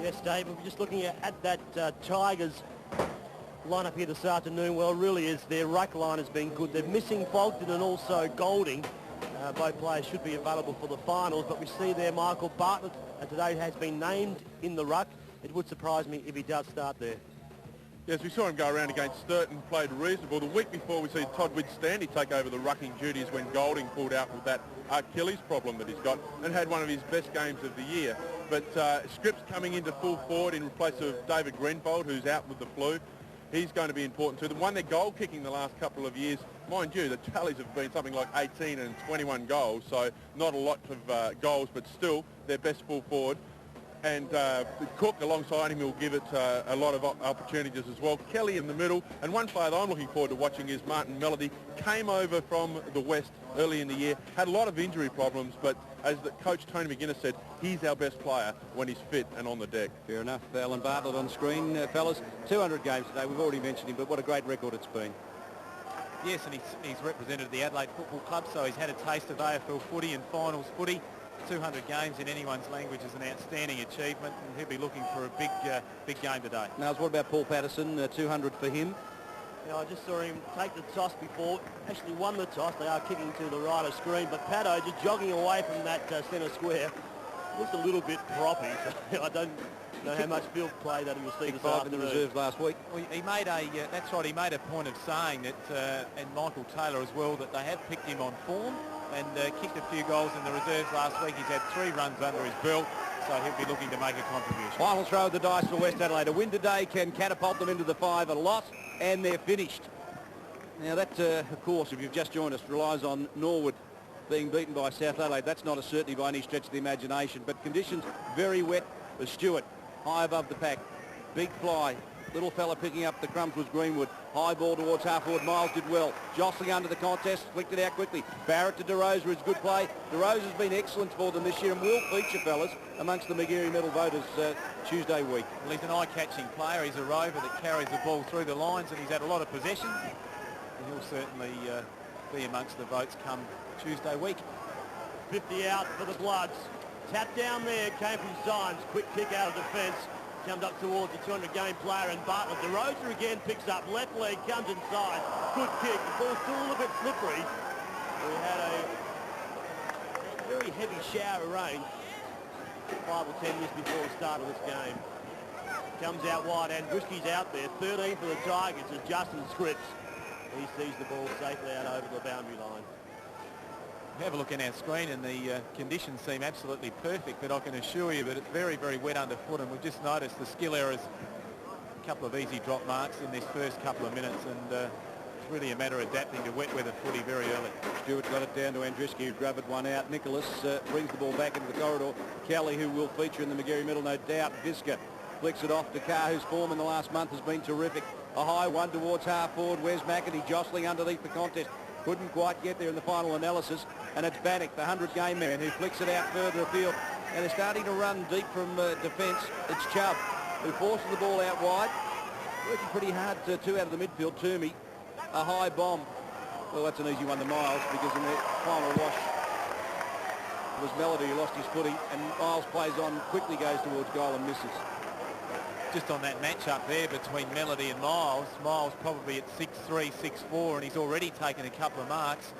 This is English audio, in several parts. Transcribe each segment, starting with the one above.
Yes, Dave, we're just looking at that Tigers lineup here this afternoon. Well, really is their ruck line has been good. They're missing Fogden and also Golding. Both players should be available for the finals, but we see there Michael Bartlett today has been named in the ruck. It would surprise me if he does start there. Yes, we saw him go around against Sturton, played reasonable. The week before we see Todd Widstandy take over the rucking duties when Golding pulled out with that Achilles problem that he's got and had one of his best games of the year. But Scripps coming into full forward in place of David Grenfold, who's out with the flu. He's going to be important too. They won their goal kicking the last couple of years. Mind you, the tallies have been something like 18 and 21 goals, so not a lot of goals, but still their best full forward. And Cook alongside him will give it a lot of opportunities as well. Kelly in the middle, and one player that I'm looking forward to watching is Martin Melody. Came over from the West early in the year, had a lot of injury problems, but as the coach Tony McGuinness said, he's our best player when he's fit and on the deck. Fair enough. Alan Bartlett on screen, fellas. 200 games today. We've already mentioned him, but what a great record it's been. Yes, and he's represented the Adelaide Football Club, so he's had a taste of AFL footy and finals footy. 200 games in anyone's language is an outstanding achievement, and he'll be looking for a big game today. Now, what about Paul Patterson? 200 for him. Yeah, I just saw him take the toss before. Actually won the toss. They are kicking to the right of screen, but Pato just jogging away from that centre square. Looks a little bit proppy. So I don't know how much field play that he will see this afternoon. In the reserves last week. Well, he made a that's right. He made a point of saying that, and Michael Taylor as well, that they have picked him on form and kicked a few goals in the reserves last week. He's had 3 runs under his belt, so he'll be looking to make a contribution. Final throw of the dice for West Adelaide. A win today can catapult them into the 5. A loss, and they're finished. Now that, of course, if you've just joined us, relies on Norwood being beaten by South Adelaide. That's not a certainty by any stretch of the imagination, but conditions very wet for Stewart. High above the pack. Big fly. Little fella picking up the crumbs was Greenwood. High ball towards half-forward. Miles did well. Jostling under the contest. Flicked it out quickly. Barrett to DeRosa. It's good play. DeRosa has been excellent for them this year and will feature, fellas, amongst the Magarey medal voters Tuesday week. Well, he's an eye-catching player. He's a rover that carries the ball through the lines, and he's had a lot of possession. And he'll certainly be amongst the votes come Tuesday week. 50 out for the Bloods. Tap down there came from Symes. Quick kick out of defence. Comes up towards the 200-game player, and Bartlett. DeRosa again picks up left leg, comes inside. Good kick. The ball's still a little bit slippery. We had a very heavy shower of rain 5 or 10 minutes before the start of this game. Comes out wide, and Andruski's out there. 13 for the Tigers is Justin Scripps. He sees the ball safely out over the boundary line. Have a look in our screen, and the conditions seem absolutely perfect, but I can assure you that it's very, very wet underfoot, and we've just noticed the skill errors, a couple of easy drop marks in this first couple of minutes, and it's really a matter of adapting to wet weather footy very early. Stewart got it down to Andruski, who grabbed it one out. Nicholas brings the ball back into the corridor. Kelly, who will feature in the Magarey medal, no doubt. Visca flicks it off to Carr, whose form in the last month has been terrific. A high one towards half-forward. Where's McEntee jostling underneath the contest? Couldn't quite get there in the final analysis, and it's Bannock, the 100-game man, who flicks it out further afield, and they're starting to run deep from defence. It's Chubb, who forces the ball out wide, working pretty hard to 2 out of the midfield. Toomey, a high bomb. Well, that's an easy one to Miles, because in the final wash it was Melody who lost his footing, and Miles plays on, quickly goes towards goal and misses. Just on that match-up there between Melody and Miles, Miles probably at 6'3", 6'4", and he's already taken a couple of marks.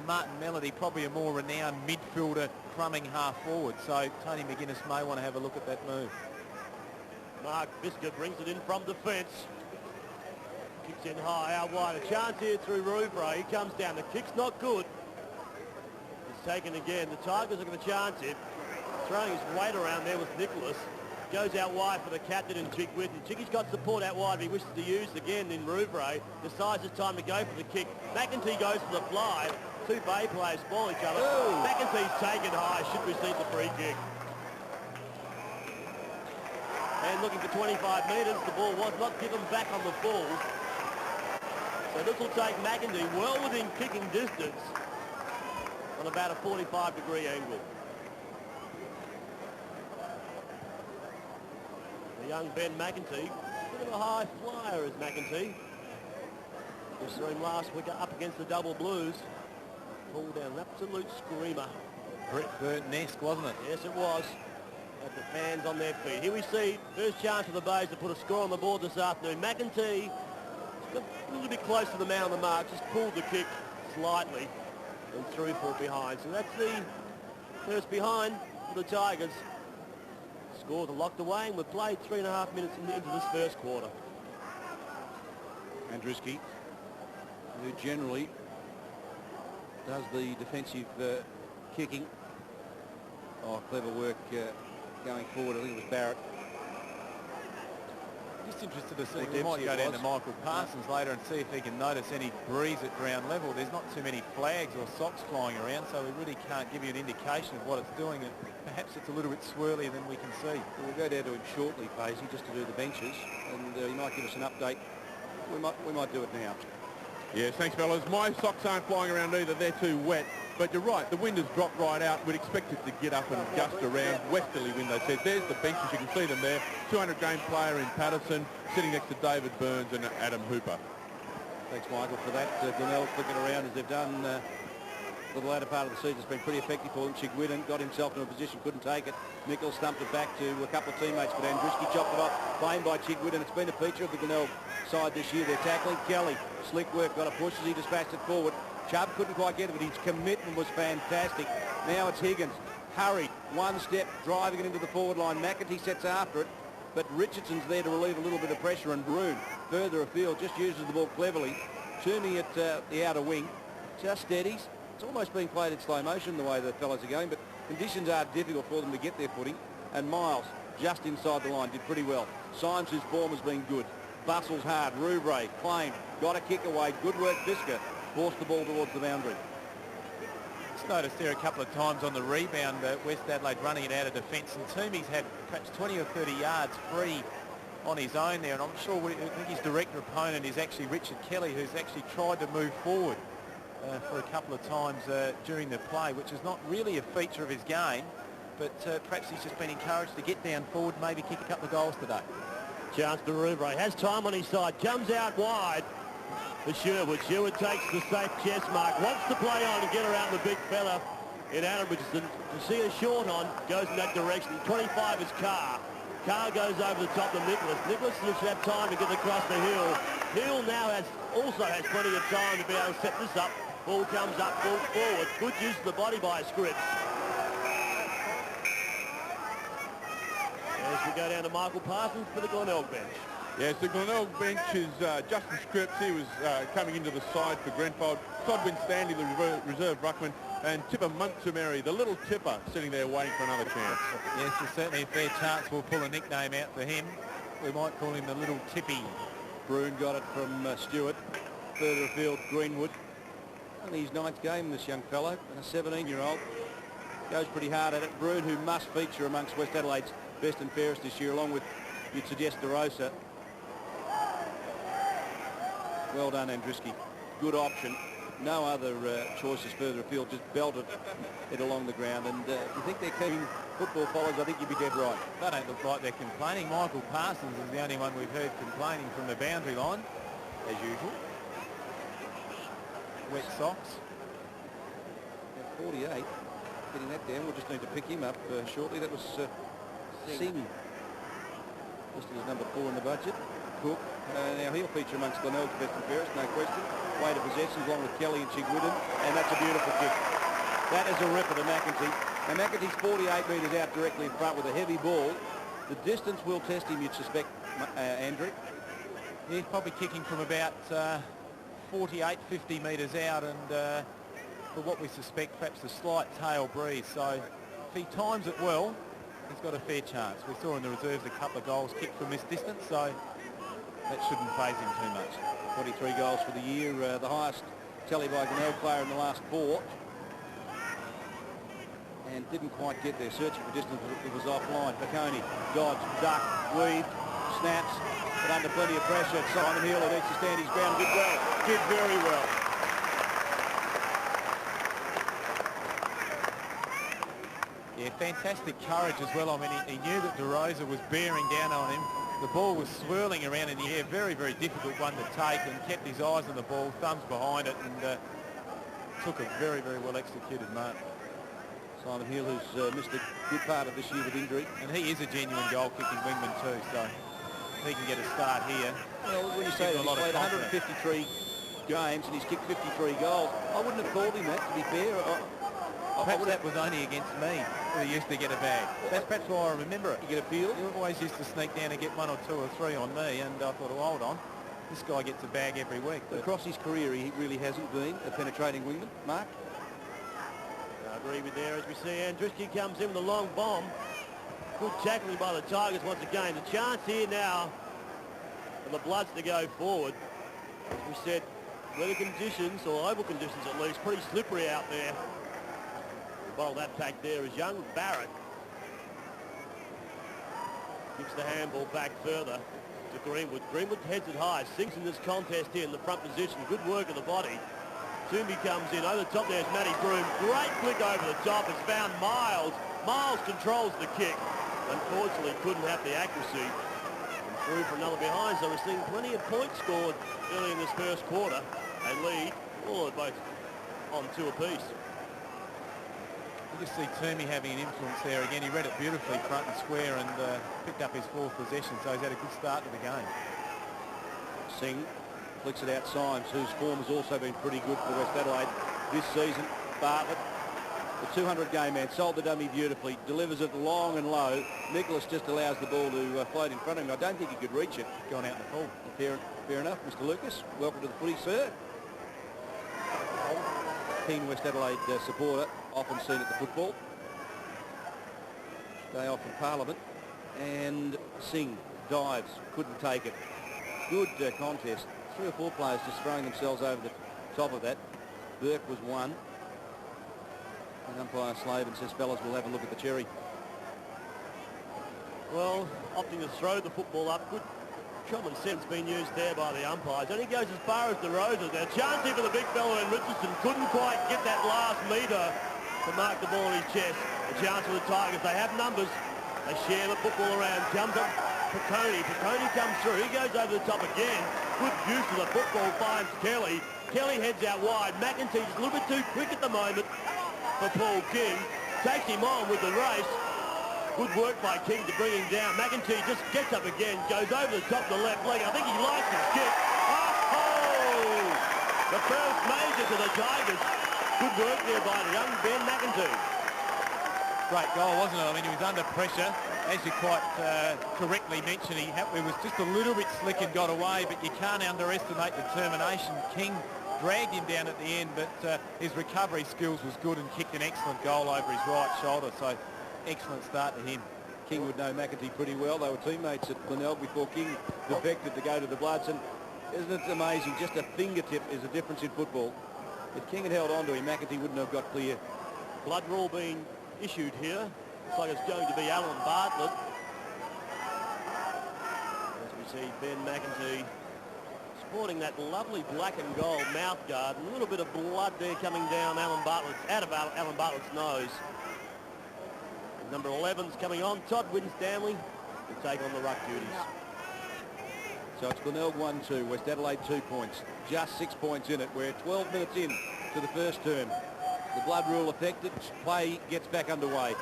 Martin Melody, probably a more renowned midfielder, crumbing half-forward, so Tony McGuinness may want to have a look at that move. Mark Visca brings it in from defence. Kicks in high, out wide. A chance here through Rouvray. He comes down. The kick's not good. It's taken again. The Tigers are going to chance it. Throwing his weight around there with Nicholas. Goes out wide for the captain and Chick with him. Chicky's got support out wide if he wishes to use again in Rouvray. Decides it's time to go for the kick. McEntee goes for the fly. 2 Bay players spoil each other. Ooh. McEntee's taken high. Should receive the free kick. And looking for 25 metres. The ball was not given back on the full. So this will take McEntee well within kicking distance on about a 45-degree angle. Young Ben McEntee, bit of a high flyer is McEntee. We saw him last week up against the Double Blues. Pulled down an absolute screamer. Brett Burton-esque, wasn't it? Yes, it was. but the fans on their feet. Here we see first chance for the Bays to put a score on the board this afternoon. McEntee got a little bit close to the man on the mark, just pulled the kick slightly and threw for it behind. So that's the first behind for the Tigers. Scores are locked away, and we've played 3.5 minutes into this first quarter. Andruski, who generally does the defensive kicking. Oh, clever work going forward. I think it was Barrett. Just interested to see. We might go down to Michael Parsons later and see if he can notice any breeze at ground level. There's not too many flags or socks flying around, so we really can't give you an indication of what it's doing. And perhaps it's a little bit swirlier than we can see. We'll go down to him shortly, Paisley, just to do the benches, and he might give us an update. We might do it now. Yes, thanks, fellas. My socks aren't flying around either. They're too wet. But you're right, the wind has dropped right out. We'd expect it to get up and gust around. Westerly wind, they said. There's the benches. You can see them there. 200-game player in Patterson, sitting next to David Burns and Adam Hooper. Thanks, Michael, for that. Glenelg flicking around as they've done for the latter part of the season. It's been pretty effective for them. Chigwidden got himself in a position, couldn't take it. Nichols stumped it back to a couple of teammates, but Andruski chopped it off. Claimed by Chigwidden. It's been a feature of the Glenelg side this year. They're tackling Kelly. Slick work, got a push as he dispatched it forward. Chubb couldn't quite get it, but his commitment was fantastic. Now it's Higgins. Hurried, one step, driving it into the forward line. McEntee sets after it, but Richardson's there to relieve a little bit of pressure, and Broome, further afield, just uses the ball cleverly, turning it the outer wing. Just steadies. It's almost being played in slow motion the way the fellas are going, but conditions are difficult for them to get their footing. And Miles, just inside the line, did pretty well. Symes, whose form has been good. Bustles hard. Rouvray claimed, got a kick away. Good work, Visca. Forced the ball towards the boundary. Just noticed there a couple of times on the rebound, West Adelaide running it out of defence, and Toomey's had perhaps 20 or 30 yards free on his own there, and I'm sure I think his direct opponent is actually Richard Kelly, who's actually tried to move forward for a couple of times during the play, which is not really a feature of his game, but perhaps he's just been encouraged to get down forward, maybe kick a couple of goals today. Chance for Rouvray. Has time on his side. Comes out wide for Sherwood. Sherwood takes the safe chest mark. Wants to play on and get around the big fella in Adam Richardson. To see a short on, goes in that direction. 25 is Carr. Carr goes over the top of Nicholas. Nicholas should have time to get across the hill. Hill now also has plenty of time to be able to set this up. Ball comes up, ball forward. Good use of the body by Scripps. As we go down to Michael Parsons for the Glenelg bench. Yes, the Glenelg bench is Justin Scripps. He was coming into the side for Grenfell. Todwin Stanley, the reserve ruckman, and Tipper Montgomery, the little tipper, sitting there waiting for another chance. Yes, there's certainly a fair chance we'll pull a nickname out for him. We might call him the little tippy. Broome got it from Stewart. Further afield, Greenwood. Only his 9th game, this young fellow, and a 17-year-old. Goes pretty hard at it. Broome, who must feature amongst West Adelaide's best and fairest this year, along with, you'd suggest, DeRosa. Well done, Andruski. Good option. No other choices further afield. Just belted it along the ground. And if you think they're keen football followers, I think you'd be dead right. They don't look like they're complaining. Michael Parsons is the only one we've heard complaining from the boundary line, as usual. Wet socks. At 48, getting that down. We'll just need to pick him up shortly. That was Singh, listed as number 4 in the budget. Cook. Now he'll feature amongst Glenelg's best and fairest, no question. Way to possessions along with Kelly and Chigwidden, and that's a beautiful kick. That is a ripper to McEntee. Now McEntee's 48 metres out directly in front with a heavy ball. The distance will test him, you'd suspect, Andrew. He's probably kicking from about 48, 50 metres out, and for what we suspect, perhaps a slight tail breeze. So if he times it well, he's got a fair chance. We saw in the reserves a couple of goals kicked from this distance, so that shouldn't faze him too much. 23 goals for the year, the highest tally by a Glenelg player in the last 4. And didn't quite get there, searching for distance, it was offline. Piccone, dodge, duck, weave, snaps, but under plenty of pressure. Simon Hill, who needs to stand his ground, did well, did very well. Yeah, fantastic courage as well. I mean, he knew that DeRosa was bearing down on him. The ball was swirling around in the air, very, very difficult one to take, and kept his eyes on the ball, thumbs behind it, and took a very, very well executed mark. Simon Hill, who's missed a good part of this year with injury. And he is a genuine goal-kicking wingman too, so he can get a start here. Well, when you say that he's played 153 games and he's kicked 53 goals, I wouldn't have called him that, to be fair. Perhaps that was only against me, who used to get a bag. That's perhaps why I remember it. You get a feel? He always used to sneak down and get 1 or 2 or 3 on me, and I thought, oh, hold on, this guy gets a bag every week. But across his career, he really hasn't been a penetrating wingman. Mark? I agree with there as we see Andruski comes in with a long bomb. Good tackling by the Tigers once again. The chance here now for the Bloods to go forward. As we said, weather conditions, or oval conditions at least, pretty slippery out there. Well, that pack there is young Barrett. Kicks the handball back further to Greenwood. Greenwood heads it high, sinks in this contest here in the front position. Good work of the body. Toomey comes in. Over the top there's Matty Broom. Great flick over the top. It's found Miles. Miles controls the kick. Unfortunately, couldn't have the accuracy. And through for another behind. So we're seeing plenty of points scored early in this first quarter. They lead, all both on 2 apiece. You just see Toomey having an influence there again. He read it beautifully front and square and picked up his 4th possession, so he's had a good start to the game. Singh flicks it out Symes, whose form has also been pretty good for West Adelaide this season. Bartlett, the 200-game man, sold the dummy beautifully, delivers it long and low. Nicholas just allows the ball to float in front of him. I don't think he could reach it. Gone out in the full. Fair enough, Mr. Lucas. Welcome to the footy, sir. Keen West Adelaide supporter, often seen at the football. Day off in Parliament. And Singh dives, couldn't take it. Good contest. 3 or 4 players just throwing themselves over the top of that. Burke was one. And umpire Slavin says, fellas, we'll have a look at the cherry. Well, opting to throw the football up. Good common sense being used there by the umpires. And he goes as far as DeRosa there. Chance here for the big fella, and Richardson couldn't quite get that last metre to mark the ball in his chest. A chance for the Tigers. They have numbers. They share the football around. Comes up Piccone. Piccone comes through. He goes over the top again. Good use of the football, finds Kelly. Kelly heads out wide. McEntee's a little bit too quick at the moment for Paul King. Takes him on with the race. Good work by King to bring him down. McEntee just gets up again, goes over the top of the left leg. I think he likes his kick. Oh! The first major to the Tigers. Good work there by the young Ben McEntee. Great goal, wasn't it? I mean, he was under pressure. As you quite correctly mentioned, he was just a little bit slick and got away, but you can't underestimate determination. King dragged him down at the end, but his recovery skills was good and kicked an excellent goal over his right shoulder. So excellent start to him. King would know McEntee pretty well. They were teammates at Glenelg before King defected to go to the Bloods. And isn't it amazing? Just a fingertip is a difference in football. If King had held on to him, McEntee wouldn't have got clear. Blood rule being issued here. Looks like it's going to be Alan Bartlett. As we see Ben McEntee sporting that lovely black and gold mouth guard. A little bit of blood there coming down Alan Bartlett's nose. Number 11's coming on. Todd Winstanley will take on the ruck duties. So it's Glenelg 1-2, West Adelaide 2 points. Just 6 points in it. We're 12 minutes in to the first term. The blood rule affected. Play gets back underway.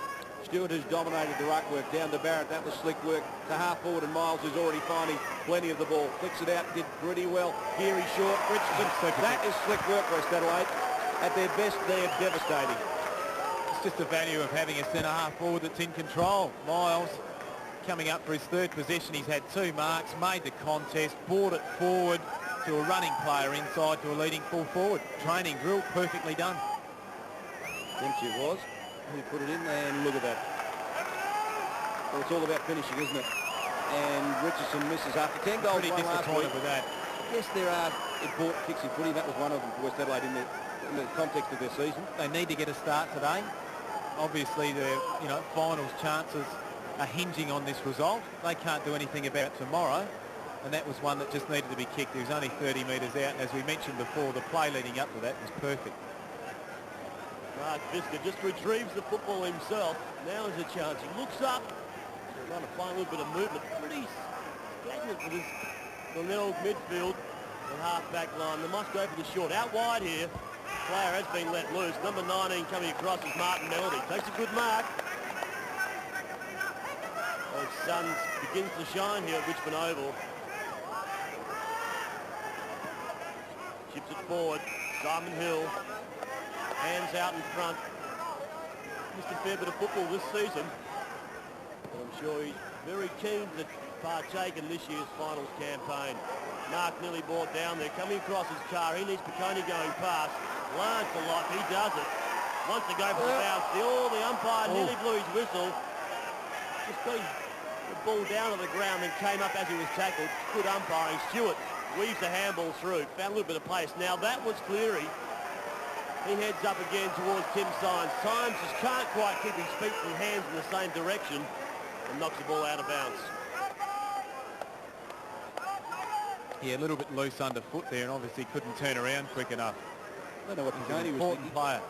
Stewart, who's dominated the ruck work, down to Barrett. That was slick work to half forward, and Miles, who's already finding plenty of the ball. Flicks it out, did pretty well. Geary short. Richardson. That is slick work, West Adelaide. At their best, they're devastating. It's just the value of having a centre-half forward that's in control. Miles coming up for his 3rd possession. He's had 2 marks, made the contest, brought it forward to a running player inside to a leading full forward. Training drill, perfectly done. Dempsey it was. He put it in, and look at that. Well, it's all about finishing, isn't it? And Richardson misses after 10 goals. Pretty disappointed with that. Yes, there are important kicks in footy. That was one of them for West Adelaide in the context of their season. They need to get a start today. Obviously, their finals chances are hinging on this result. They can't do anything about it tomorrow, and that was one that just needed to be kicked. He was only 30 metres out, and as we mentioned before, the play leading up to that was perfect. Mark Visca just retrieves the football himself. Now is a chance. He looks up. Trying to find a little bit of movement. Pretty stagnant for this Glenelg midfield. The half-back line. They must go for the short. Out wide here. Player has been let loose. Number 19 coming across is Martin Melody. Takes a good mark. The sun begins to shine here at Richmond Oval. Chips it forward. Simon Hill. Hands out in front. Missed a fair bit of football this season. But I'm sure he's very keen to partake in this year's finals campaign. Mark nearly brought down there. Coming across his car. He needs Piccone going past. Lance a lot. He does it. Wants to go for the bounce. The umpire nearly blew his whistle. Just got the ball down to the ground and came up as he was tackled. Good umpiring. Stewart weaves the handball through. Found a little bit of pace. Now that was Cleary. He heads up again towards Tim Symes. Symes just can't quite keep his feet and hands in the same direction and knocks the ball out of bounds. Yeah, a little bit loose underfoot there and obviously couldn't turn around quick enough. I don't know what Piccone was important player.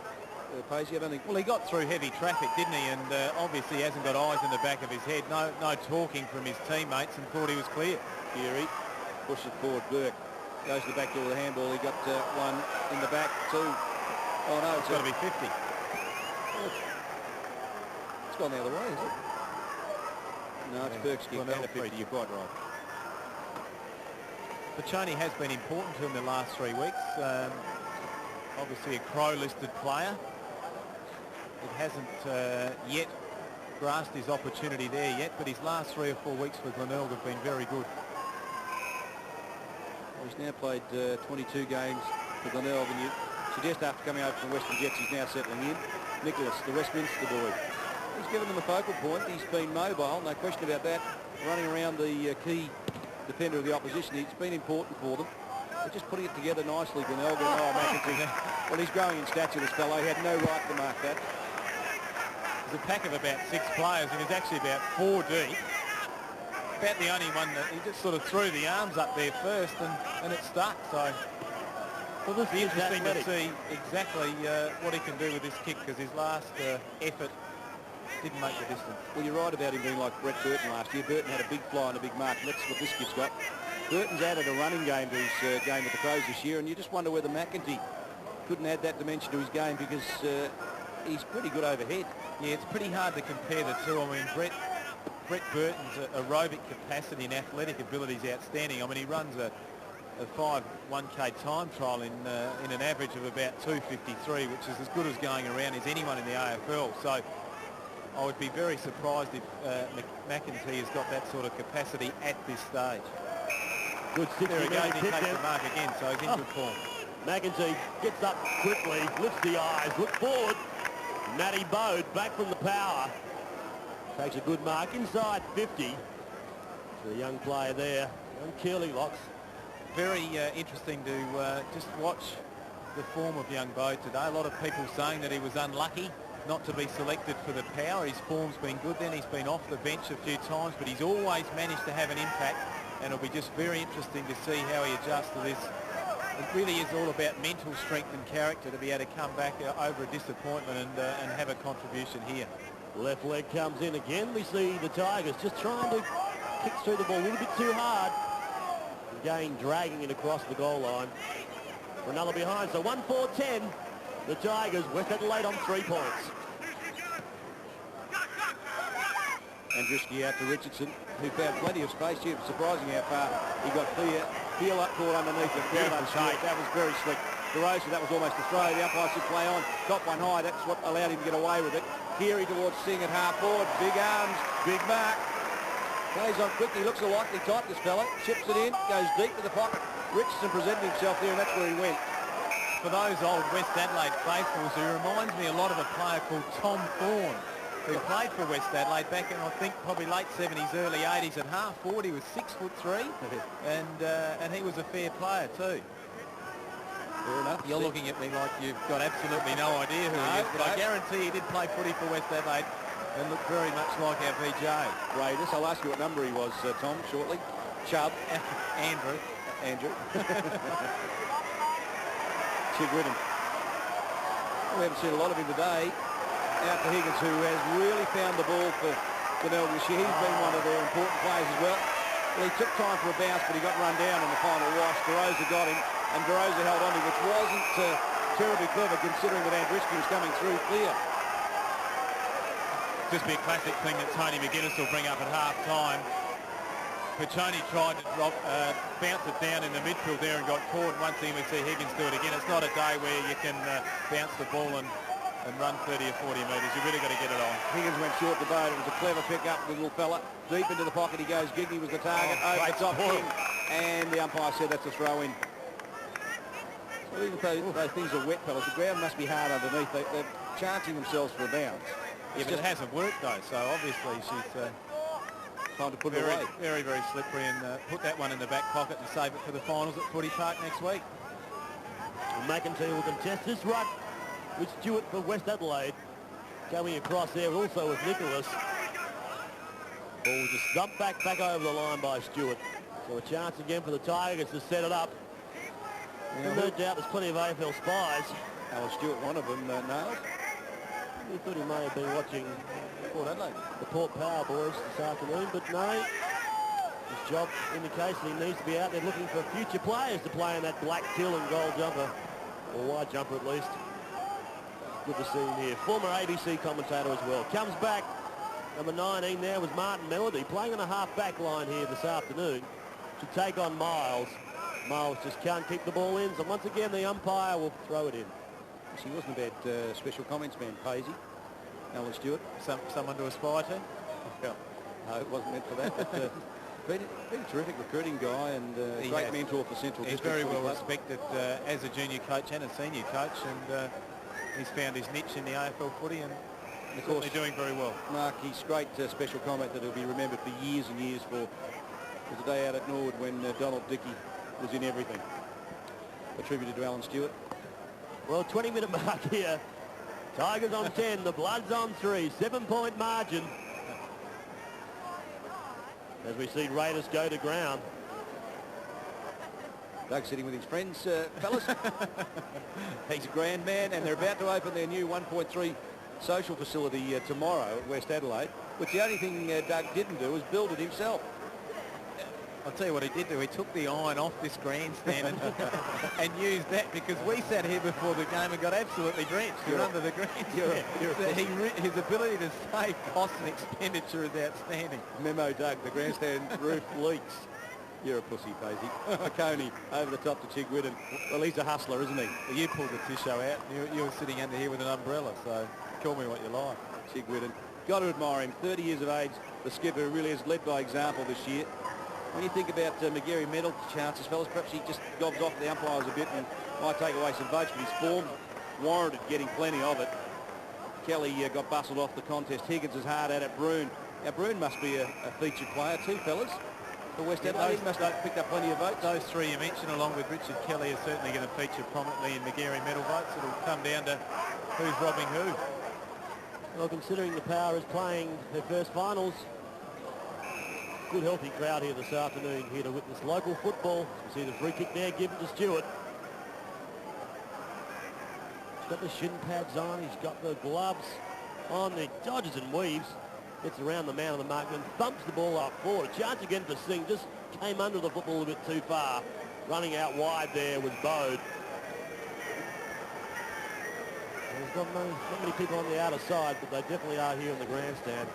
Pacey, I don't think. Well, he got through heavy traffic, didn't he? And obviously hasn't got eyes in the back of his head. No talking from his teammates and thought he was clear. Geary pushes it forward. Burke goes to the back door of the handball. He got one in the back, two. Oh no, it's got to be 50. Oh, it's gone the other way, is it? No, it's Burke's kick. Down to 50. You're quite right. Piccone has been important to him the last 3 weeks. Obviously a Crow-listed player. It hasn't yet grasped his opportunity there yet, but his last 3 or 4 weeks for Glenelg have been very good. Well, he's now played 22 games for Glenelg, and you suggest after coming over from the Western Jets he's now settling in. Nicholas, the Westminster boy. He's given them a focal point. He's been mobile, no question about that. Running around the key defender of the opposition. It's been important for them. They're just putting it together nicely, Glenelg. McEntee. Well, he's growing in stature, this fellow. He had no right to mark that. There's a pack of about 6 players, and he's actually about 4 deep. About the only one that he just sort of threw the arms up there first, and it stuck. So it'll be interesting to see exactly what he can do with this kick, because his last effort didn't make the distance. Well, you're right about him being like Brett Burton last year. Burton had a big fly and a big mark. That's what this kid's got. Burton's added a running game to his game with the Crows this year, and you just wonder whether McEntee couldn't add that dimension to his game, because he's pretty good overhead. Yeah, it's pretty hard to compare the two. I mean, Brett Burton's aerobic capacity and athletic ability is outstanding. I mean, he runs a 5 1K time trial in an average of about 2:53, which is as good as going around as anyone in the AFL. So I would be very surprised if McEntee has got that sort of capacity at this stage. Good 60 there he goes, he takes the mark again, so he's in good form. McEntee gets up quickly, lifts the eyes, look forward. Matty Bode back from the power. Takes a good mark inside 50. So the young player there, young Keeley Locks. Very interesting to just watch the form of young Bode today. A lot of people saying that he was unlucky not to be selected for the power. His form's been good then. He's been off the bench a few times, but he's always managed to have an impact, and it'll be just very interesting to see how he adjusts to this. It really is all about mental strength and character to be able to come back over a disappointment and have a contribution here. Left leg comes in again. We see the Tigers just trying to kick through the ball a little bit too hard. Again, dragging it across the goal line for another behind. So 1-4-10. The Tigers, West Adelaide on 3 points. Andriski out to Richardson, who found plenty of space here. Surprising how far he got clear. Heel up caught underneath the field. That was very slick. DeRosa, that was almost a throw. The umpire should play on. Got one high. That's what allowed him to get away with it. Keary towards Singh at half forward. Big arms, big mark. Plays on quickly. Looks a likely type, this fella. Chips it in, goes deep to the pocket. Richardson presented himself there, and that's where he went. For those old West Adelaide faithfuls, he reminds me a lot of a player called Tom Thorne, who played for West Adelaide back in, I think, probably late 70s, early 80s. At half forward, he was 6'3", and he was a fair player too. Fair enough. You're looking at me like you've got absolutely no idea who he is, but I guarantee he did play footy for West Adelaide and looked very much like our VJ. Raiders. I'll ask you what number he was, Tom, shortly. Chubb. Andrew. Chigridden. We haven't seen a lot of him today. Out to Higgins, who has really found the ball for Glenelg this year. He's been one of their important players as well. Well, he took time for a bounce, but he got run down in the final wash. DeRosa got him, and DeRosa held on to him, which wasn't terribly clever considering that Andriski was coming through clear. Just be a classic thing that Tony McGuinness will bring up at half-time. Piccioni tried to bounce it down in the midfield there and got caught. And once again we see Higgins do it again. It's not a day where you can bounce the ball and run 30 or 40 metres. You've really got to get it on. Higgins went short the boat. It was a clever pick-up, the little fella. Deep into the pocket he goes. Giggy was the target. Over the top King. And the umpire said that's a throw-in. So even though those things are wet, fellas, the ground must be hard underneath. They're chancing themselves for a bounce. Yeah, but it hasn't worked, though. So obviously she's... time to put it away. Very, very slippery, and put that one in the back pocket and save it for the finals at Footy Park next week. Well, McIntyre will contest this run with Stewart for West Adelaide. Coming across there also with Nicholas. Ball just dumped back over the line by Stewart. So a chance again for the Tigers to set it up. Yeah, no doubt there's plenty of AFL spies. Alan Stewart, one of them, nailed. He thought he may have been watching Port Adelaide, the Port Power boys this afternoon, but no. His job indicates that he needs to be out there looking for future players to play in that black teal and gold jumper, or white jumper at least. Good to see him here. Former ABC commentator as well. Comes back. Number 19 there was Martin Melody, playing on a half-back line here this afternoon to take on Miles. Miles just can't keep the ball in, so once again the umpire will throw it in. He wasn't a bad special comments man, Paisy. Alan Stewart. Someone to aspire to? Well, no, it wasn't meant for that. But, been a terrific recruiting guy and a great mentor for Central District. He's very well respected as a junior coach and a senior coach, and he's found his niche in the AFL footy and of course doing very well. Mark, he's great special comment that he'll be remembered for years and years for. There's a day out at Norwood when Donald Dickey was in everything. Attributed to Alan Stewart. Well, 20-minute mark here. Tigers on 10, the Bloods on 3, 7-point margin. As we see Raiders go to ground. Doug sitting with his friends, fellas. He's a grand man, and they're about to open their new 1.3 social facility tomorrow at West Adelaide, which the only thing Doug didn't do was build it himself. I'll tell you what he did do. He took the iron off this grandstand and used that, because we sat here before the game and got absolutely drenched. You're under the grandstand. His ability to save costs and expenditure is outstanding. Memo, Doug, the grandstand roof leaks. You're a pussy, Paisy. Coney over the top to Chigwidden. Well, he's a hustler, isn't he? Well, you pulled the tissue out. You were sitting under here with an umbrella, so call me what you like. Chigwidden. Got to admire him. 30 years of age. The skipper really has led by example this year. When you think about McGarry medal chances, fellas, perhaps he just gobs off the umpires a bit and might take away some votes, but his form warranted getting plenty of it. Kelly got bustled off the contest. Higgins is hard at it. Broon. Now, Broon must be a featured player too, fellas. For West Adelaide, he must have picked up plenty of votes. Those three you mentioned, along with Richard Kelly, are certainly going to feature prominently in McGarry medal votes. It'll come down to who's robbing who. Well, considering the Power is playing their first finals, good healthy crowd here this afternoon, here to witness local football. You see the free kick there given to Stewart. He's got the shin pads on, he's got the gloves on, the dodges and weaves. Gets around the man of the mark and thumps the ball up forward. A chance again for Singh, just came under the football a bit too far. Running out wide there was Bode. There's not many people on the outer side, but they definitely are here in the grandstand.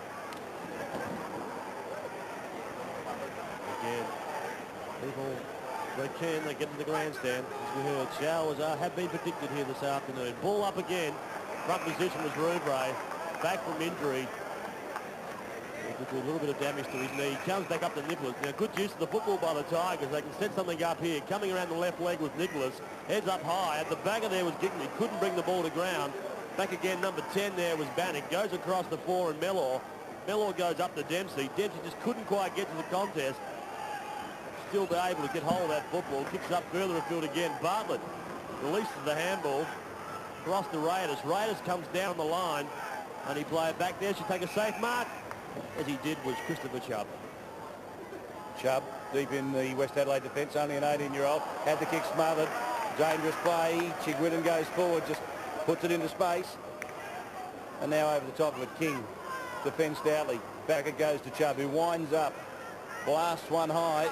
Again, people, they get to the grandstand. As we heard, showers have been predicted here this afternoon. Ball up again. Front position was Rouvray. Back from injury. He did a little bit of damage to his knee. Comes back up to Nicholas. Now, good use of the football by the Tigers. They can set something up here. Coming around the left leg with Nicholas. Heads up high. At the back of there was Gigney. Couldn't bring the ball to ground. Back again, number 10 there was Bannock. Goes across the 4 and Mellor. Mellor goes up to Dempsey. Dempsey just couldn't quite get to the contest. Still be able to get hold of that football. Kicks up further afield again. Bartlett releases the handball. Across the Raiders. Raiders comes down the line. And he played back there. Should take a safe mark. As he did was Christopher Chubb. Chubb deep in the West Adelaide defence, only an 18-year-old. Had the kick smothered. Dangerous play. Chigwidden goes forward, just puts it into space. And now over the top of it, King defends stoutly. Back it goes to Chubb, who winds up. Blasts one high.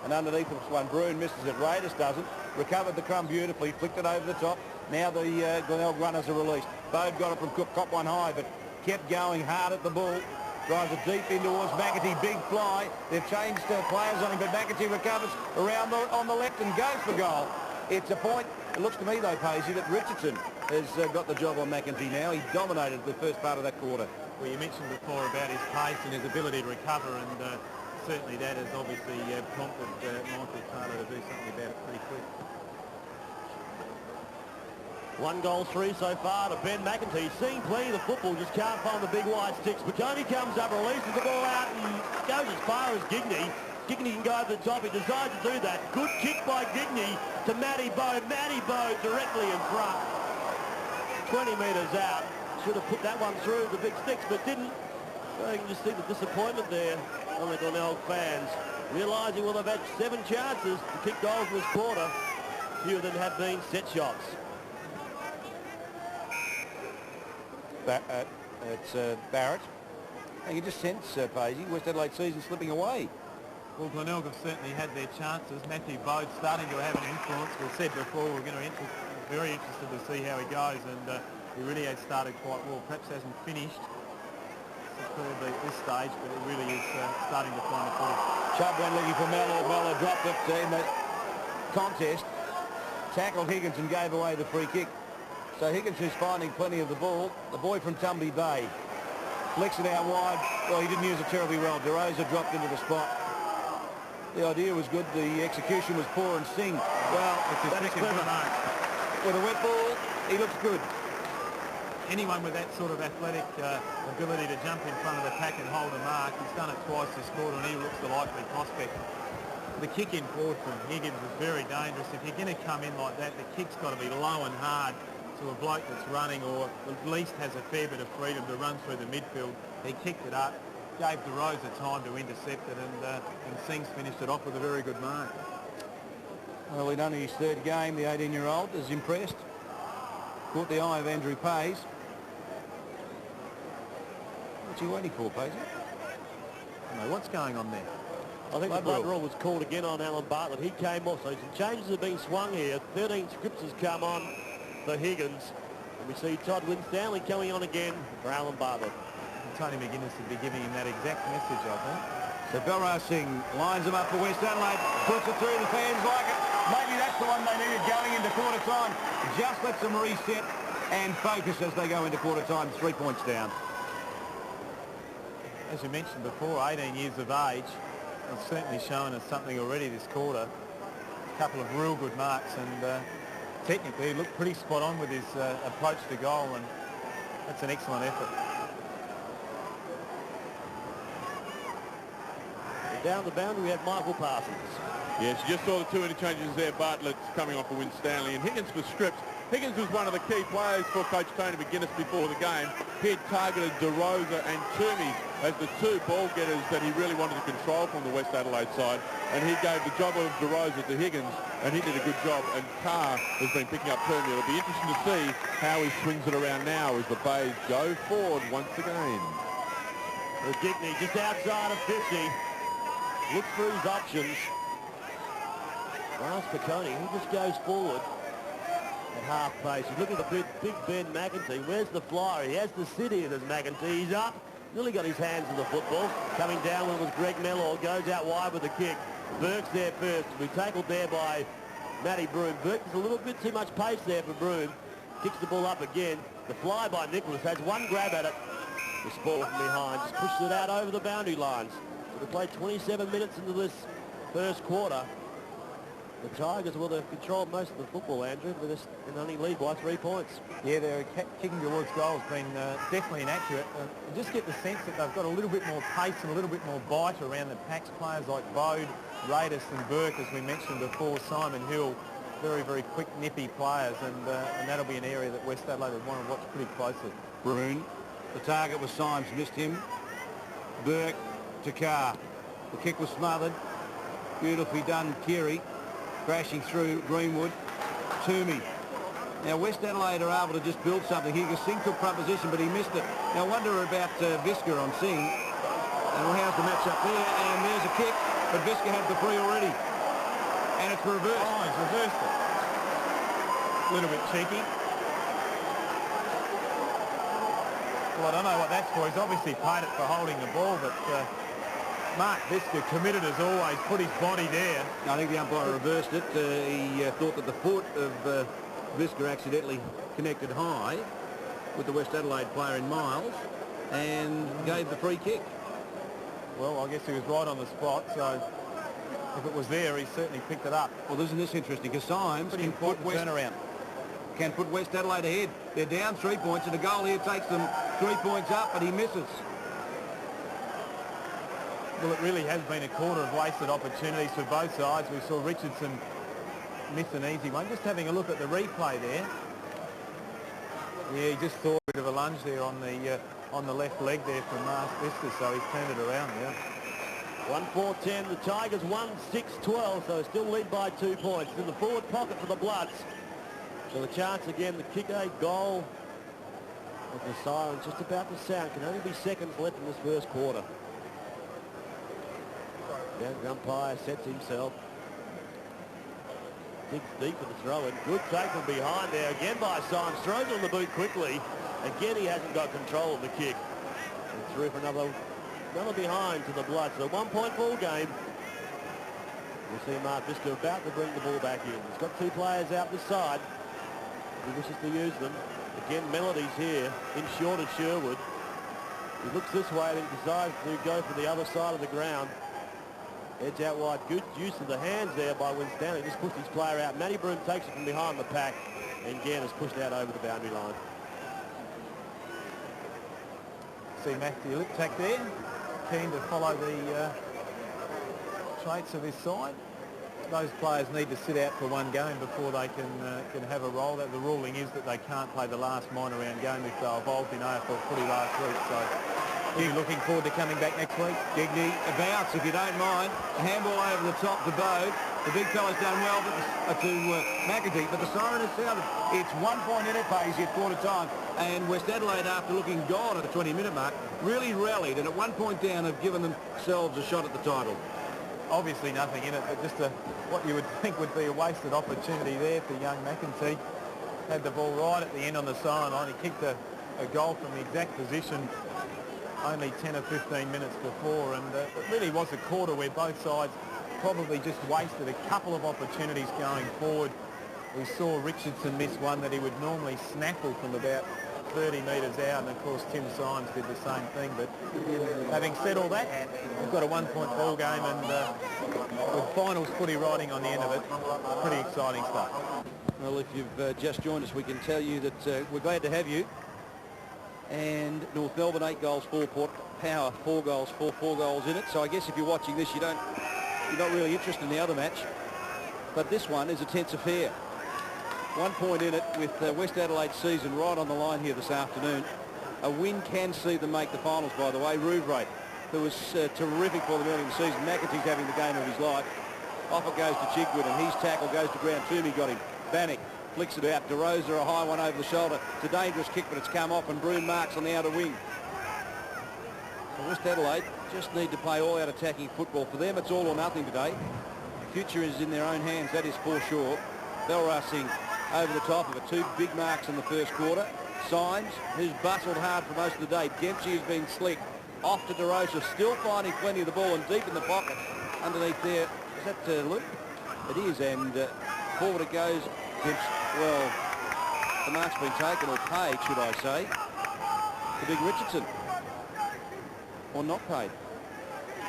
And underneath this one, Bruin misses it. Raiders doesn't. Recovered the crumb beautifully, flicked it over the top. Now the Glenelg runners are released. Bode got it from Cook, caught one high, but kept going hard at the ball. Drives it deep in towards McAtee, big fly. They've changed players on him, but McAtee recovers around on the left and goes for goal. It's a point. It looks to me, though, Paisley, that Richardson has got the job on McAtee now. He dominated the first part of that quarter. Well, you mentioned before about his pace and his ability to recover, and certainly that has obviously prompted Michael Taylor to do something about it pretty quick. 1 goal, 3 so far to Ben McAtee. Seeing plenty of the football, just can't find the big white sticks. Baconi comes up, releases the ball out and goes as far as Gigney. Gigney can go over the top. He decides to do that. Good kick by Gigney to Matty Bode. Matty Bode directly in front. 20 metres out. Should have put that one through the big sticks, but didn't. So you can just see the disappointment there on the Glenelg fans. Realising, well, they've had 7 chances to kick goals in this quarter. A few of them have been set shots. It's Barrett. And you just sense, Paisley, West Adelaide season slipping away. Well, Glenelg have certainly had their chances. Matthew Bode starting to have an influence. We said before we're going to very interested to see how he goes, and he really has started quite well. Perhaps hasn't finished superbly at this stage, but it really is starting to find a footing. Chubb went looking for Mellor. Mellor dropped it in the contest. Tackled Higgins and gave away the free kick. So Higgins is finding plenty of the ball. The boy from Tumby Bay flicks it out wide. Well, he didn't use it terribly well. DeRosa dropped into the spot. The idea was good. The execution was poor, and Singh, well, it's a second good mark. With a wet ball, he looks good. Anyone with that sort of athletic ability to jump in front of the pack and hold a mark, he's done it twice this quarter, and he looks the likely prospect. The kick in forward from Higgins is very dangerous. If you're going to come in like that, the kick's got to be low and hard to a bloke that's running, or at least has a fair bit of freedom to run through the midfield. He kicked it up, gave DeRosa time to intercept it, and Singh's finished it off with a very good mark. Well, in only his 3rd game, the 18-year-old is impressed. Caught the eye of Andrew Pays. What's he waiting for, Pays? I don't know what's going on there. I think the blood rule was called again on Alan Bartlett. He came off, so some changes have been swung here. 13 scripts has come on for Higgins. And we see Todd Winstanley coming on again for Alan Bartlett. Tony McGuinness would be giving him that exact message, I think. So Belrose Singh lines him up for West Adelaide, puts it through, the fans like it. Maybe that's the one they needed going into quarter time. Just lets them reset and focus as they go into quarter time. 3 points down. As you mentioned before, 18 years of age. It's certainly shown us something already this quarter. A couple of real good marks, and technically he looked pretty spot on with his approach to goal, and that's an excellent effort. Down the boundary we have Michael Parsons. Yes, you just saw the 2 interchanges there. Bartlett's coming off for Winstanley, and Higgins was stripped. Higgins was one of the key players for Coach Tony McGuinness before the game. He had targeted DeRosa and Toomey as the 2 ball getters that he really wanted to control from the West Adelaide side, and he gave the job of DeRosa to Higgins, and he did a good job, and Carr has been picking up Toomey. It'll be interesting to see how he swings it around now as the Bays go forward once again. Gigney just outside of 50. Looks for his options. Last Baconi, he just goes forward at half pace. Look at the big Ben McAtee. Where's the flyer? He has to sit in as McAtee. He's up. Nearly got his hands in the football. Coming down with Greg Mellor. Goes out wide with the kick. Burke's there first. We tackled there by Matty Broome. Burke has a little bit too much pace there for Broome. Kicks the ball up again. The fly by Nicholas has one grab at it. The ball from behind. Just pushes it out over the boundary lines. So we played 27 minutes into this first quarter. The Tigers, well, they've controlled most of the football, Andrew, but they only lead by 3 points. Yeah, their kicking towards goal has been definitely inaccurate. You just get the sense that they've got a little bit more pace and a little bit more bite around the packs. Players like Bode, Radis and Burke, as we mentioned before, Simon Hill, very, very quick, nippy players, and that'll be an area that West Adelaide would want to watch pretty closely. Broome, the target was Symes, missed him. Burke to Carr. The kick was smothered. Beautifully done, Keary. Crashing through Greenwood. Toomey. Now West Adelaide are able to just build something here because Singh took front position, but he missed it. Now I wonder about Visca on Singh. And how's the match up there? And there's a kick, but Visca had the free already. And it's reversed. Oh, he's reversed it. A little bit cheeky. Well, I don't know what that's for. He's obviously paid it for holding the ball, but Mark Visca, committed as always, put his body there. I think the umpire reversed it. He thought that the foot of Visca accidentally connected high with the West Adelaide player in Miles and gave the free kick. Well, I guess he was right on the spot, so if it was there, he certainly picked it up. Well, isn't this interesting? Because Symes Pretty important turnaround. Can put West Adelaide ahead. They're down 3 points, and a goal here takes them 3 points up, but he misses. Well, it really has been a quarter of wasted opportunities for both sides. We saw Richardson miss an easy one. Just having a look at the replay there. Yeah, he just thought a bit of a lunge there on the left leg there from Mark Visca, so he's turned it around, yeah. 1-4-10, the Tigers 1-6-12, so still lead by 2 points. In the forward pocket for the Bloods. So the chance again, the kick a goal. With the siren just about to sound. Can only be seconds left in this first quarter. Down the umpire sets himself. Digs deep for the throw in. Good take from behind there again by Symes. Throws on the boot quickly. Again, he hasn't got control of the kick. And through for another behind to the Bloods. So 1 point ball game. We'll see Mark Visca about to bring the ball back in. He's got 2 players out this side. He wishes to use them. Again, Melody's here in short of Sherwood. He looks this way and he decides to go for the other side of the ground. Edge out wide. Good use of the hands there by Winstanley. Just pushed his player out. Matty Broom takes it from behind the pack and again is pushed out over the boundary line. See Matthew Liptak there, keen to follow the traits of his side. Those players need to sit out for one game before they can have a role. The ruling is that they can't play the last minor round game if they're involved in AFL footy last week. So, are you looking forward to coming back next week? Giggy, a bounce if you don't mind. A handball over the top to Bode. The big fella's done well to McAtee, but the siren has sounded. It's 1 point in it, Paisley, at quarter time. And West Adelaide, after looking gone at the 20-minute mark, really rallied, and at 1 point down have given themselves a shot at the title. Obviously nothing in it, but just what you would think would be a wasted opportunity there for young McEntee. Had the ball right at the end on the sideline. He kicked a goal from the exact position only 10 or 15 minutes before, and it really was a quarter where both sides probably just wasted a couple of opportunities going forward. We saw Richardson miss one that he would normally snaffle from about 30 metres out, and of course Tim Symes did the same thing. But having said all that, we've got a 1 point ball game, and with finals footy riding on the end of it, pretty exciting stuff. Well, if you've just joined us, we can tell you that we're glad to have you. And North Melbourne 8 goals, 4 Port Power 4 goals, 4 goals in it. So I guess if you're watching this, you're not really interested in the other match. But this one is a tense affair. 1 point in it with West Adelaide's season right on the line here this afternoon. A win can see them make the finals, by the way. Rouvray, who was terrific for them early in the season. McAtee's having the game of his life. Off it goes to Chigwood, and his tackle goes to ground. Toomey got him. Bannock flicks it out. DeRosa, a high one over the shoulder. It's a dangerous kick, but it's come off, and Broom marks on the outer wing. So West Adelaide just need to play all-out attacking football. For them, it's all or nothing today. The future is in their own hands, that is for sure. Belrasing over the top of it. 2 big marks in the first quarter. Symes, who's bustled hard for most of the day. Dempsey has been slick. Off to DeRosa, still finding plenty of the ball and deep in the pocket underneath there. Is that Luke? It is, and forward it goes. Dempsey, well, the mark's been taken, or paid, should I say, to Big Richardson. Or not paid.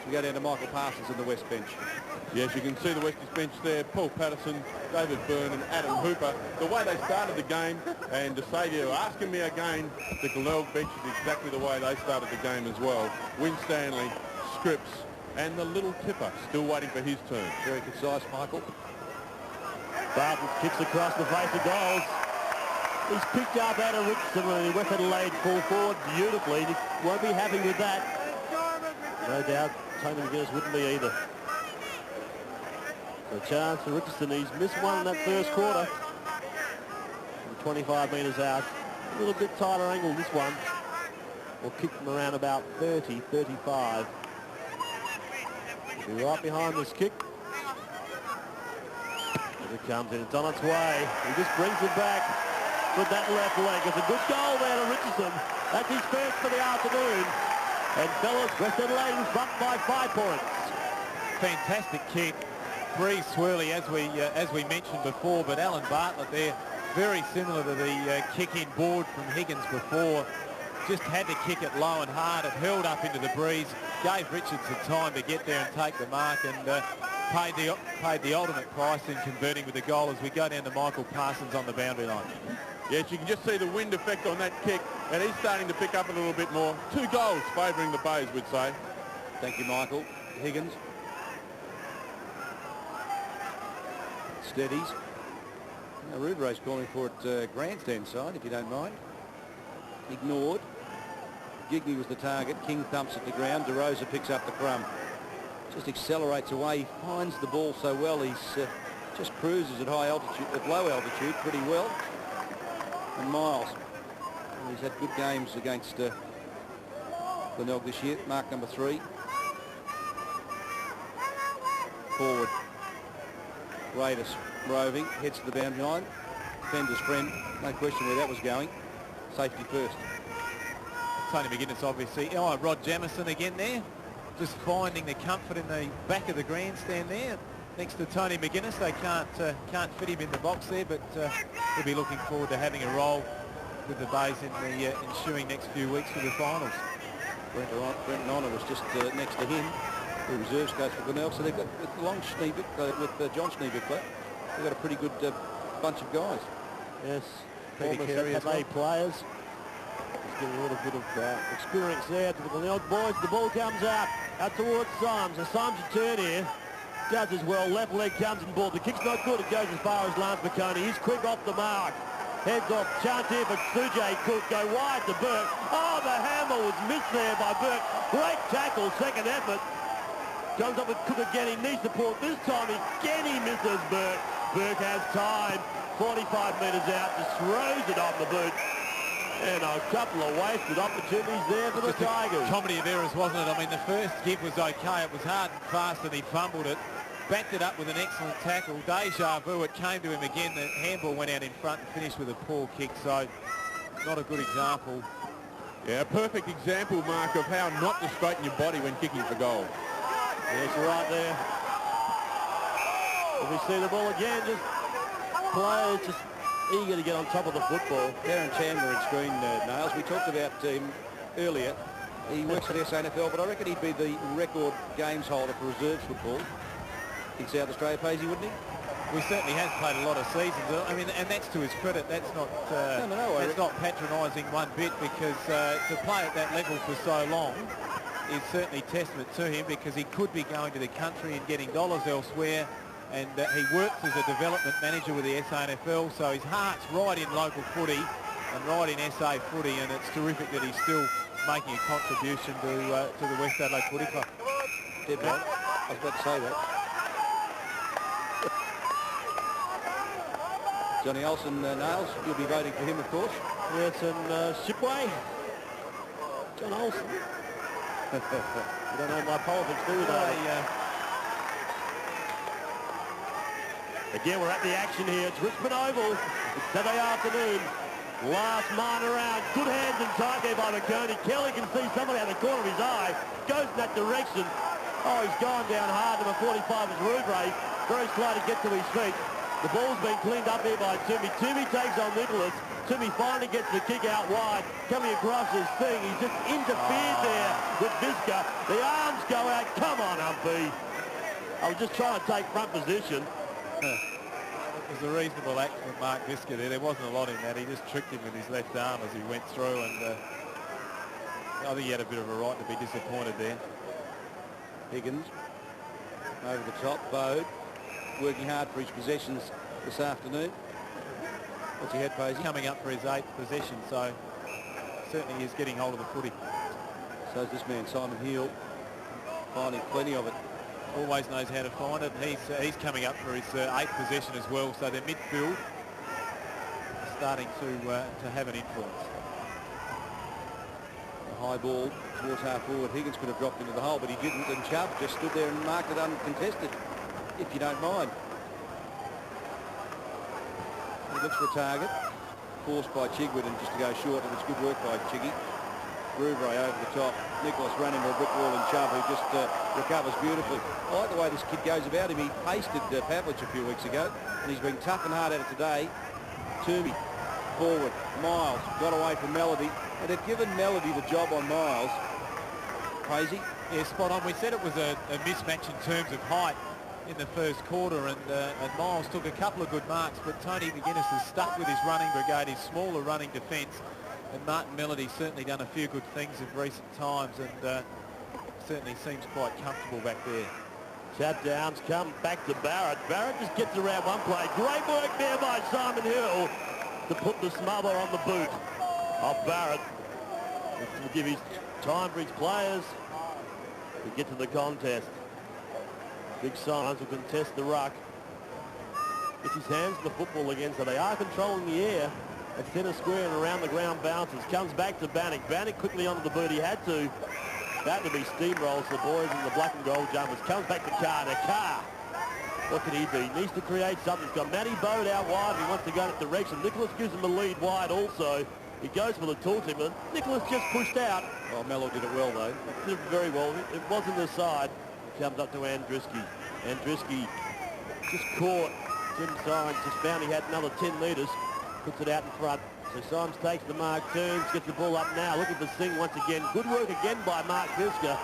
We go down to Michael Parsons in the West bench. Yes, you can see the Westies bench there. Paul Patterson, David Byrne and Adam Hooper. The way they started the game, and to say to you, asking me again, the Glenelg bench is exactly the way they started the game as well. Winstanley, Scripps and the little tipper still waiting for his turn. Very concise, Michael. Barton kicks across the face of goals. He's picked up out of Richardson when West Adelaide fall forward beautifully. He won't be happy with that. No doubt Tony McGuinness wouldn't be either. So a chance for Richardson. He's missed one in that first quarter. From 25 metres out. A little bit tighter angle this one. Will kick them around about 30, 35. He'll be right behind this kick. it comes in. It's on its way. He just brings it back with that left leg. It's a good goal there to Richardson. That's his first for the afternoon. And fellas, West Adelaide in front by 5 points. Fantastic kick. Breeze swirly as we mentioned before, but Alan Bartlett there, very similar to the kick-in board from Higgins before. Just had to kick it low and hard. It held up into the breeze, gave Richardson time to get there and take the mark, and paid the ultimate price in converting with the goal as we go down to Michael Parsons on the boundary line. Yes, you can just see the wind effect on that kick, and he's starting to pick up a little bit more. 2 goals favouring the Bays, we'd say. Thank you, Michael. Higgins. Steadies. Now, Rouvre's calling for it grandstand side, if you don't mind. Ignored. Gigney was the target. King thumps at the ground. DeRosa picks up the crumb. Just accelerates away. He finds the ball so well. He's just cruises at high altitude, at low altitude, pretty well. And Miles. Well, he's had good games against Glenelg this year. Mark number 3. Forward. Raiders roving. Heads to the boundary line. Defender's friend. No question where that was going. Safety first. Tony McGuinness, obviously. Oh, Rod Jamieson again there. Just finding the comfort in the back of the grandstand there. Next to Tony McGuinness, they can't fit him in the box there, but he'll be looking forward to having a role with the Bays in the ensuing next few weeks for the finals. Brenton Honor was just next to him, the reserves coach for Glenelg. So they've got with John Schneebickler, they've got a pretty good bunch of guys. Yes, Former Adelaide players. Just getting a little bit of experience there to the Glenelg boys. The ball comes out towards Symes. So Symes a turn here. Does as well. Left leg comes in ball. The kick's not good. It goes as far as Lance McConey. He's quick off the mark. Heads off. Chance here for Sujay Cook. Go wide to Burke. Oh, the hammer was missed there by Burke. Great tackle. Second effort. Comes up with Cook again. He needs support. This time again he misses Burke. Burke has time. 45 metres out. Just throws it off the boot. And a couple of wasted opportunities there for the Tigers. Comedy of errors, wasn't it? I mean, the first give was okay. It was hard and fast, and he fumbled it. Backed it up with an excellent tackle. Deja vu, it came to him again. The handball went out in front and finished with a poor kick, so not a good example. Yeah, a perfect example, Mark, of how not to straighten your body when kicking for goal. Yes, right there. If we see the ball again, just players just eager to get on top of the football. Darren Chandler in screen, Nails. We talked about him earlier. He works at SANFL, but I reckon he'd be the record games holder for reserves football in South Australia, Paisy, wouldn't he? Well, he certainly has played a lot of seasons. I mean, and that's to his credit. That's not that's not patronising one bit, because to play at that level for so long is certainly testament to him, because he could be going to the country and getting dollars elsewhere. And he works as a development manager with the SANFL, so his heart's right in local footy and right in SA footy, and it's terrific that he's still making a contribution to the West Adelaide Footy Club. Dead right. I was about to say that. Johnny Olsen, Nails, you'll be voting for him, of course. Yes, and Shipway. John Olsen. You don't know my politics, do you? Again, we're at the action here. It's Richmond Oval. It's Saturday afternoon. Last man around. Good hands and tight there by McConey. Kelly can see somebody out of the corner of his eye. Goes in that direction. Oh, he's gone down hard. Number 45 is Rouvre. Very slow to get to his feet. The ball's been cleaned up here by Toomey. Toomey takes on Nicholas. Toomey finally gets the kick out wide. Coming across his thing. He's just interfered there with Visca. The arms go out. Come on, Humpy. I was just trying to take front position. It was a reasonable act from Mark Visca there. There wasn't a lot in that. He just tricked him with his left arm as he went through, and I think he had a bit of a right to be disappointed there. Higgins over the top. Bode working hard for his possessions this afternoon. What's he had, Posey? Coming up for his 8th possession, so certainly he's getting hold of the footy. So is this man, Simon Heal, finding plenty of it. Always knows how to find it. He's coming up for his 8th possession as well, so their midfield starting to have an influence. A high ball towards half forward. Higgins could have dropped into the hole, but he didn't, and Chubb just stood there and marked it uncontested, if you don't mind. He looks for a target. Forced by Chigwood and just to go short, and it's good work by Chiggy. Rouvray over the top. Nicholas running to a brick wall, and Chubb, who just recovers beautifully. I like the way this kid goes about him. He pasted Pavlich a few weeks ago, and he's been tough and hard at it today. Toomey, forward. Miles got away from Melody, and they've given Melody the job on Miles. Crazy. Yeah, spot on. We said it was a mismatch in terms of height in the first quarter, and Miles took a couple of good marks, but Tony McGuinness has stuck with his running brigade, his smaller running defence, and Martin Melody's certainly done a few good things in recent times, and certainly seems quite comfortable back there. Chad Downs come back to Barrett. Barrett just gets around one play. Great work there by Simon Hill to put the smother on the boot of Barrett. This will give his time for his players to get to the contest. Big Symes will contest the ruck. Gets his hands on the football again, so they are controlling the air at centre square and around the ground bounces. Comes back to Bannock. Bannock quickly onto the boot. He had to. That to be steamrolls the boys in the black and gold jumpers. Comes back to Carr. Now Carr, what can he be? He needs to create something. He's got Matty Bode out wide. He wants to go in that direction. Nicholas gives him a lead wide also. He goes for the torch him, and Nicholas just pushed out. Oh, Mello did it well, though. Did it very well. It was in the side. Comes up to Andriski. Andriski just caught Tim Symes. Just found he had another 10 metres. Puts it out in front. So Symes takes the mark, turns, gets the ball up now. Look at the sing once again. Good work again by Mark Fisker.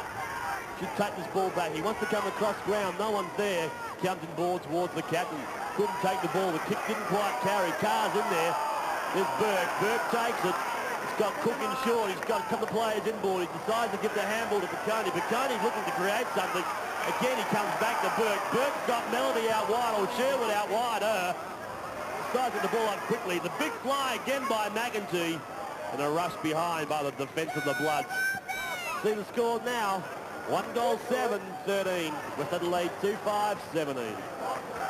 Should take this ball back. He wants to come across ground. No one's there. Comes in ball towards the captain. Couldn't take the ball. The kick didn't quite carry. Carr's in there. There's Burke. Burke takes it. He's got Cook in short. He's got a couple of players inboard. He decides to give the handball to Piccone. Piccone's looking to create something. Again, he comes back to Burke. Burke's got Melody out wide, or Sherwood out wide. Decides to get the ball up quickly. The big fly again by McEntee. And a rush behind by the defence of the Bloods. See the score now. 1 goal, 7-13. West Adelaide 2-5-17.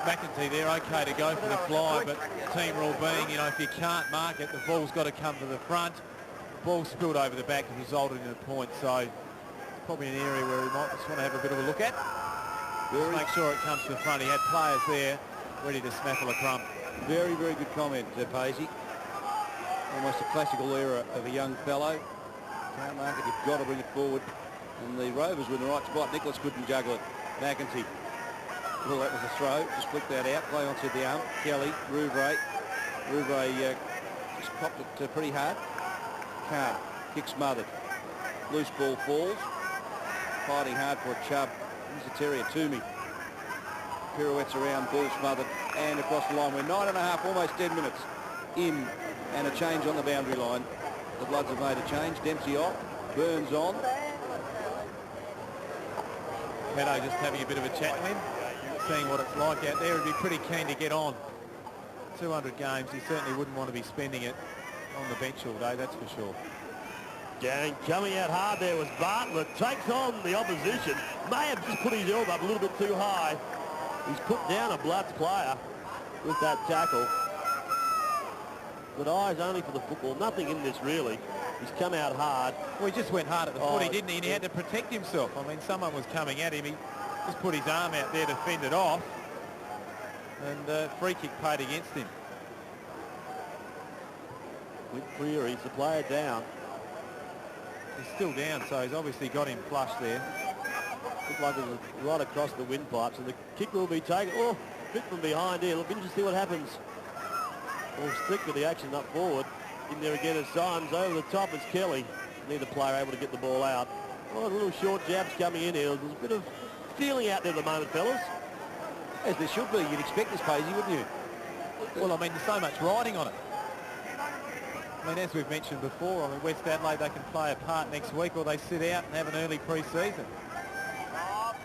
McEntee there, okay to go for the fly, but team rule being, you know, if you can't mark it, the ball's got to come to the front. The ball spilled over the back and resulted in a point, so it's probably an area where he might just want to have a bit of a look at. Just make sure it comes to the front. He had players there ready to snaffle a crumb. Very, very good comment, Paisy. Almost a classical era of a young fellow. Can't mark it, you've got to bring it forward. And the Rovers were in the right spot. Nicholas couldn't juggle it. McEntee. Well, that was a throw. Just flicked that out. Play on the arm. Kelly, Rouvray. Rouvray just copped it pretty hard. Carr, kick smothered. Loose ball falls. Fighting hard for a Chubb. Here's a terrier. Toomey. Pirouettes around, ball smothered, and across the line. We're 9.5, almost 10 minutes in, and a change on the boundary line. The Bloods have made a change. Dempsey off. Burns on. Pedo just having a bit of a chat with him, seeing what it's like out there. He'd be pretty keen to get on. 200 games, he certainly wouldn't want to be spending it on the bench all day, that's for sure. Gang coming out hard there was Bartlett. Takes on the opposition. May have just put his elbow up a little bit too high. He's put down a Bloods player with that tackle. But eyes only for the football. Nothing in this really. He's come out hard. Well, he just went hard at the footy, didn't he? And he had to protect himself. I mean, someone was coming at him. He just put his arm out there to fend it off. And free kick paid against him. With Cleary, he's the player down. He's still down, so he's obviously got him flush there. Looks like it's right across the windpipes, and the kick will be taken. Oh, a bit from behind here. Look, interesting to see what happens. We'll stick with the action up forward. In there again is Symes. Over the top is Kelly. Neither player able to get the ball out. Oh, a little short jabs coming in here. There's a bit of feeling out there at the moment, fellas. As there should be. You'd expect this, Paisy, wouldn't you? Well, I mean, there's so much riding on it. I mean, as we've mentioned before, I mean, West Adelaide, they can play a part next week, or they sit out and have an early pre-season.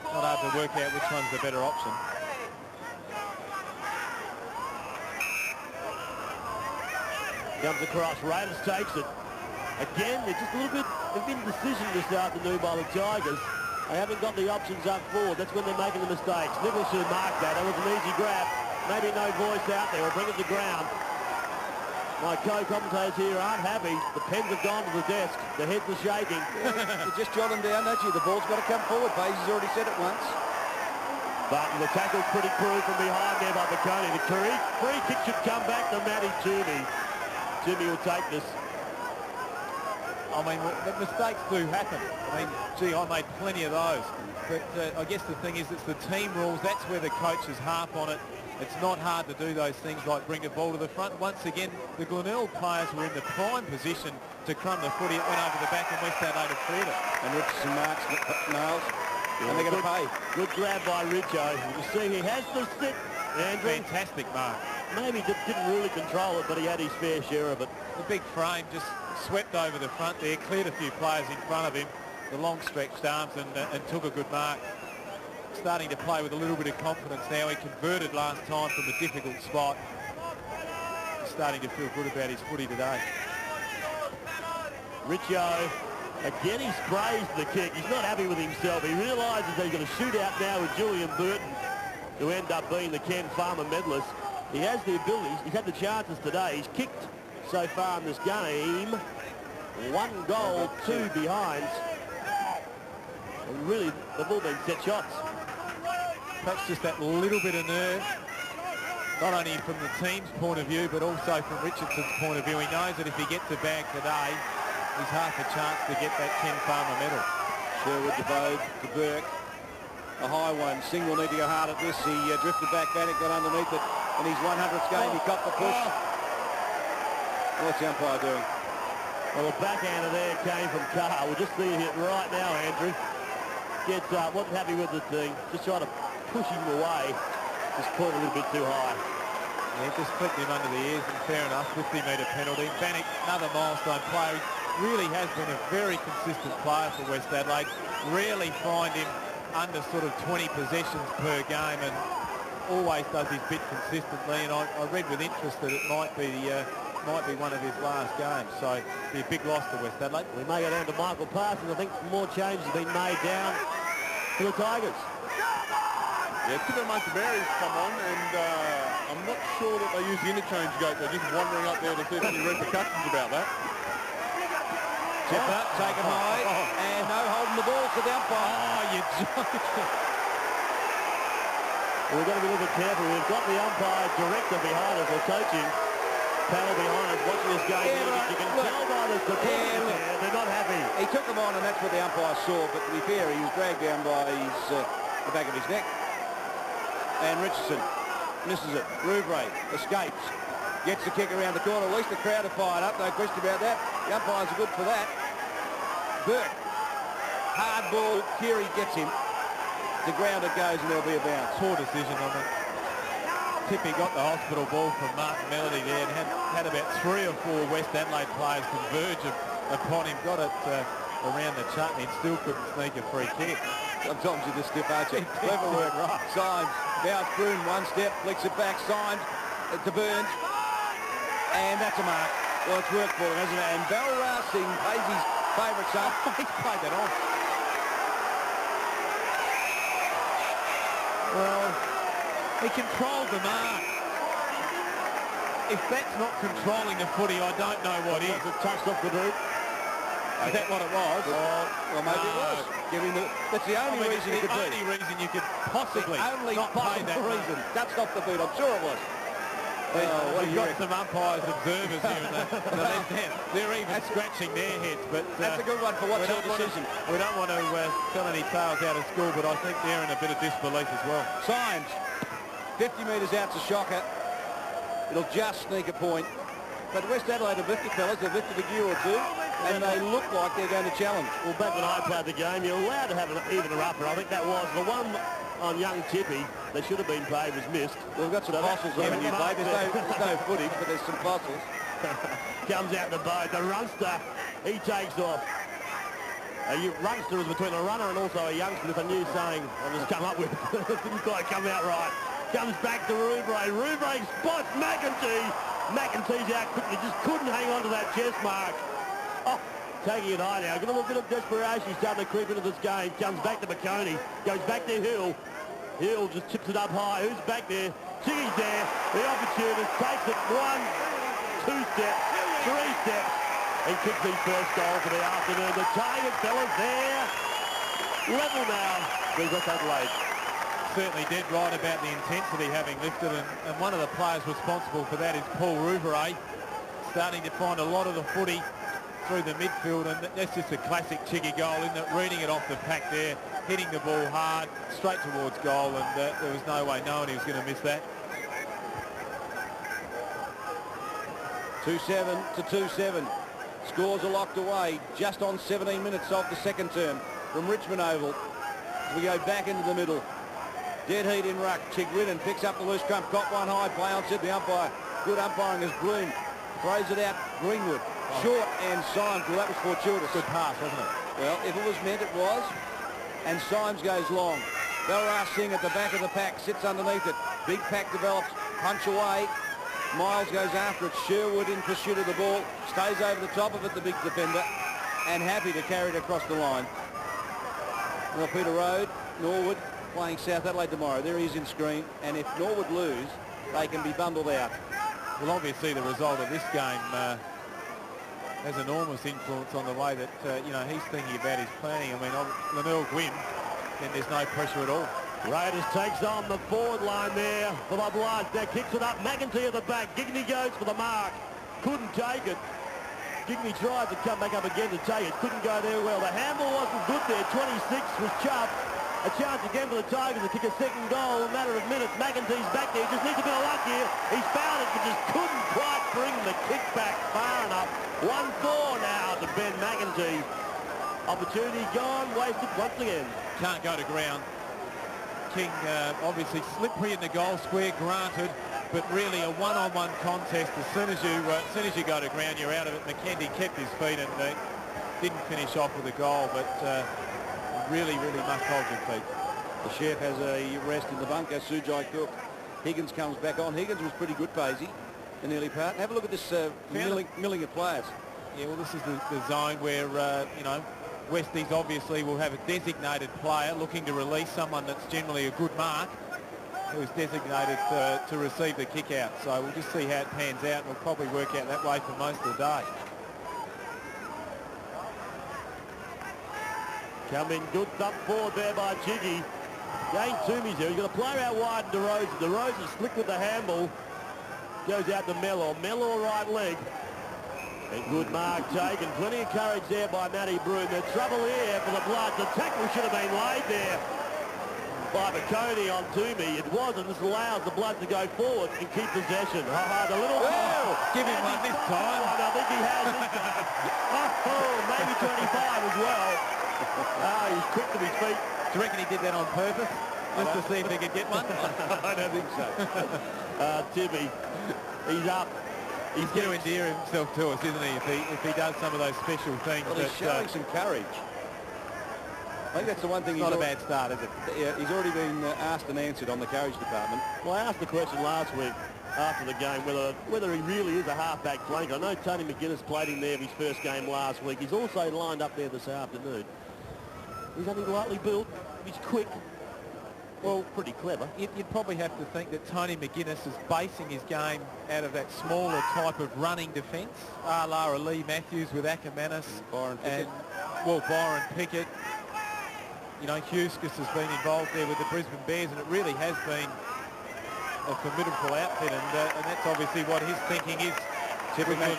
Not hard to work out which one's the better option. Comes across, Raiders takes it. Again, they're just a little bit of indecision this afternoon by the Tigers. They haven't got the options up forward. That's when they're making the mistakes. Nichols should have marked that. That was an easy grab. Maybe no voice out there. We'll bring it to ground. My co-commentators here aren't happy. The pens have gone to the desk. The heads are shaking. You just jot them down, don't you? The ball's got to come forward. Paisley's already said it once. But the tackle's pretty cruel from behind there by McConey. The free kick should come back to Matty Toomey. Toomey will take this. I mean, the mistakes do happen. I mean, gee, I made plenty of those. But I guess the thing is, it's the team rules. That's where the coaches harp on it. It's not hard to do those things like bring the ball to the front. Once again, the Glenelg players were in the prime position to crumb the footy. It went over the back and West Adelaide have cleared it. And Richardson marks nails. And they're going to pay. Good grab by Richo. You see he has to sit, Andrew. Fantastic mark. Maybe didn't really control it, but he had his fair share of it. The big frame just swept over the front there, cleared a few players in front of him, the long stretched arms, and took a good mark. Starting to play with a little bit of confidence now. He converted last time from a difficult spot. Starting to feel good about his footy today. Richo, again he's praised the kick. He's not happy with himself. He realises that he's going to shoot out now with Julian Burton to end up being the Ken Farmer medalist. He has the abilities. He's had the chances today. He's kicked so far in this game. 1 goal, 2 behinds. And really, they've all been set shots. Perhaps just that little bit of nerve, not only from the team's point of view, but also from Richardson's point of view. He knows that if he gets a bag today, he's half a chance to get that Ken Farmer medal. Sherwood to Bode, to Burke. A high one. Singh will need to go hard at this. He drifted back, Bannock got underneath it. In his 100th game, he copped the push. What's the umpire doing? Well, the backhander there came from Carr. We'll just see it right now, Andrew. Gets up, wasn't happy with the thing. Just trying to push him away. Just caught a little bit too high. Yeah, just flicked him under the ears, and fair enough, 50-metre penalty. Bannock, another milestone player. He really has been a very consistent player for West Adelaide. Rarely find him under sort of 20 possessions per game, and always does his bit consistently. And I read with interest that it might be one of his last games, so it'll be a big loss to West Adelaide. We may go down to Michael Parsons. I think more changes have been made down to the Tigers. Yeah, Tipper Muntaberry's come on, and I'm not sure that they use the interchange gate. They're just wandering up there to see if there's any repercussions about that. Tipper, taken high, and no holding the ball to the umpire. Oh, you joking. Well, we've got to be a little bit careful. We've got the umpire director behind us, or coaching panel behind us, watching this game. Yeah, you can tell by the supporters there, they're not happy. He took them on, and that's what the umpire saw, but to be fair, he was dragged down by the back of his neck. And Richardson misses it. Rouvray escapes. Gets the kick around the corner. At least the crowd are fired up. No question about that. The umpires are good for that. Burke. Hard ball. Keary gets him. The ground it goes, and there'll be a bounce. Poor decision on it. Tippy got the hospital ball from Martin Melody there and had about 3 or 4 West Adelaide players converge upon him. Got it around the chutney and still couldn't sneak a free kick. Sometimes you're just stiff, aren't you? Clever work. Right. Symes. Bounce Broom, 1 step. Flicks it back. Symes to Burns. And that's a mark. Well, it's worked for him, hasn't it? And Balra Singh plays his favourite son. He's played that off. Well, he controlled the mark. If that's not controlling the footy, I don't know what is. It touched off the boot. Is that what it was? Well, maybe it was. That's the only reason it could be. The only reason you could possibly Only not play that reason. Touched off the boot. I'm sure it was. We've got some umpires, observers here in the left hand. They're even scratching their heads. But that's a good one for what's your decision. We don't want to tell any tales out of school, but I think they're in a bit of disbelief as well. Symes, 50 metres out's a shocker. It'll just sneak a point. But West Adelaide have lifted, fellas. They've lifted a gear or two, and they look like they're going to challenge. Well, back when I played the game, you're allowed to have an even or upper. I think that was the one on young Tippy that should have been paid was missed. We've got some fossils there when you play. There's no footage, but there's some fossils. Comes out the boat. The runster, he takes off. A runster is between a runner and also a youngster with a new saying I'll just come up with. Didn't quite come out right. Comes back to Rouvray. Rouvray spots McEntee. McEntee's out quickly. Just couldn't hang on to that chest mark. Oh, taking it high now. Got a little bit of desperation starting to creep into this game. Comes back to McConey. Goes back to Hill. Hill just chips it up high. Who's back there? Tiggy's there. The opportunist takes it 1, 2 steps, 3 steps, and kicks his first goal for the afternoon. The Tigers, fellas, there. Level now with West Adelaide. certainly dead right about the intensity having lifted, and one of the players responsible for that is Paul Rouvray, starting to find a lot of the footy through the midfield, and that's just a classic Chiggy goal, isn't it? Reading it off the pack there, hitting the ball hard, straight towards goal, and there was no way knowing he was going to miss that. 2-7 to 2-7. Scores are locked away just on 17 minutes of the second term from Richmond Oval. We go back into the middle. Dead heat in ruck. Chigwidden picks up the loose crump. Got one high. Play on set the umpire. Good umpiring as Bloom throws it out. Greenwood. Short and Symes. Well, that was fortuitous. Good pass, wasn't it? Well, if it was meant, it was. And Symes goes long. Belrar Singh at the back of the pack. Sits underneath it. Big pack develops. Punch away. Miles goes after it. Sherwood in pursuit of the ball. Stays over the top of it, the big defender. And happy to carry it across the line. Well, Peter Road, Norwood, playing South Adelaide tomorrow. There he is in screen. And if Norwood lose, they can be bundled out. Well, obviously the result of this game has enormous influence on the way that, you know, he's thinking about his planning. I mean, Glenelg win, then there's no pressure at all. Raiders takes on the forward line there for the Bloods. Now kicks it up. McEntee at the back. Gigney goes for the mark. Couldn't take it. Gigney tried to come back up again to take it. Couldn't go there well. The handball wasn't good there. 26 was Chubb. A chance again for the Tigers to kick a second goal in a matter of minutes. McEntee's back there. Just needs a bit of luck here. He's found it, but just couldn't quite bring the kick back far enough. 1-4 now to Ben McEntee. Opportunity gone. Wasted once again. Can't go to ground. King obviously slippery in the goal square, granted, but really a one-on-one contest. As soon as you go to ground, you're out of it. McKendy kept his feet and didn't finish off with a goal, but really must hold your feet. The chef has a rest in the bunker. Sujai Cook. Higgins comes back on. Higgins was pretty good, Paisy, in the early part. Have a look at this milling of players. Yeah, well, this is the zone where, you know, Westies obviously will have a designated player looking to release someone that's generally a good mark, who's designated to receive the kick out. So we'll just see how it pans out, and we'll probably work out that way for most of the day. Coming good thump forward there by Jiggy. Dane Toomey's here. He's got a player out wide to DeRozan. DeRozan slick with the handball. Goes out to Mellor. Mellor right leg. And good mark taken. Plenty of courage there by Matty Broom. The trouble here for the Bloods. The tackle should have been laid there by McConey on Toomey. It wasn't. This allows the Bloods to go forward and keep possession. The little... Oh, give him one this time. I think he has this time. Maybe 25 as well. He's quick to his feet. Do you reckon he did that on purpose? Just to see if he could get one? I don't think so. Timmy, he's up. He's going to endear himself to us, isn't he, if he does some of those special things. Well, he's showing some courage. I think that's the one thing. It's not a bad start, is it? Yeah, he's already been asked and answered on the courage department. Well, I asked the question last week after the game whether he really is a half-back flanker. I know Tony McGuinness played him there his first game last week. He's also lined up there this afternoon. He's only lightly built. He's quick. Well, pretty clever. You'd probably have to think that Tony McGuinness is basing his game out of that smaller type of running defence, a la Lee Matthews with Ackermanis Byron Pickett. Byron Pickett. You know, Huskus has been involved there with the Brisbane Bears, and it really has been a formidable outfit, and that's obviously what his thinking is. Tipperman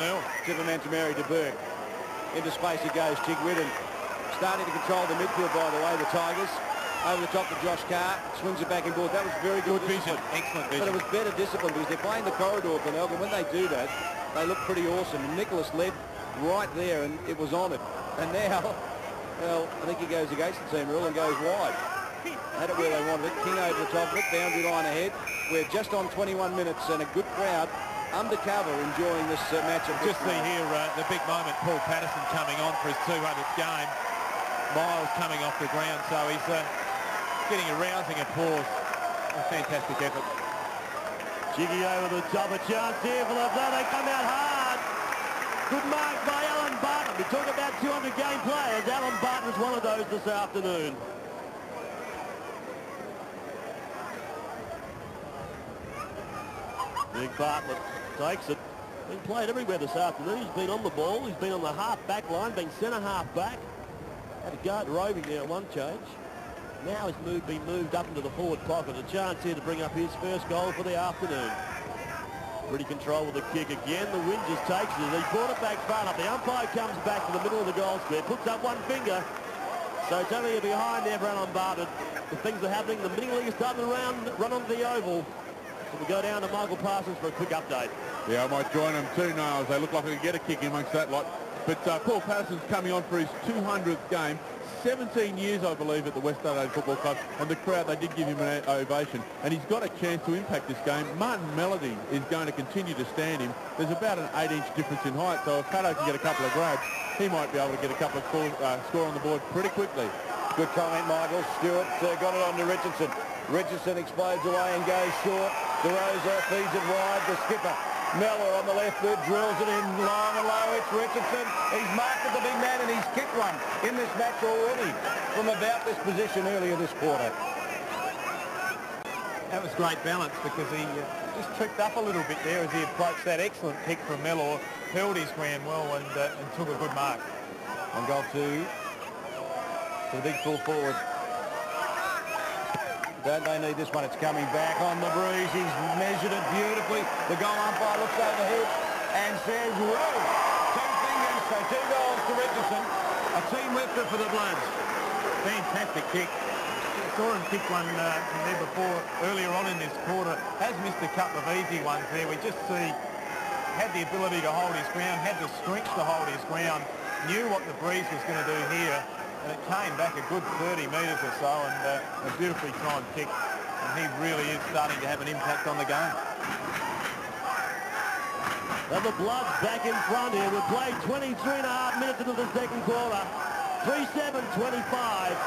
to Mary de Burke. Into space it goes. Chigwidden starting to control the midfield, by the way, the Tigers. Over the top to Josh Carr, swings it back and forth. That was very good vision, excellent vision. But it was better discipline because they're playing the corridor, Glenelg, and when they do that, they look pretty awesome. And Nicholas led right there, and it was on it. And now, well, I think he goes against the team rule and goes wide. Had it where they wanted it. King over the top of it, boundary line ahead. We're just on 21 minutes, and a good crowd undercover enjoying this matchup. Just see here the big moment, Paul Patterson coming on for his 200th game. Miles coming off the ground, so he's getting a rousing applause. A fantastic effort. Jiggy over the top, a chance here for the blood. They come out hard. Good mark by Alan Barton. We talk about 200 game players. Alan Barton is one of those this afternoon. Big Bartlett takes it. Been played everywhere this afternoon. He's been on the ball. He's been on the half-back line, been centre half-back. Had a guard roving there at one change. Now he's been moved up into the forward pocket. A chance here to bring up his first goal for the afternoon. Pretty control with the kick again. The wind just takes it. He brought it back far enough. The umpire comes back to the middle of the goal square, puts up one finger. So it's only behind everyone unbarred. The things are happening. The mini league is starting to run onto the oval. So we go down to Michael Parsons for a quick update. Yeah, I might join them too, Niles. They look like they could get a kick in amongst that lot. But Paul Patterson's coming on for his 200th game. 17 years, I believe, at the West Adelaide Football Club, and the crowd, they did give him an ovation, and he's got a chance to impact this game. Martin Melody is going to continue to stand him. There's about an 8-inch difference in height, so if Patto can get a couple of grabs, he might be able to get a couple of score on the board pretty quickly. Good comment, Michael. Stewart got it on to Richardson. Richardson explodes away and goes short. DeRosa feeds it wide. The skipper, Mellor on the left foot, drills it in long and low. It's Richardson. He's marked at the big man and he's kicked one in this match already from about this position earlier this quarter. That was great balance because he just tripped up a little bit there as he approached that excellent kick from Mellor, held his ground well and took a good mark. On goal two, to the big full forward. Don't they need this one? It's coming back on the breeze. He's measured it beautifully. The goal umpire looks overhead and says, whoa, 2 fingers, so 2 goals to Richardson. A team lifter for the Bloods. Fantastic kick. Saw him kick one from there before, earlier on in this quarter. Has missed a couple of easy ones there. We just see, had the ability to hold his ground, had the strength to hold his ground, knew what the breeze was going to do here. And it came back a good 30 metres or so, and a beautifully timed kick. And he really is starting to have an impact on the game. Well, the Bloods back in front here. We've played 23.5 minutes into the second quarter. 3-7, 25,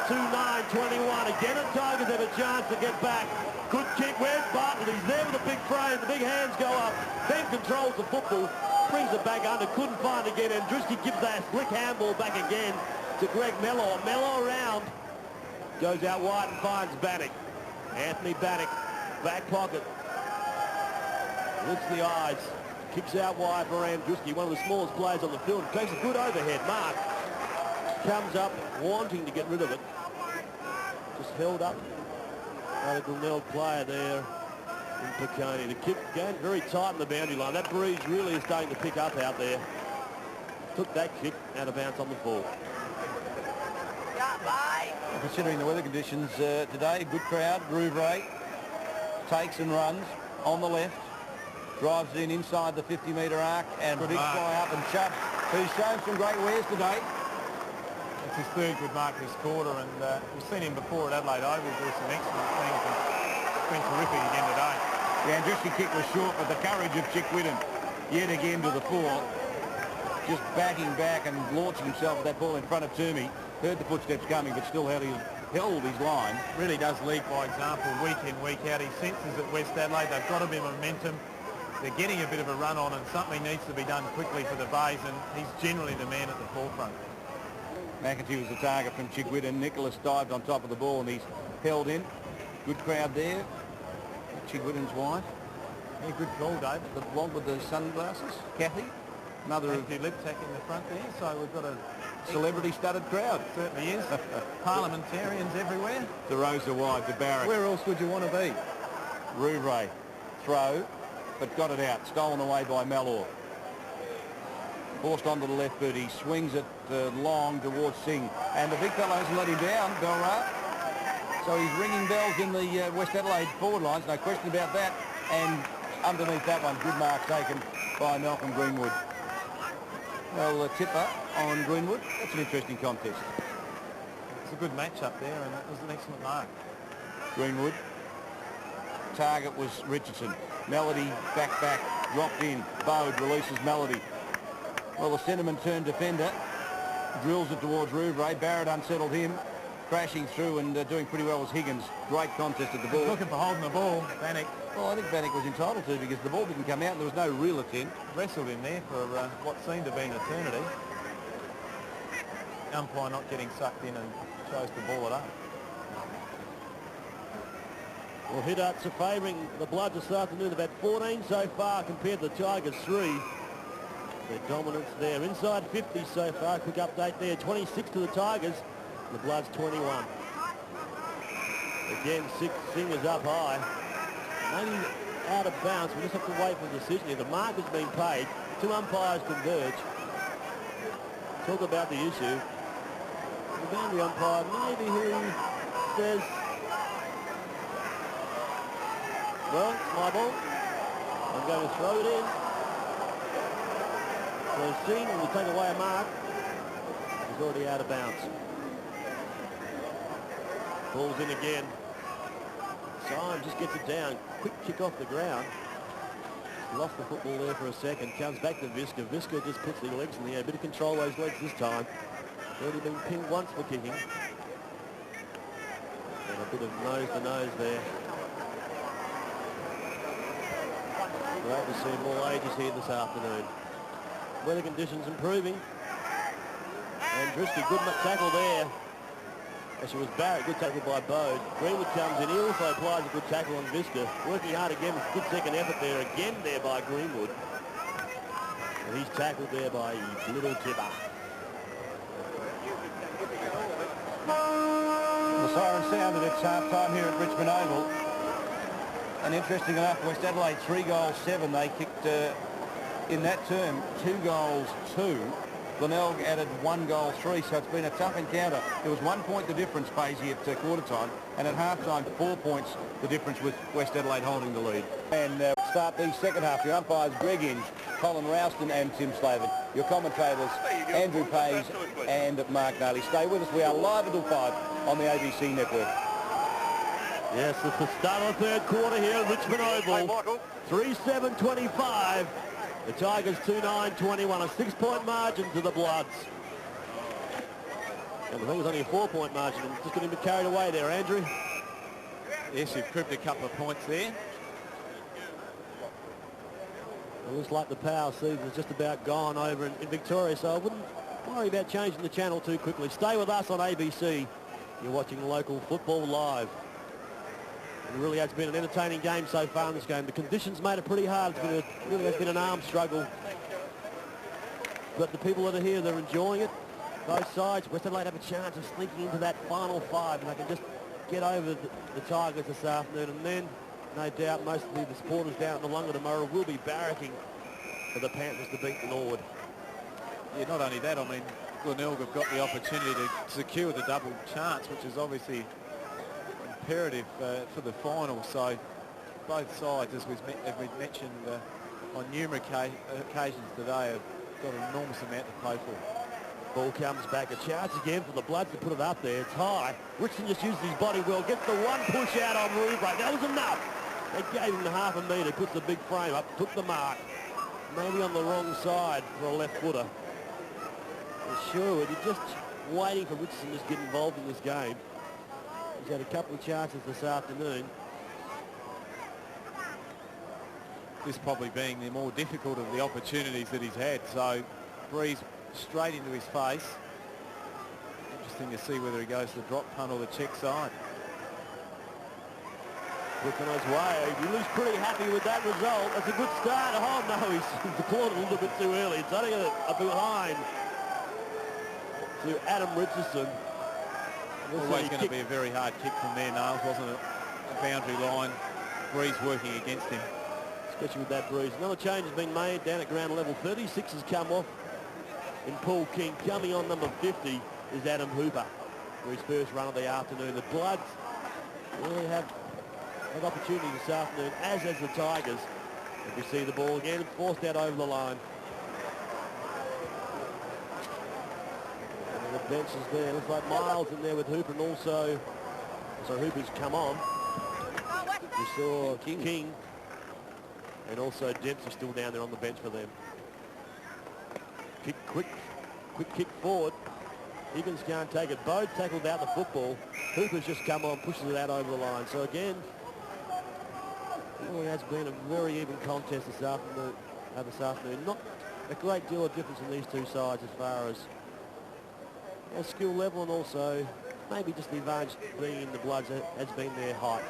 2-9, 21. Again, the Tigers have a chance to get back. Good kick. Where's Bartlett? He's there with a big frame. The big hands go up. Ben controls the football. Brings it back under. Couldn't find it again. And Andruski gives that slick handball back again to Greg Mellor. Mellor around. Goes out wide and finds Bannock. Anthony Bannock. Back pocket. Lifts the eyes. Kicks out wide for Andruski, one of the smallest players on the field. Takes a good overhead mark. Comes up wanting to get rid of it. Just held up by the Glenelg player there in Piccone. The kick going very tight on the boundary line. That breeze really is starting to pick up out there. Took that kick out of bounds on the ball. Considering the weather conditions today, good crowd. Rouvray takes and runs on the left. Drives in inside the 50-metre arc and big fly up and Chubb, who's shown some great wares today. It's his 3rd good mark this quarter, and we've seen him before at Adelaide Oval do some excellent things. It's been terrific again today. The Andruski kick was short, but the courage of Chick Whitten yet again to the fore. Just backing back and launching himself with that ball in front of Toomey. Heard the footsteps coming, but still held his line. Really does lead by example week in, week out. He senses at West Adelaide they've got a bit of momentum. They're getting a bit of a run on, and something needs to be done quickly for the Bays, and he's generally the man at the forefront. McEntee was the target from Chick Whitten. Nicholas dived on top of the ball and he's held in. Good crowd there. Chick Whitten's wife. Yeah, good call, David. The blonde with the sunglasses. Kathy. Mother of Liptak in the front there, so we've got a celebrity-studded crowd. Certainly is. Parliamentarians everywhere. DeRosa wide to Barrett. Where else would you want to be? Rouvray. Throw, but got it out. Stolen away by Mellor. Forced onto the left foot. He swings it long towards Singh. And the big fellow hasn't let him down, Belra. So he's ringing bells in the West Adelaide forward lines, no question about that. And underneath that one, good mark taken by Malcolm Greenwood. Well, tipper on Greenwood. That's an interesting contest. It's a good match up there, and that was an excellent mark. Greenwood. Target was Richardson. Melody back, dropped in. Bode releases Melody. Well, the centreman turned defender. Drills it towards Rouvray. Barrett unsettled him. Crashing through and doing pretty well was Higgins. Great contest at the ball. Looking for holding the ball, Bannock. Well, I think Bannock was entitled to because the ball didn't come out and there was no real attempt. Wrestled in there for what seemed to be an eternity. Umpire not getting sucked in and chose to ball it up. Well, Hiddarts are favouring the Bloods this afternoon. About 14 so far compared to the Tigers 3. Their dominance there. Inside 50 so far. Quick update there. 26 to the Tigers. The Bloods 21. Again, six singers up high. Maybe out of bounds. We just have to wait for a decision here. The mark has been paid. Two umpires converge. Talk about the issue. The boundary umpire, maybe who says, well, it's my ball. I'm going to throw it in. So Singh will take away a mark. He's already out of bounds. Ball's in again. Syme just gets it down. Quick kick off the ground. Lost the football there for a second. Comes back to Visca. Visca just puts the legs in the air. A bit of control those legs this time. Already been pinged once for kicking. And a bit of nose-to-nose there. Glad to see more ages here this afternoon. Weather conditions improving. And Driscoll, good tackle there. Actually, it was Barrett, good tackle by Bode. Greenwood comes in. He also applies a good tackle on Visca. Working hard again. Good second effort there. Again there by Greenwood. And he's tackled there by Little Tipper. The siren sounded. It's half-time here at Richmond Oval. And interesting enough, West Adelaide 3 goals 7. They kicked, in that term, 2 goals 2. Glenelg added 1 goal 3, so it's been a tough encounter. There was 1 point the difference, Paisley, at quarter time, and at half-time 4 points the difference with West Adelaide holding the lead. And start the second half. Your umpires Greg Inge, Colin Rouston and Tim Slavin. Your commentators Andrew Payes and Mark Naley. Stay with us. We are live until 5 on the ABC network. Yes, it's the start of the third quarter here at Richmond Oval. 3-7-25. The Tigers 2-9-21, a 6-point margin to the Bloods. And I think it was only a 4-point margin. I'm just getting a bit carried away there, Andrew. Yes, you've cribbed a couple of points there. It looks like the power season is just about gone over in Victoria, so I wouldn't worry about changing the channel too quickly. Stay with us on ABC. You're watching local football live. It really has been an entertaining game so far in this game. The conditions made it pretty hard. It really has been an arm struggle. But the people that are here, they're enjoying it. Both sides. West Adelaide have a chance of sneaking into that final 5, and they can just get over the Tigers this afternoon. And then, no doubt, most of the supporters down at the Lunga tomorrow will be barracking for the Panthers to beat the Norwood. Yeah, not only that, I mean, Glenelg have got the opportunity to secure the double chance, which is obviously imperative for the final. So both sides, as we've mentioned on numerous occasions today, have got an enormous amount to play for. Ball comes back, a chance again for the Bloods to put it up there. It's high. Richardson just uses his body well, gets the one push out on Rubrake. That was enough. They gave him the half a metre, puts the big frame up, took the mark. Maybe on the wrong side for a left footer. For sure, you're just waiting for Richardson to just get involved in this game. He's had a couple of chances this afternoon. This probably being the more difficult of the opportunities that he's had. So breeze straight into his face. Interesting to see whether he goes to the drop punt or the check side. Quick on his way. He looks pretty happy with that result. That's a good start. Oh no, he's deployed a little bit too early. It's only a behind to Adam Richardson. Always going to be a very hard kick from there, Nails, wasn't it? A boundary line. Breeze working against him. Especially with that breeze. Another change has been made down at ground level. 36 has come off in Paul King. Coming on number 50 is Adam Hooper for his first run of the afternoon. The Bloods really have opportunity this afternoon, as has the Tigers. If we see the ball again, it's forced out over the line. And the bench is there. Looks like Miles in there with Hooper, and also, so Hooper's come on. We saw King. And also Dempsey still down there on the bench for them. Quick kick forward. Higgins can't take it. Bode tackled out the football. Hooper's just come on, pushes it out over the line. So again, it really has been a very even contest this afternoon. Not a great deal of difference in these two sides as far as skill level, and also maybe just the advantage being in the Bloods has been their height.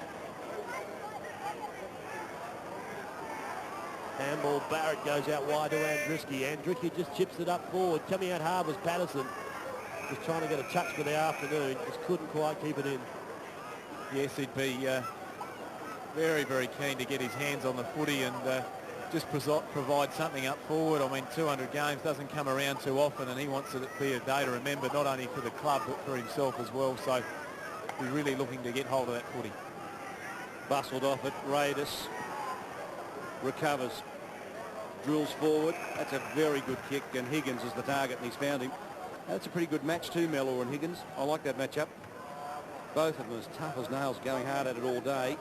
Handball, Barrett goes out wide to Andriski. Andriski just chips it up forward. Coming out hard was Patterson. Just trying to get a touch for the afternoon. Just couldn't quite keep it in. Yes, he'd be very, very keen to get his hands on the footy and just provide something up forward. I mean, 200 games doesn't come around too often, and he wants it to be a day to remember, not only for the club but for himself as well. So he's really looking to get hold of that footy. Bustled off it. Raidis recovers, drills forward. That's a very good kick, and Higgins is the target, and he's found him. That's a pretty good match too, Mellor and Higgins. I like that matchup. Both of them as tough as nails, going hard at it all day.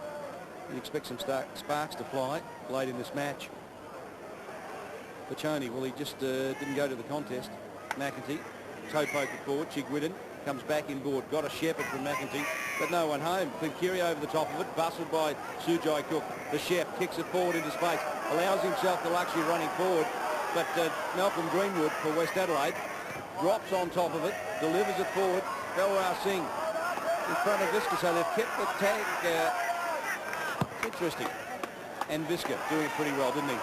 You'd expect some sparks to fly late in this match. Pachoni, well, he just didn't go to the contest. McEntee, toe poke it forward. Chigwidden comes back inboard. Got a shepherd from McEntee, but no one home. Clinkiri over the top of it, bustled by Sujai Cook. The Shep kicks it forward into space, allows himself the luxury of running forward, but Malcolm Greenwood for West Adelaide drops on top of it, delivers it forward. Belwar Singh in front of Visca, so they've kept the tag. Interesting. And Visca doing it pretty well, didn't he?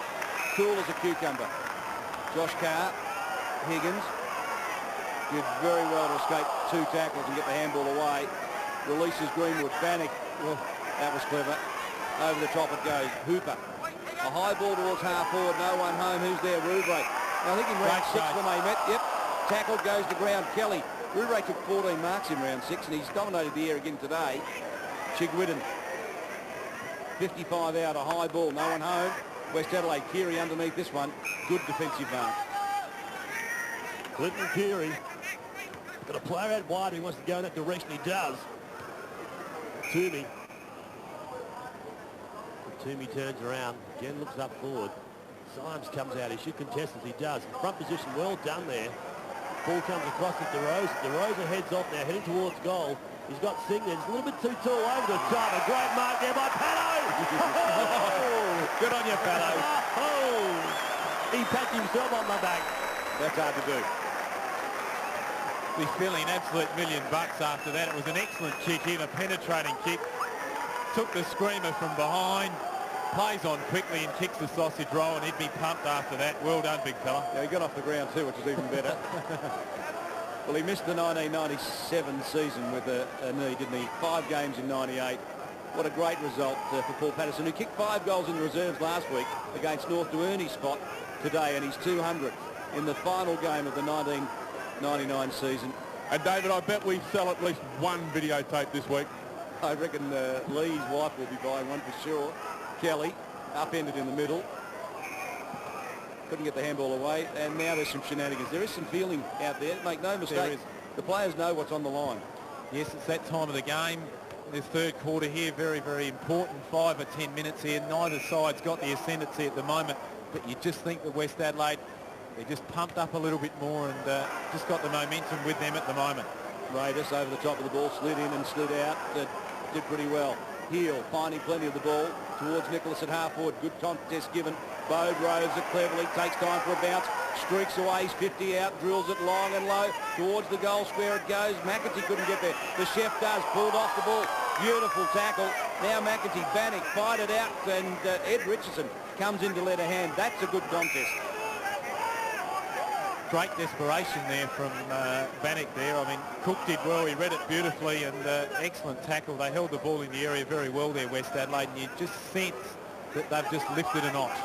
Cool as a cucumber. Josh Carr, Higgins did very well to escape 2 tackles and get the handball away. Releases Greenwood. Bannock, well, that was clever. Over the top it goes. Hooper. A high ball towards half forward. No one home. Who's there? Rouvray. I think in round 6 when they met. Yep. Tackle goes to ground. Kelly. Rouvray took 14 marks in round 6 and he's dominated the air again today. Chigwidden. 55 out. A high ball. No one home. West Adelaide. Keary underneath this one. Good defensive mark. Clinton Keary. Got a player out wide who wants to go in that direction. He does. Toomey. Toomey turns around. Again looks up forward. Symes comes out. He should contest as he does. Front position well done there. Ball comes across to DeRosa. DeRosa heads off now, heading towards goal. He's got Singh there. He's a little bit too tall over the top. A great mark there by Pato. Good on you, Pato. He pats himself on the back. That's hard to do. He's feeling an absolute $1,000,000 after that. It was an excellent kick in, a penetrating kick. Took the screamer from behind, plays on quickly and kicks the sausage roll, and he'd be pumped after that. Well done, big fella. Yeah, he got off the ground too, which is even better. Well, he missed the 1997 season with a knee, didn't he? 5 games in 98. What a great result for Paul Patterson, who kicked 5 goals in the reserves last week against North to earn his spot today, and he's 200 in the final game of the 1999 season. And David, I bet we sell at least 1 videotape this week. I reckon Lee's wife will be buying one for sure. Kelly, upended in the middle. Couldn't get the handball away, and now there's some shenanigans. There is some feeling out there. Make no mistake, the players know what's on the line. Yes, it's that time of the game. This third quarter here, very, very important. 5 or 10 minutes here. Neither side's got the ascendancy at the moment, but you just think that West Adelaide, they just pumped up a little bit more and just got the momentum with them at the moment. Raidis over the top of the ball, slid in and slid out. Did pretty well. Heel finding plenty of the ball towards Nicholas at half forward. Good contest given. Bode roves it cleverly, takes time for a bounce, streaks away, he's 50 out, drills it long and low towards the goal square it goes. McEntee couldn't get there. The chef does, pulled off the ball. Beautiful tackle. Now McEntee, Bannock fight it out, and Ed Richardson comes in to let a hand. That's a good contest. Great desperation there from Bannock there. I mean, Cook did well. He read it beautifully, and excellent tackle. They held the ball in the area very well there, West Adelaide, and you just sense that they've just lifted a notch.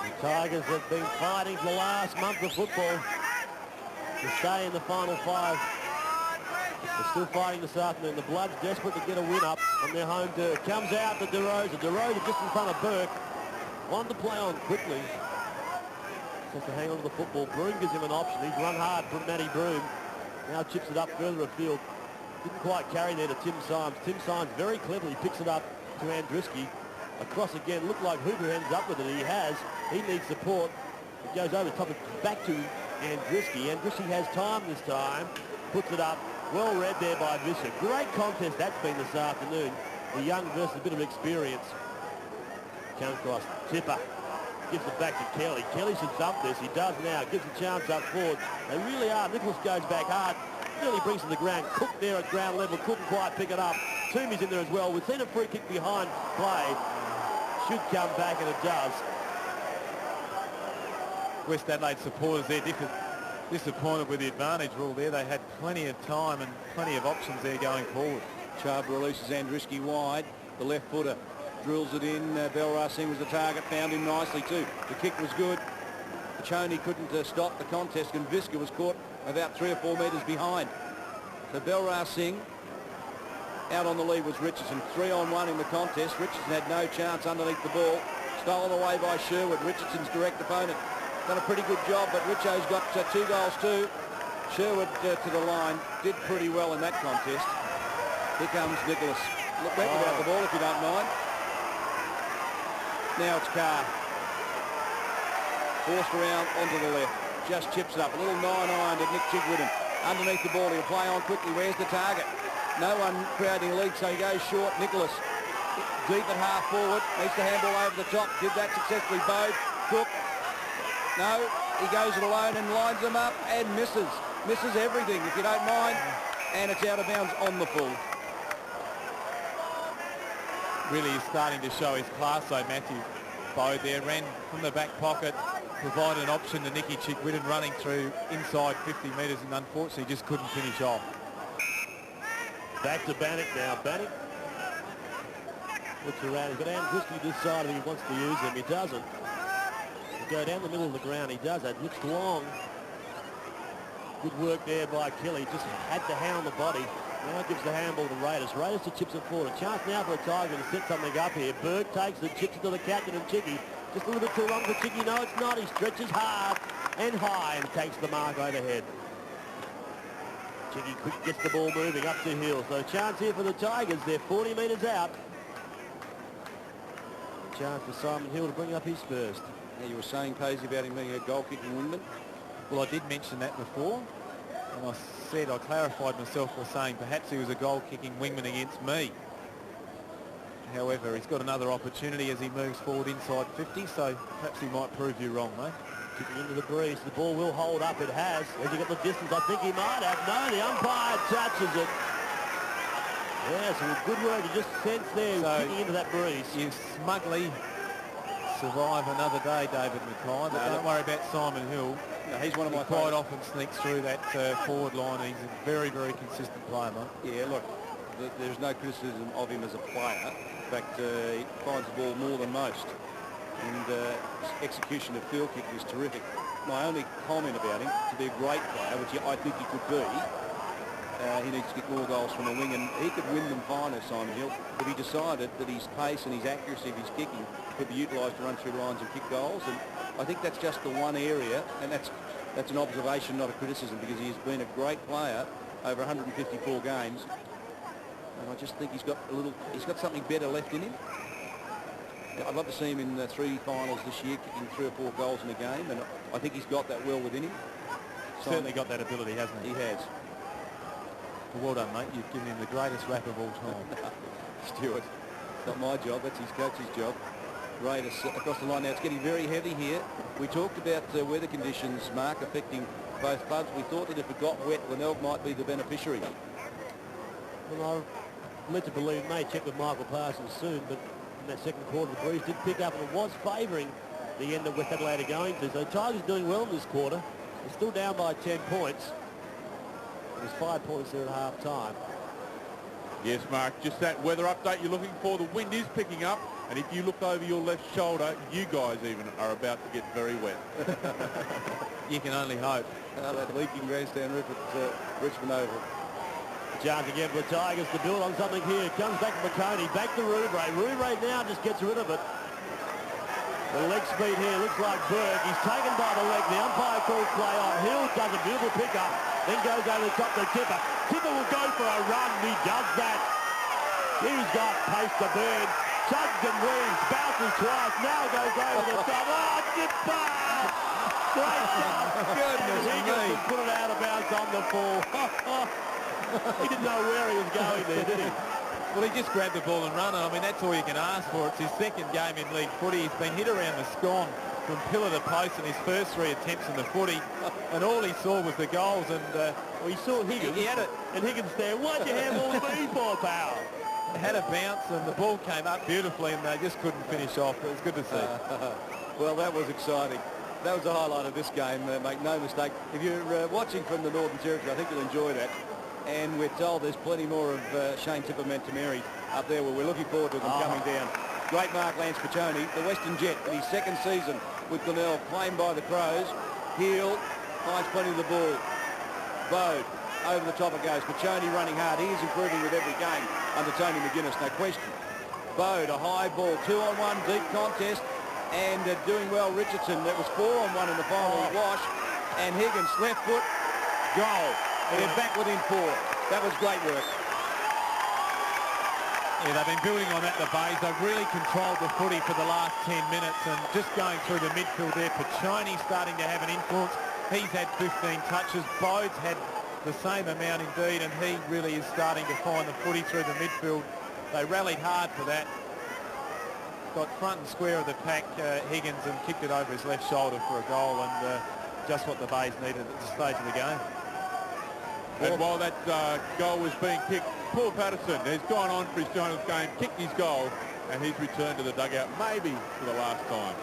The Tigers have been fighting for the last month of football to stay in the final 5. They're still fighting this afternoon. The Bloods desperate to get a win up on their home dirt. Comes out to DeRosa. DeRosa just in front of Burke. Wanted to play on quickly. Just to hang on to the football. Broom gives him an option. He's run hard from Matty Broom. Now chips it up further afield. Didn't quite carry there to Tim Symes. Tim Symes very cleverly picks it up to Andriski. Across again. Looked like Hooper ends up with it. He has. He needs support. It goes over the top. Back to Andriski. Andriski has time this time. Puts it up. Well read there by Visser. Great contest that's been this afternoon. The young versus a bit of experience. Comes across. Tipper gives it back to Kelly. Kelly should dump this. He does now. Gives a chance up forward. They really are. Nicholas goes back hard. Really brings it to the ground. Cook there at ground level. Couldn't quite pick it up. Toomey's in there as well. We've seen a free kick behind play. Should come back, and it does. West Adelaide supporters there disappointed with the advantage rule there. They had plenty of time and plenty of options there going forward. Chubb releases Andriski wide. The left footer drills it in. Belrar Singh was the target, found him nicely too. The kick was good. Choney couldn't stop the contest, and Visca was caught about 3 or 4 metres behind. So Belrar Singh out on the lead was Richardson. 3-on-1 in the contest. Richardson had no chance underneath the ball. Stolen away by Sherwood, Richardson's direct opponent. Done a pretty good job, but Richo's got 2 goals too. Sherwood to the line. Did pretty well in that contest. Here comes Nicholas. Look back without the ball if you don't mind. Now it's Carr. Forced around onto the left. Just chips it up. A little 9-iron to Nick Chigwidden. Underneath the ball. He'll play on quickly. Where's the target? No one crowding lead, so he goes short. Nicholas deep at half forward. Needs to handball over the top. Did that successfully. Bode. Cook. No. He goes it alone and lines them up and misses. Misses everything, if you don't mind. And it's out of bounds on the full. Really is starting to show his class, though, Matthew Bode there. Ran from the back pocket, provided an option to Nicky Chigwidden running through inside 50 metres, and unfortunately just couldn't finish off. Back to Bannock now. Bannock looks around. He's got Andriski this side if he wants to use him. He doesn't. He'll go down the middle of the ground. He does that. Looks long. Good work there by Kelly. Just had the hand on the body. Now gives the handball to Raiders. Raiders to chips it forward. A chance now for the Tigers to set something up here. Berg takes the chips it to the captain and Chicky. Just a little bit too long for Chicky. No, it's not. He stretches hard and high and takes the mark overhead. Chicky quick gets the ball moving up to Hill. So chance here for the Tigers. They're 40 metres out. Chance for Simon Hill to bring up his first. Now you were saying, Paisley, about him being a goal-kicking wingman. Well, I did mention that before. And I clarified myself by saying perhaps he was a goal-kicking wingman against me. However, he's got another opportunity as he moves forward inside 50, so perhaps he might prove you wrong, mate. Kicking into the breeze. The ball will hold up. It has. Has he got the distance? I think he might have. No, the umpire touches it. Yeah, so good work. You just sense there, so kicking into that breeze. You smugly survive another day, David Mackay, but don't worry about Simon Hill. No, he's one of my quite often sneaks through that forward line. He's a very, very consistent player, mate. Yeah, look, there's no criticism of him as a player. In fact, he finds the ball more than most. And execution of field kicking is terrific. My only comment about him, to be a great player, which I think he could be, he needs to get more goals from the wing, and he could win them finer, Simon Hill, if he decided that his pace and his accuracy of his kicking could be utilised to run through lines and kick goals. And I think that's just the one area, and that's an observation, not a criticism, because he's been a great player over 154 games. And I just think he's got something better left in him. I'd love to see him in the 3 finals this year, kicking 3 or 4 goals in a game, and I think he's got that well within him. Certainly got that ability, hasn't he? He has. Well done, mate. You've given him the greatest rap of all time. Stuart, it's not my job, that's his coach's job. Raiders across the line now. It's getting very heavy here. We talked about weather conditions, Mark, affecting both clubs. We thought that if it got wet, Glenelg might be the beneficiary. Well, I'm led to believe, may check with Michael Parsons soon, but in that second quarter, the breeze did pick up and it was favouring the end of West Adelaide are going to. So Tigers doing well in this quarter. They're still down by 10 points. There's 5 points there at half-time. Yes, Mark, just that weather update you're looking for. The wind is picking up, and if you look over your left shoulder, you guys even are about to get very wet. You can only hope. That leaking grandstand roof at Richmond Oval. Chance again for the Tigers to build on something here. Comes back to McConey, back to Rouvray. Rouvray now just gets rid of it. The leg speed here looks like Berg. He's taken by the leg. The umpire calls play on. Hill does a beautiful pickup, then goes over the top to Tipper. Tipper will go for a run. He does that. He's got pace to burn. Chugs and weaves, bounces twice. Now goes over the top. Oh, Tipper! Great stuff. Goodness me. Higgins put it out of bounds on the fall. He didn't know where he was going there, did he? Well, he just grabbed the ball and run. I mean, that's all you can ask for. It's his second game in league footy. He's been hit around the scone from pillar to post in his first 3 attempts in the footy, and all he saw was the goals. And well, he saw Higgins. He had it, and Higgins there. What'd you handball me for, pal? Had a bounce, and the ball came up beautifully, and they just couldn't finish off. It was good to see. Well, that was exciting. That was the highlight of this game, make no mistake. If you're watching from the Northern Territory, I think you'll enjoy that. And we're told there's plenty more of Shane Tipperman-Tameri up there where we're looking forward to them coming down. Great mark, Lance Piccioni, the Western Jet in his second season with Glenelg, claimed by the Crows. Heel, finds plenty of the ball. Bode, over the top it goes. Piccioni running hard. He is improving with every game under Tony McGuinness, no question. Bode, a high ball, 2-on-1, deep contest, and doing well Richardson. That was 4-on-1 in the final wash, and Higgins, left foot, goal. And they're back within 4. That was great work. Yeah, they've been building on that, the Bays. They've really controlled the footy for the last 10 minutes, and just going through the midfield there, Piccioni starting to have an influence. He's had 15 touches. Bode's had the same amount indeed, and he really is starting to find the footy through the midfield. They rallied hard for that. Got front and square of the pack, Higgins, and kicked it over his left shoulder for a goal, and just what the Bays needed at this stage of the game. And while that goal was being kicked, Paul Patterson has gone on for his 200th game, kicked his goal, and he's returned to the dugout, maybe for the last time.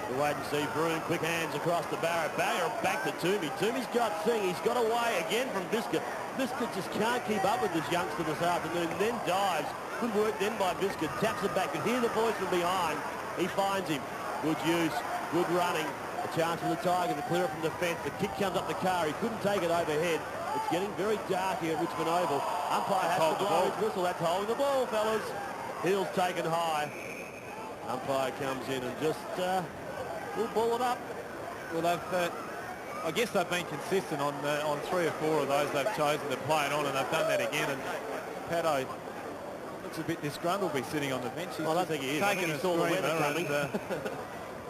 We'll wait and see. Broom, quick hands across the barrier. Barrier back to Toomey. Toomey's got Singh. He's got away again from Visca. Visca just can't keep up with this youngster this afternoon. Then dives. Good work then by Visca. Taps it back. Can hear the voice from behind. He finds him. Good use. Good running. A chance for the Tiger to clear it from defence. The kick comes up the car. He couldn't take it overhead. It's getting very dark here at Richmond Oval. Umpire has to blow his whistle. That's holding the ball, fellas. Heels taken high. Umpire comes in and just will ball it up. Well, they've, I guess they've been consistent on 3 or 4 of those they've chosen to play it on, and they've done that again. And Paddo looks a bit disgruntled be sitting on the bench. He's I don't think he is. taken a saw the weather coming. and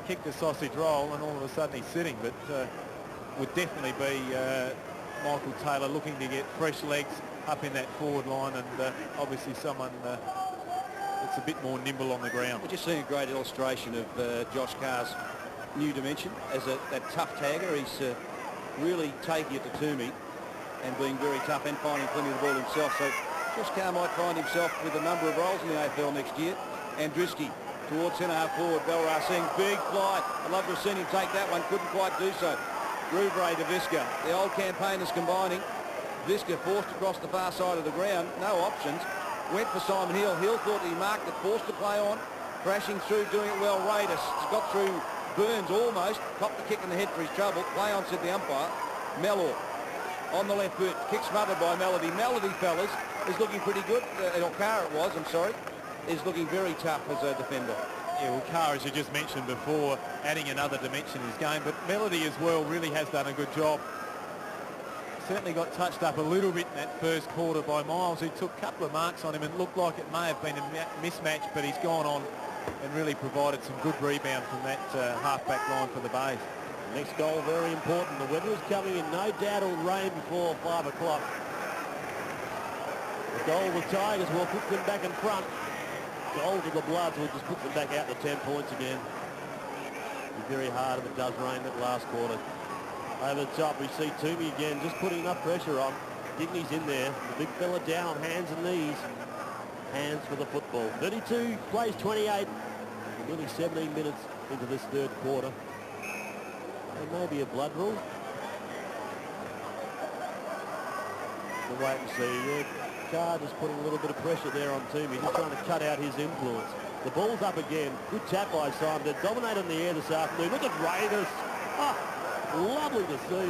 kicked a sausage roll, and all of a sudden he's sitting. But would definitely be Michael Taylor looking to get fresh legs up in that forward line, and obviously someone that's a bit more nimble on the ground. We're just seeing a great illustration of Josh Carr's new dimension as that tough tagger. He's really taking it to Toomey and being very tough and finding plenty of the ball himself. So Josh Carr might find himself with a number of roles in the AFL next year. Andriski towards centre-half forward. Belrar seeing big flight. I'd love to have seen him take that one. Couldn't quite do so. Rouvray to Visca. The old campaigners combining. Visca forced across the far side of the ground. No options. Went for Simon Hill. Hill thought he marked it. Forced to play on. Crashing through, doing it well. Raidis got through Burns almost. Copped the kick in the head for his trouble. Play on, said the umpire. Mellor on the left boot. Kick smothered by Melody. Melody, fellas, is looking pretty good. Or Carr it was, I'm sorry. Is looking very tough as a defender. Yeah, well, Carr, as you just mentioned before, adding another dimension in his game, but Melody as well really has done a good job. Certainly got touched up a little bit in that first quarter by Miles, who took a couple of marks on him and looked like it may have been a mismatch, but he's gone on and really provided some good rebound from that half-back line for the Bays. Next goal very important. The weather is coming in. No doubt it'll rain before 5 o'clock. The goal of the Tigers will put them back in front. Goal to the Bloods will just put them back out to 10 points again. It'll be very hard if it does rain that last quarter. Over the top, we see Toomey again, just putting enough pressure on. Digny's in there. The big fella down on hands and knees. Hands for the football. 32 plays 28. Nearly 17 minutes into this third quarter. There may be a blood rule. We'll wait and see. Carr just putting a little bit of pressure there on Toomey, just trying to cut out his influence. The ball's up again. Good tap by Simon. They're dominating the air this afternoon. Look at Raiders. Lovely to see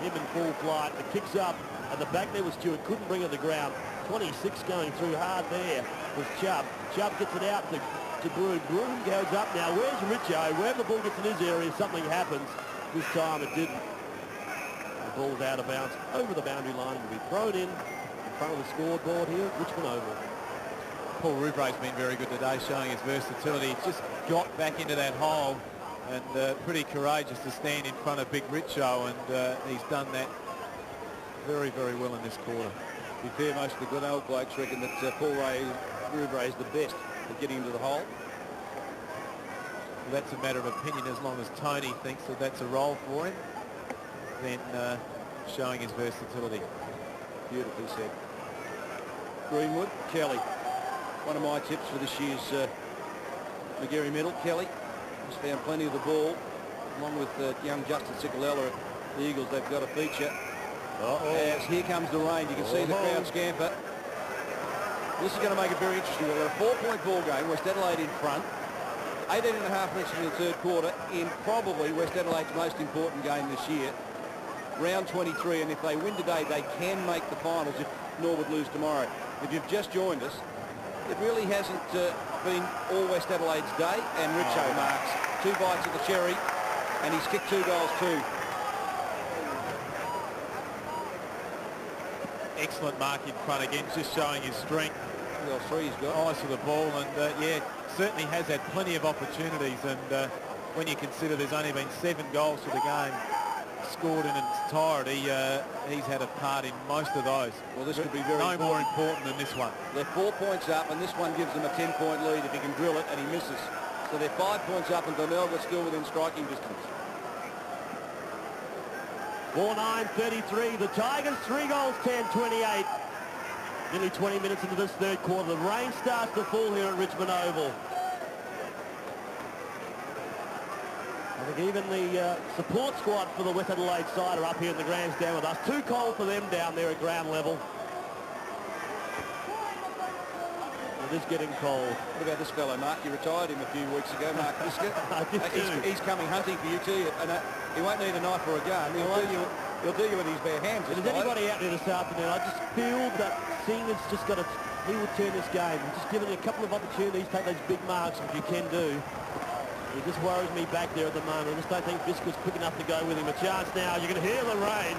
him in full flight. The kick's up, and the back there was Stewart. Couldn't bring it to the ground. 26 going through hard there was Chubb. Chubb gets it out to Broom. Broom goes up now. Where's Richo? Wherever the ball gets in his area, something happens. This time it didn't. The ball's out of bounds over the boundary line. Will be thrown in front of the scoreboard here at Richmond Oval. Paul Rouvray's been very good today, showing his versatility. He's just got back into that hole and pretty courageous to stand in front of Big Richo, and he's done that very, very well in this quarter. To be fair, most of the Glenelg blokes reckon that Paul Rouvray is the best at getting into the hole. Well, that's a matter of opinion. As long as Tony thinks that that's a role for him, then showing his versatility. Beautifully said. Greenwood, Kelly. One of my tips for this year's Magarey medal, Kelly. He's found plenty of the ball, along with young Justin Cicolella at the Eagles. They've got a feature. As here comes the rain, you can see the crowd scamper. This is going to make it very interesting. We've got a 4-point ball game, West Adelaide in front. 18.5 minutes in the third quarter in probably West Adelaide's most important game this year. Round 23, and if they win today, they can make the finals if Norwood lose tomorrow. If you've just joined us, it really hasn't been all West Adelaide's day, and Richo marks 2 bites of the cherry, and he's kicked 2 goals too. Excellent mark in front again, just showing his strength. Well, 3 he's got. Eyes for the ball, and yeah, certainly has had plenty of opportunities, and when you consider there's only been 7 goals for the game scored in its entirety, he's had a part in most of those. Well, this could be very no more important than this one. They're 4 points up, and this one gives them a 10-point lead if he can drill it and he misses. So they're 5 points up, and Glenelg are still within striking distance. 4-9-33. The Tigers 3 goals, 10-28. Nearly 20 minutes into this third quarter. The rain starts to fall here at Richmond Oval. I think even the support squad for the West Adelaide side are up here in the grandstand with us. Too cold for them down there at ground level. It is getting cold. What about this fellow, Mark? You retired him a few weeks ago, Mark Biscuit. I did too. He's coming hunting for you too, and he won't need a knife or a gun. He'll do you with his bare hands. If there's anybody out there this afternoon, I just feel that Seaman's just got to, he will turn this game. Just giving you a couple of opportunities, take those big marks, which you can do. He just worries me back there at the moment. I just don't think Biscuit's quick enough to go with him. A chance now. You can hear the rain.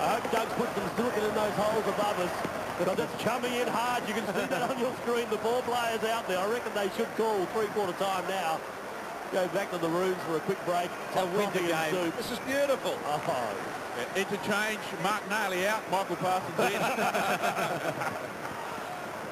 I hope Doug's put some silicon in those holes above us. But it's coming in hard. You can see that on your screen. The 4 players out there. I reckon they should call 3/4 time now. Go back to the rooms for a quick break. It's a winter game. This is beautiful. Interchange, Mark Nailey out, Michael Parsons in.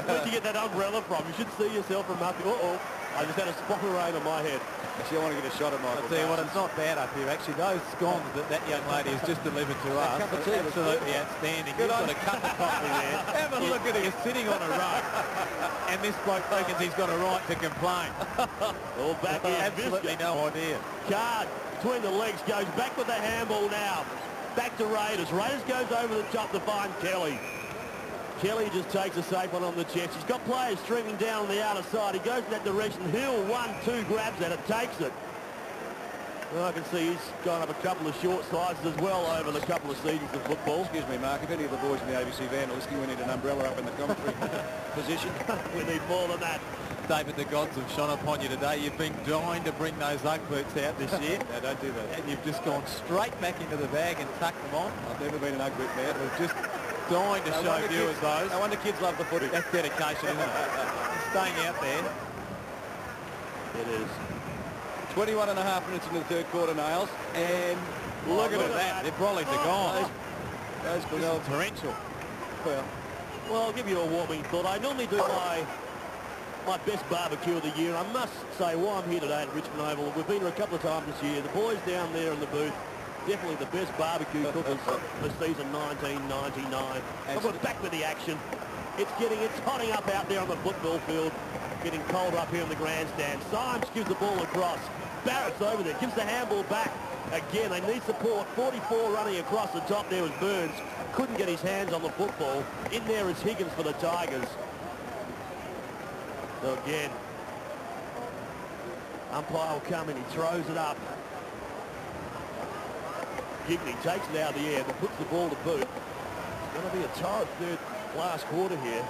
Where'd you get that umbrella from? You should see yourself from up here. I just had a spot of rain on my head. Actually, I want to get a shot at Michael. I'll tell you what, it's not bad up here. Actually, those scones that young lady has just delivered to us, cup of tea absolutely outstanding. You've got a cup of coffee there. Have a look at him. He's sitting on a rug, and this bloke reckons he's got a right to complain. All back here. Absolutely no idea. Card between the legs goes back with the handball now. Back to Raiders. Raiders goes over the top to find Kelly. Kelly just takes a safe one on the chest. He's got players streaming down on the outer side. He goes in that direction. Hill, 1-2, grabs at it, takes it. Well, I can see he's gone up a couple of short slices as well over the couple of seasons of football. Excuse me, Mark. If any of the boys in the ABC van are listening, we need an umbrella up in the commentary position. We need more than that. David, the gods have shone upon you today. You've been dying to bring those Ugg boots out this year. No, don't do that. And you've just gone straight back into the bag and tucked them on. I've never been an Ugg boot man. We've just dying to show viewers those. No wonder kids love the footy. That's dedication, isn't it? Staying out there. It is. 21.5 minutes into the third quarter, Nails. And look at that. Their brollies are gone. Those Glenelg torrential. Well, I'll give you a warming thought. I normally do my best barbecue of the year. I must say, while I'm here today at Richmond Oval, we've been here a couple of times this year. The boys down there in the booth, definitely the best barbecue cookers for season 1999. And we're back with the action. It's hotting up out there on the football field. Getting colder up here in the grandstand. Symes gives the ball across. Barrett's over there. Gives the handball back. Again, they need support. 44 running across the top there was Burns. Couldn't get his hands on the football. In there is Higgins for the Tigers. So again, umpire will come in. He throws it up. Gibney takes it out of the air but puts the ball to boot. It's going to be a tight third last quarter here.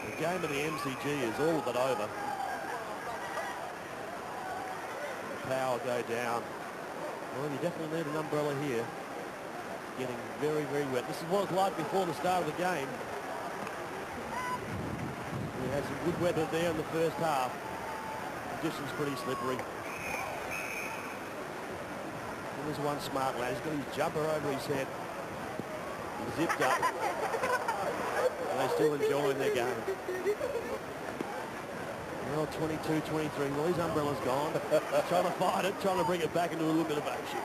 The game of the MCG is all but over. The power go down. Well, you definitely need an umbrella here. Getting very, very wet. This is what it was like before the start of the game. We had some good weather there in the first half. Conditions pretty slippery. And there's one smart lad. He's got his jumper over his head. He's zipped up. And they're still enjoying their game. Well, 22-23. Well, his umbrella's gone. Trying to fight it, trying to bring it back into a little bit of action.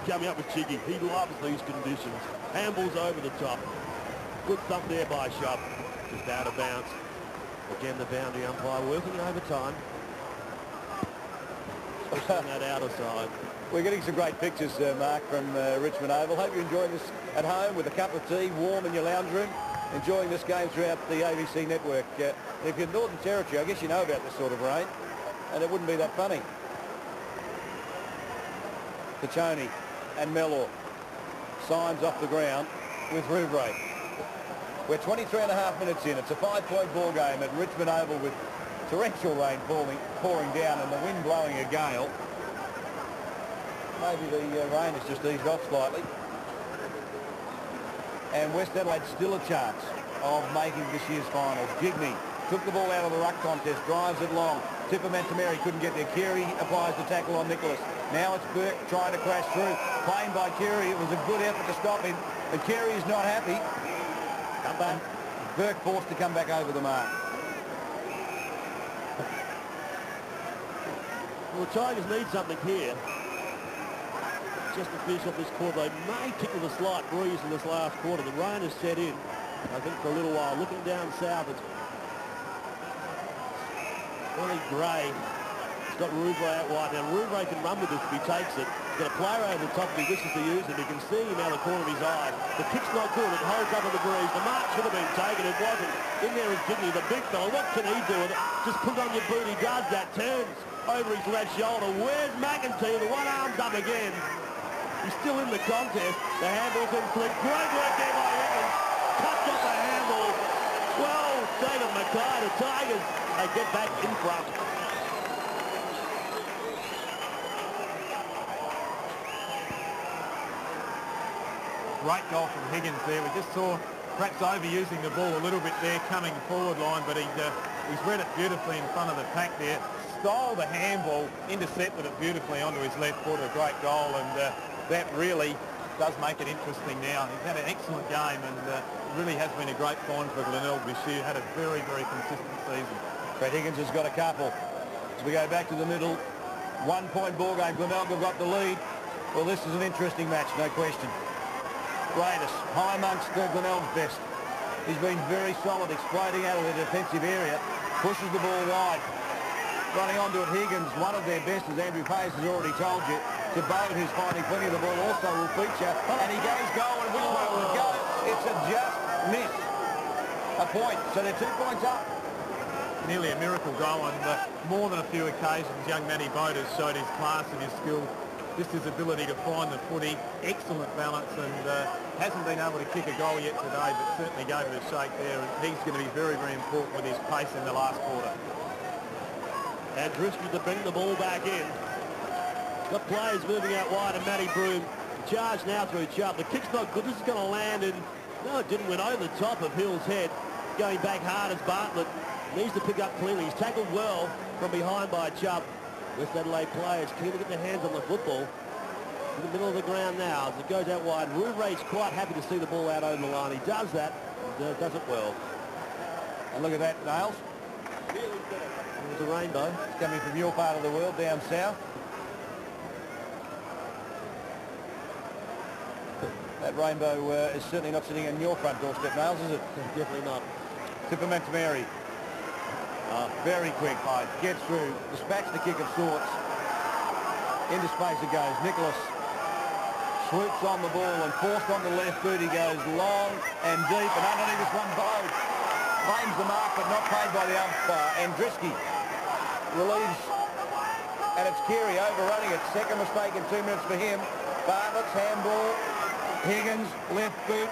Coming up with Chiggy. He loves these conditions. Handball's over the top. Good thump there by Shop. Just out of bounds. Again, the boundary umpire working overtime. especially on that outer side. We're getting some great pictures, Mark, from Richmond Oval. Hope you're enjoying this at home with a cup of tea, warm in your lounge room, enjoying this game throughout the ABC network. If you're Northern Territory, I guess you know about this sort of rain, and it wouldn't be that funny. Kachoni and Mellor. Signs off the ground with Rouvray. We're 23.5 minutes in. It's a 5-point ball game at Richmond Oval with torrential rain pouring down and the wind blowing a gale. Maybe the rain has just eased off slightly. And West Adelaide still a chance of making this year's finals. Gigney took the ball out of the ruck contest, drives it long. Tipper Mantameri couldn't get there. Keary applies the tackle on Nicholas. Now it's Burke trying to crash through. Playing by Keary. It was a good effort to stop him. But Keary is not happy. Come back. Burke forced to come back over the mark. Well, the Tigers need something here. Just to finish off this quarter, they may pick with a slight breeze in this last quarter. The rain has set in, I think, for a little while. Looking down south, it's really grey. It's got Rouvray out wide. Now, Rouvray can run with this if he takes it. He's got a player over the top if he wishes to use it. You can see him out of the corner of his eye. The kick's not good. It holds up on the breeze. The mark should have been taken. It wasn't. In there is Gigney, the big fella. What can he do with it? Just put it on your boot. He does that. Turns over his left shoulder. Where's McEntee? The one arm's up again. He's still in the contest. The handball's in flick. Great work there by Evans. Cuts off the handball. Well, David Mackay, the Tigers, they get back in front. Great goal from Higgins there. We just saw perhaps overusing the ball a little bit there coming forward line, but he's read it beautifully in front of the pack there. Stole the handball, intercepted it beautifully onto his left foot. A great goal, and that really does make it interesting now. He's had an excellent game, and it really has been a great find for Glenelg this year. Had a very, very consistent season. Brett Higgins has got a couple. As we go back to the middle, 1-point ball game. Glenelg have got the lead. Well, this is an interesting match, no question. Greatest, high amongst Glenelg's best. He's been very solid, exploding out of the defensive area, pushes the ball wide. Running onto it, Higgins, one of their best, as Andrew Pace has already told you. Tabone, who's finding plenty of the ball, also will feature. And he goes goal, and which way will it go? It's a just miss. A point, so they're 2 points up. Nearly a miracle goal, and more than a few occasions, young Matty Boat has showed his class and his skill. Just his ability to find the footy, excellent balance, and hasn't been able to kick a goal yet today, but certainly gave it a shake there, and he's going to be very, very important with his pace in the last quarter. And Driscoll to bring the ball back in. Got players moving out wide, and Matty Broom charge now through Chubb. The kick's not good. This is going to land, and no, it didn't. Went over the top of Hill's head. Going back hard as Bartlett needs to pick up cleanly. He's tackled well from behind by Chubb. West Adelaide players keen to get their hands on the football. In the middle of the ground now as it goes out wide. Rouvray's quite happy to see the ball out over the line. He does that, and does it well. And look at that, Nails. There's a rainbow. It's coming from your part of the world, down south. That rainbow is certainly not sitting on your front doorstep, Nails, is it? Definitely not. Tipper Mantameri. Very quick. Gets through. Dispatched the kick of sorts. Into space it goes. Nicholas swoops on the ball and forced on the left boot. He goes long and deep, and underneath this one Bode claims the mark, but not paid by the umpire. And Drisky relieves, and it's Keary overrunning it. Second mistake in 2 minutes for him. Bartlett's handball. Higgins left boot.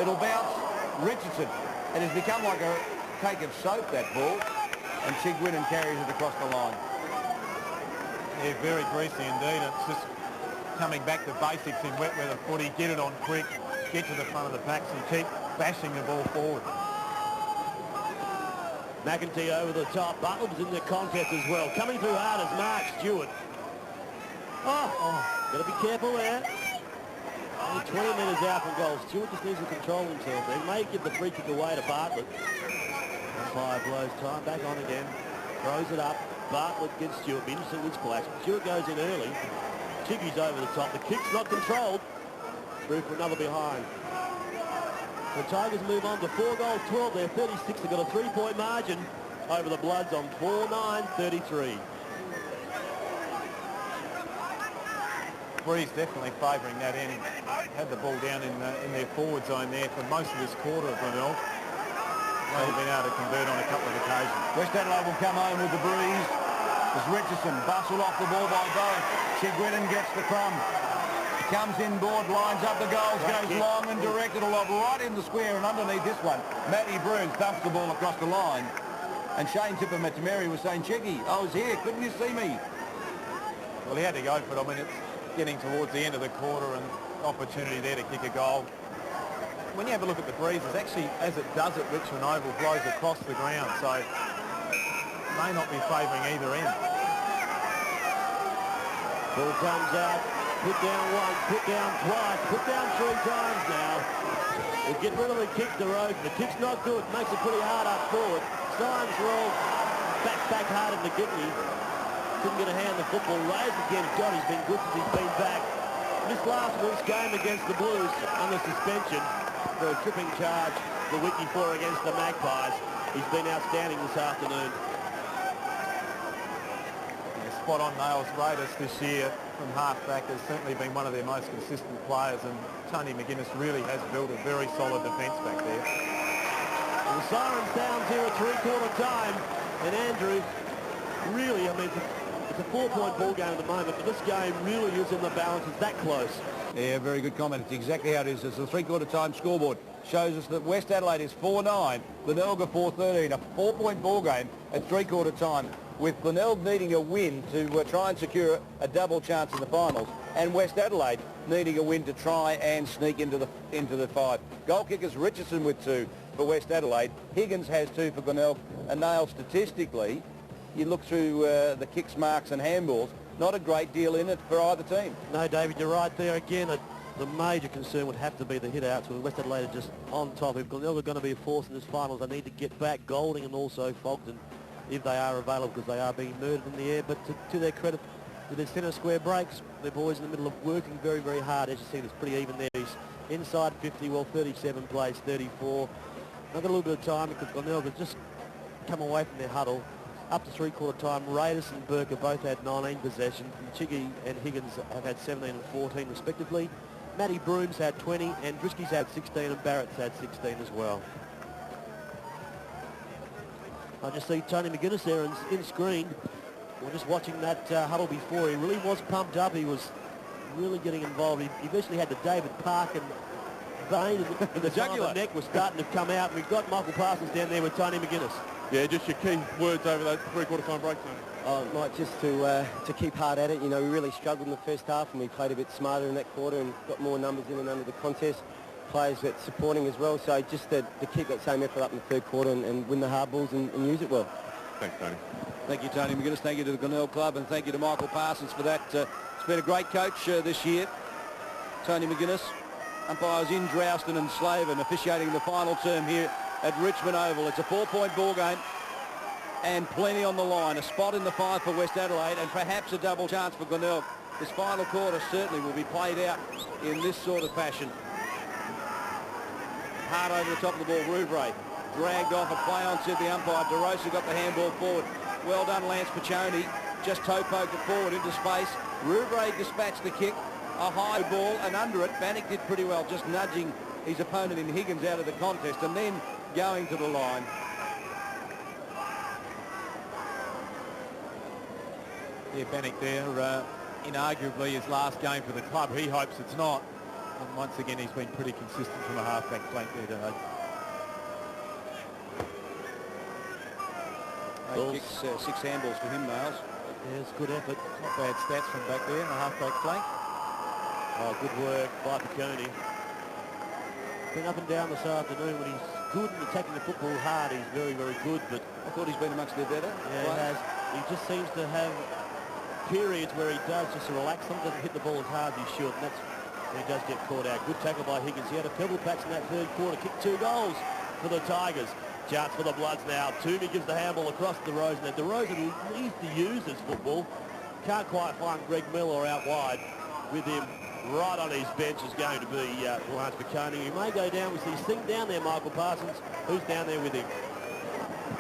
It'll bounce. Richardson. It has become like a cake of soap, that ball. And Chigwin carries it across the line. Yeah, very greasy indeed. It's just coming back to basics in wet weather footy. Get it on quick, get to the front of the packs and keep bashing the ball forward. McEntee over the top. Butler was in the contest as well. Coming through hard as Mark Stewart. Got to be careful there. Only 20 metres out from goal. Stewart just needs to control himself. They may give the free kick away to Bartlett. Umpire blows time back on again. Throws it up. Bartlett gets Stewart. Be interesting in this clash. Stewart goes in early. Chiggy's over the top. The kick's not controlled. Through for another behind. The Tigers move on to 4 goals, 12. They're 36. They've got a 3-point margin over the Bloods on 4-9-33. Breeze definitely favouring that end. Had the ball down in their forward zone there for most of this quarter of Glenelg. They've been able to convert on a couple of occasions. West Adelaide will come home with the breeze as Richardson bustled off the ball by both. Chigwidden gets the crumb. Comes inboard, lines up the goals, goes long and direct. It'll lob right in the square, and underneath this one, Matty Bruins dumps the ball across the line. And Shane Tipper-Matameri was saying, Chiggy, I was here, couldn't you see me? Well, he had to go for it. I mean, it's getting towards the end of the quarter and opportunity there to kick a goal. When you have a look at the breezes, actually, as it does at Richmond Oval, blows across the ground, so may not be favouring either end. Ball comes out, put down once, put down twice, put down 3 times now. We'll get rid of the kick to Rosen. The kick's not good, makes it pretty hard up forward. Symes rolls back hard into Gidney. Couldn't get a hand on the football. Rays again, God, he's been good since he's been back. This last week's game against the Blues under suspension for a tripping charge the week before against the Magpies. He's been outstanding this afternoon. Yeah, spot on nails. Raiders this year from half-back has certainly been one of their most consistent players, and Tony McGuinness really has built a very solid defence back there. Well, the siren sounds here at 3/4 time, and Andrew really, I mean, it's a 4-point ball game at the moment, but this game really is in the balance. It's that close. Yeah, very good comment. It's exactly how it is. It's the 3/4 time scoreboard. Shows us that West Adelaide is 4-9, Glenelg 4-13. A 4-point ball game at 3/4 time, with Glenelg needing a win to try and secure a double chance in the finals, and West Adelaide needing a win to try and sneak into the 5. Goal kickers Richardson with 2 for West Adelaide. Higgins has 2 for Glenelg. And Nail, statistically, you look through the kicks, marks and handballs, not a great deal in it for either team. No, David, you're right there. Again, the major concern would have to be the hit-outs, with West Adelaide are just on top. If Glenelg are going to be a force in this finals, they need to get back Golding and also Fogden, if they are available, because they are being murdered in the air. But to their credit, with their centre square breaks, their boys in the middle of working very, very hard. As you see, it's pretty even there. He's inside 50, well, 37 plays, 34. They've got a little bit of time because Glenelg has just come away from their huddle. Up to 3/4 time, Raiders and Burke have both had 19 possession. Chiggy and Higgins have had 17 and 14 respectively. Matty Brooms had 20, and Drisky's had 16, and Barrett's had 16 as well. I just see Tony McGuinness there in screen. We're just watching that huddle before. He really was pumped up. He was really getting involved. He eventually had the David Park and vein in the jugular. The neck was starting to come out. We've got Michael Parsons down there with Tony McGuinness. Yeah, just your key words over that 3/4 time break, Tony. Oh, Mike, just to keep hard at it. You know, we really struggled in the first half, and we played a bit smarter in that quarter and got more numbers in and under the contest. Players that supporting as well. So just to keep that same effort up in the third quarter and win the hard balls and use it well. Thanks, Tony. Thank you, Tony McGuinness. Thank you to the Glenelg Club, and thank you to Michael Parsons for that. It's been a great coach this year, Tony McGuinness. Umpires in Drouston and Slaven officiating the final term here at Richmond Oval. It's a 4-point ball game and plenty on the line. A spot in the 5 for West Adelaide and perhaps a double chance for Glenelg. This final quarter certainly will be played out in this sort of fashion. Hard over the top of the ball, Rouvray dragged off a play on, said the umpire. DeRosa got the handball forward. Well done, Lance Piccioni. Just toe poked it forward into space. Rouvray dispatched the kick. A high ball, and under it, Bannock did pretty well, just nudging his opponent in Higgins out of the contest and then going to the line. Yeah, Bannock there, inarguably his last game for the club. He hopes it's not. And once again, he's been pretty consistent from a half-back flank there today. Kicks, 6 handballs for him, Nails. Yeah, it's good effort. Not bad stats from back there in the half-back flank. Oh, good work by Piccone. Been up and down this afternoon. When he's good and attacking the football hard, he's very, very good. But I thought he's been amongst their better. Yeah, he has. He just seems to have periods where he does just relax. Sometimes doesn't hit the ball as hard as he should, and that's when he does get caught out. Good tackle by Higgins. He had a pebble patch in that third quarter. Kicked 2 goals for the Tigers. Chance for the Bloods now. Toomey gives the handball across to DeRozan. Now DeRozan needs to use his football. Can't quite find Greg Miller out wide. With him right on his bench is going to be Lance Piccone. He may go down. We see Singh down there, Michael Parsons. Who's down there with him?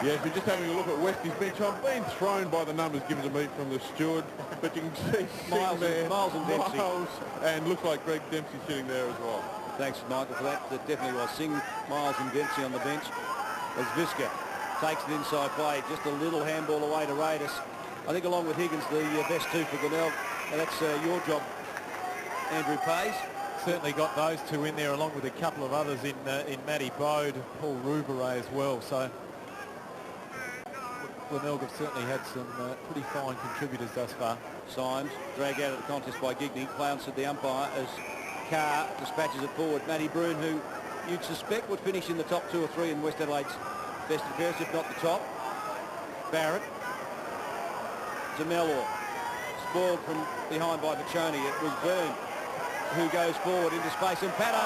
Yes, we're just having a look at Westie's bench. I'm being thrown by the numbers given to me from the steward, but you can see Miles there, Miles and Dempsey. Miles, and looks like Greg Dempsey sitting there as well. Thanks, Michael, for that. That definitely was Singh, Miles and Dempsey on the bench as Visca takes an inside play. Just a little handball away to Raiders. I think along with Higgins, the best two for Glenelg. And that's your job, Andrew Pays. Certainly got those two in there along with a couple of others in Matty Bode, Paul Rouveret as well. So Glenelg have certainly had some pretty fine contributors thus far. Symes dragged out of the contest by Gigny, flounced at the umpire as Carr dispatches it forward. Matty Broon, who you'd suspect would finish in the top 2 or 3 in West Adelaide's best and fairest, if not the top. Barrett to Mellor, spoiled from behind by Baccioni. It was Byrne who goes forward into space, and Pato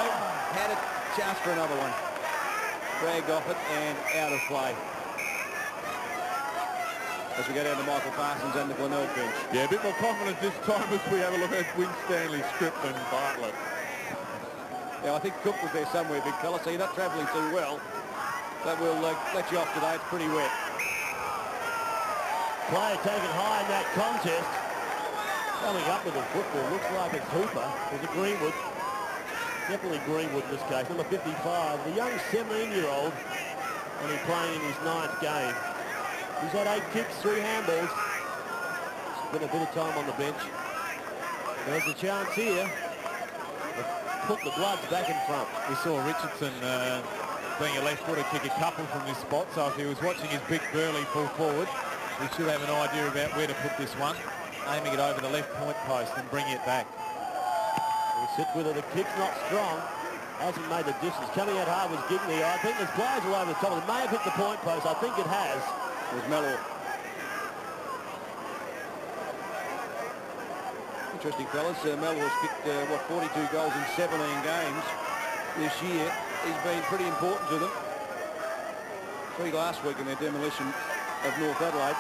had a chance for another one. Dragged off it and out of play. As we go down to Michael Parsons and the Glenelg bench. Yeah, a bit more confidence this time as we have a look at Winstanley, Script and Bartlett. Yeah, I think Cook was there somewhere, big fella, so you're not travelling too well. But we'll let you off today. It's pretty wet. Player taken high in that contest. Coming up with the football, looks like it's Hooper. Is it Greenwood? Definitely Greenwood in this case, number 55. The young 17-year-old, only playing in his 9th game. He's had 8 kicks, 3 handballs. Spent a bit of time on the bench. There's a chance here to put the Bloods back in front. We saw Richardson being a left footer kick a couple from this spot, so if he was watching his big burly pull forward, he should have an idea about where to put this one, aiming it over the left point post and bringing it back. He'll sit with it. The kick's not strong. Hasn't made the distance. Coming out hard was Gigny. I think there's players all over the top. It may have hit the point post. I think it has. It was Mellor. Interesting, fellas. Mellor's picked, 42 goals in 17 games this year. He's been pretty important to them. 3 last week in their demolition of North Adelaide.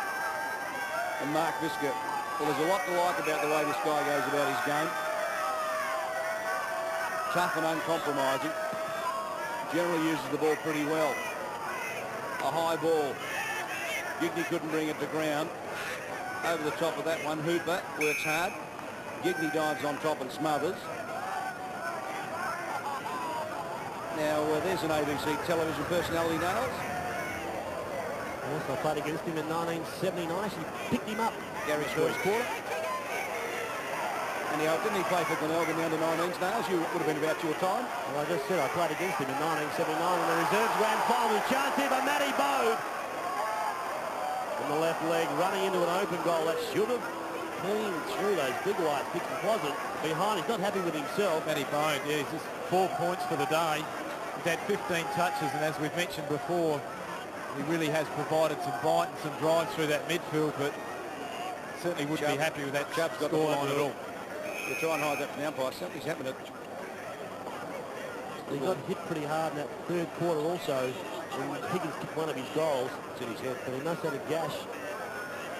And Mark Visca. Well, there's a lot to like about the way this guy goes about his game. Tough and uncompromising. Generally uses the ball pretty well. A high ball. Gigny couldn't bring it to ground. Over the top of that one, Hooper works hard. Gigny dives on top and smothers. Now, there's an ABC television personality, Nails. Yes, I played against him in 1979. She picked him up. Gary First quarter. And didn't he play for Glenelg in the under-19s, Nails? You would have been about your time. Well, I just said I played against him in 1979 in the reserves grand final. Chance here by Matty Bode. On the left leg, running into an open goal. That should have cleaned through those big white sticks. It wasn't. Behind, he's not happy with himself. Matty Bode, yeah, he's just 4 points for the day. He's had 15 touches, and as we've mentioned before, he really has provided some bite and some drive through that midfield, but certainly wouldn't be happy with that scoreline at all. You try and hide that from the umpire. Something's happened. He got hit pretty hard in that 3rd quarter also. When Higgins kicked one of his goals. It's in his head. But he must have a gash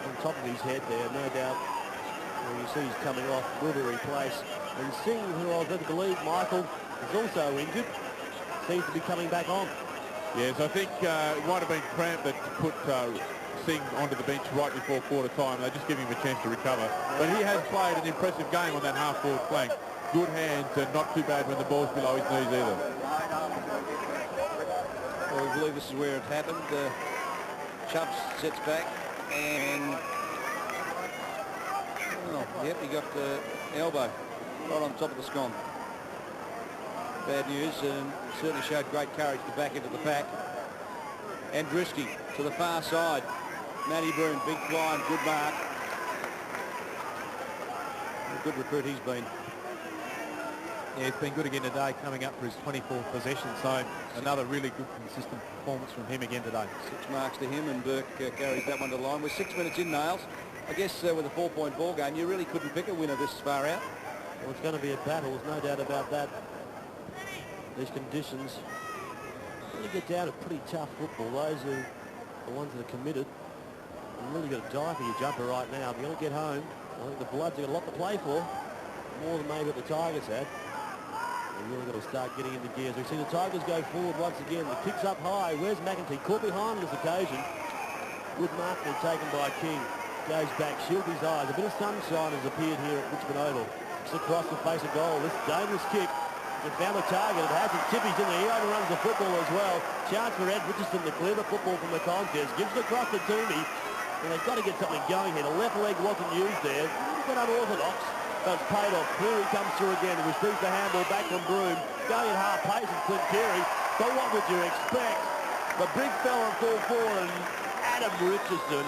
on top of his head there, no doubt. Well, you see he's coming off, will be replaced. And Singh, who I was led to believe, Michael, is also injured. Seems to be coming back on. Yes, I think it might have been cramped that put Singh onto the bench right before quarter time. They just give him a chance to recover. But he has played an impressive game on that half-forward flank. Good hands and not too bad when the ball's below his knees either. Well, we believe this is where it happened. Chubbs sets back and... Oh, yep, he got the elbow right on top of the scone. Bad news, and certainly showed great courage to back into the pack. Andruski to the far side. Matty Broon, big fly and good mark. A good recruit he's been. Yeah, he's been good again today, coming up for his 24th possession, so another really good consistent performance from him again today. 6 marks to him, and Burke carries that one to the line. We're 6 minutes in, Nails. I guess with a 4-point ball game, you really couldn't pick a winner this far out. Well, it's going to be a battle, there's no doubt about that. These conditions really get down to pretty tough football. Those are the ones that are committed. You've really got to die for your jumper right now. If you're going to get home, I think the Bloods have got a lot to play for, more than maybe what the Tigers had. They've really got to start getting into gears. We've seen the Tigers go forward once again. The kick's up high. Where's McEntee? Caught behind on this occasion. Good marking taken by King. Goes back, shield his eyes. A bit of sunshine has appeared here at Richmond Oval. It's across the face of goal. This dangerous kick. They found the target. It hasn't. Tippy's in there. He overruns the football as well. Chance for Ed Richardson to clear the football from the contest. Gives it across to Toomey. And they've got to get something going here. The left leg wasn't used there. A little bit unorthodox, but it's paid off. Cleary comes through again. He receives the handball back from Broome. Going at half pace is Clint Carey. But what would you expect? The big fella at full forward, Adam Richardson,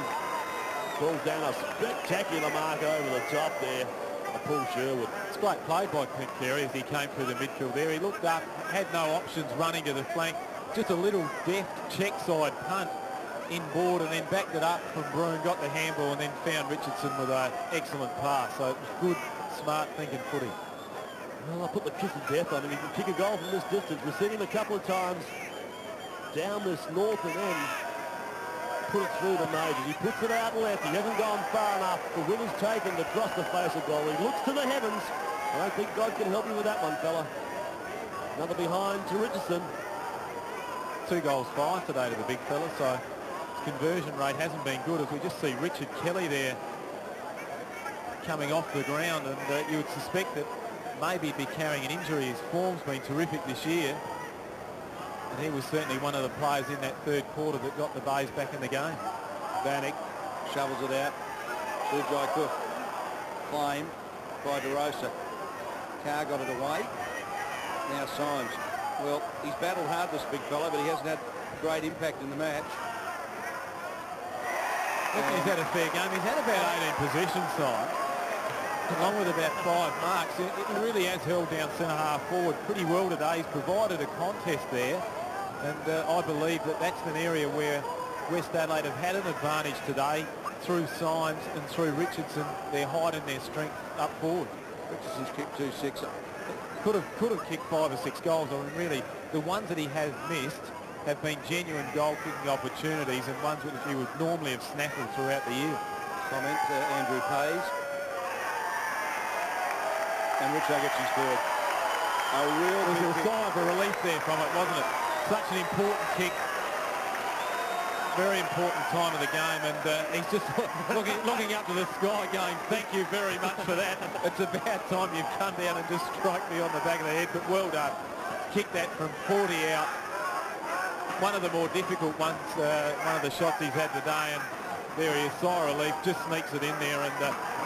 pulls down a spectacular mark over the top there. Paul Sherwood. It's great play by Clint Carey as he came through the midfield there. He looked up, had no options running to the flank. Just a little deft check side punt inboard and then backed it up from Broome, got the handball and then found Richardson with an excellent pass. So it was good, smart thinking footy. Well, I put the kiss of death on him. He can kick a goal from this distance. We've seen him a couple of times down this northern end. Put it through the majors. He puts it out left. He hasn't gone far enough. The win is taken to cross the face of goal. He looks to the heavens. I don't think God can help you with that one, fella. Another behind to Richardson. 2 goals 5 today to the big fella, so his conversion rate hasn't been good. As we just see Richard Kelly there coming off the ground, and you would suspect that maybe he'd be carrying an injury. His form's been terrific this year. And he was certainly one of the players in that third quarter that got the Bays back in the game. Vanek shovels it out. Sujai Cook. Claim by DeRosa. Carr got it away. Now Symes. Well, he's battled hard, this big fella, but he hasn't had great impact in the match. He's had a fair game. He's had about 18 possessions, Symes, along with about 5 marks. It really has held down centre-half forward pretty well today. He's provided a contest there. And I believe that that's an area where West Adelaide have had an advantage today through Symes and through Richardson. They're hiding their strength up forward. Richardson's kicked 2-6. Could have kicked 5 or 6 goals. I mean, really, the ones that he has missed have been genuine goal-kicking opportunities and ones which he would normally have snaffled throughout the year. Comment Andrew Pays. And Richo gets his third. A real There was a sigh of relief there from it, wasn't it? Such an important kick. Very important time of the game, and he's just looking up to the sky going, thank you very much for that. It's about time you've come down and just strike me on the back of the head, but well done. Kick that from 40 out. One of the more difficult ones, one of the shots he's had today, and there he is, sigh of relief, just sneaks it in there, and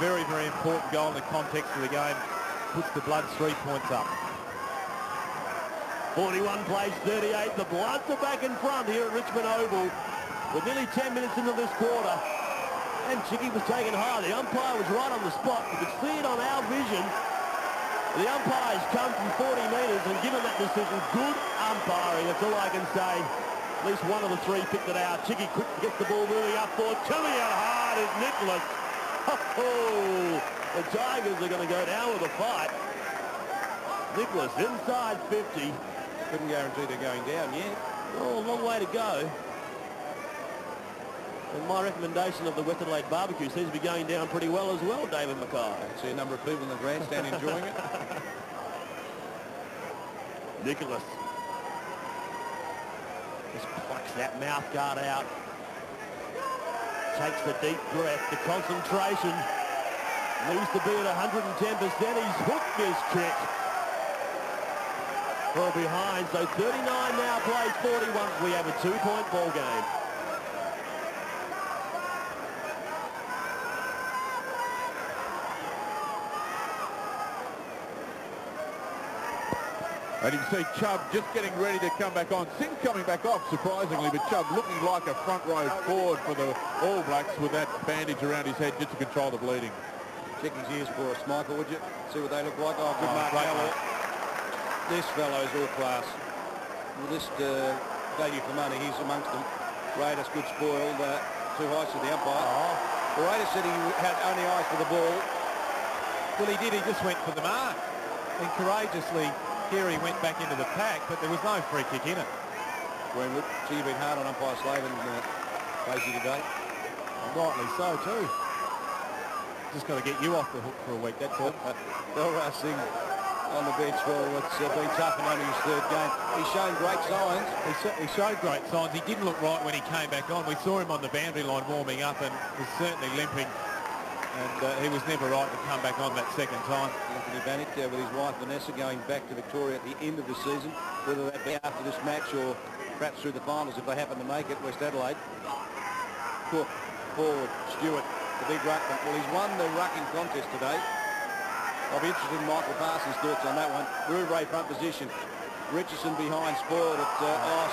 very, very important goal in the context of the game. Puts the Bloods 3 points up. 41 plays 38. The Bloods are back in front here at Richmond Oval. We're nearly 10 minutes into this quarter. And Chicky was taken high. The umpire was right on the spot. You could see it on our vision. The umpire's come from 40 metres and given that decision. Good umpiring, that's all I can say. At least one of the 3 picked it out. Chicky quick gets the ball moving up forward. Coming out hard is Nicholas. Oh, the Tigers are going to go down with a fight. Nicholas inside 50. Couldn't guarantee they're going down yet. Oh, a long way to go. And my recommendation of the West Adelaide barbecue seems to be going down pretty well as well, David Mackay. I see a number of people in the grandstand enjoying it. Nicholas just plucks that mouth guard out. Takes the deep breath. The concentration needs to be at 110%. He's hooked this trick. Well behind, so 39 now plays 41. We have a 2-point ball game. And you can see Chubb just getting ready to come back on. Singh coming back off, surprisingly, but Chubb looking like a front row forward for the All Blacks with that bandage around his head just to control the bleeding. Check his ears for us, Michael, would you? See what they look like. Oh, good mark. This fellow is all class. With this value for money, he's amongst them. Raiders, good spoiled. Too high to the umpire. Raiders said he had only eyes for the ball. Well, he did. He just went for the mark. And courageously, here he went back into the pack, but there was no free kick in it. Greenwood, so you've been hard on umpire Slavin Casey today. Rightly so, too. Just got to get you off the hook for a week, that's all. Belra Singh on the bench. Well, it's been tough in only his third game. He's shown great signs. He certainly showed great signs. He didn't look right when he came back on. We saw him on the boundary line warming up and was certainly limping. And he was never right to come back on that second time. Anthony Bannock with his wife Vanessa going back to Victoria at the end of the season, whether that be after this match or perhaps through the finals if they happen to make it. West Adelaide. Cook, forward, Stewart, the big ruckman. Well, he's won the rucking contest today. I'll be interested in Michael Parsons' thoughts on that one. Rouvray front position. Richardson behind, spoiled it.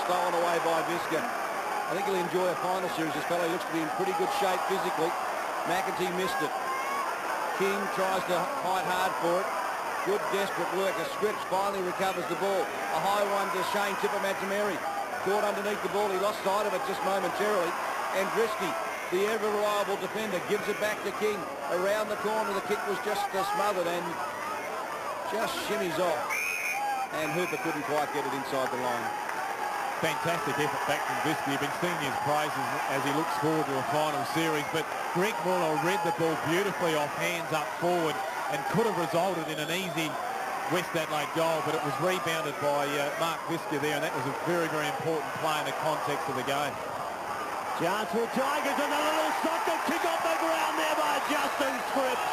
Stolen away by Visca. I think he'll enjoy a final series. This fellow looks to be in pretty good shape physically. McEntee missed it. King tries to fight hard for it. Good desperate work. Scripps finally recovers the ball. A high one to Shane Tipper-Matameri. Caught underneath the ball. He lost sight of it just momentarily. And Drisky, the ever-reliable defender, gives it back to King. Around the corner, the kick was just smothered and just shimmies off. And Hooper couldn't quite get it inside the line. Fantastic effort back from Visky. You've been singing his praises as he looks forward to a final series. But Greg Muller read the ball beautifully off hands up forward and could have resulted in an easy West Adelaide goal, but it was rebounded by Mark Visca there, and that was a very, very important play in the context of the game. Chance for Tigers and a little soccer kick off the ground there by Justin Scripps.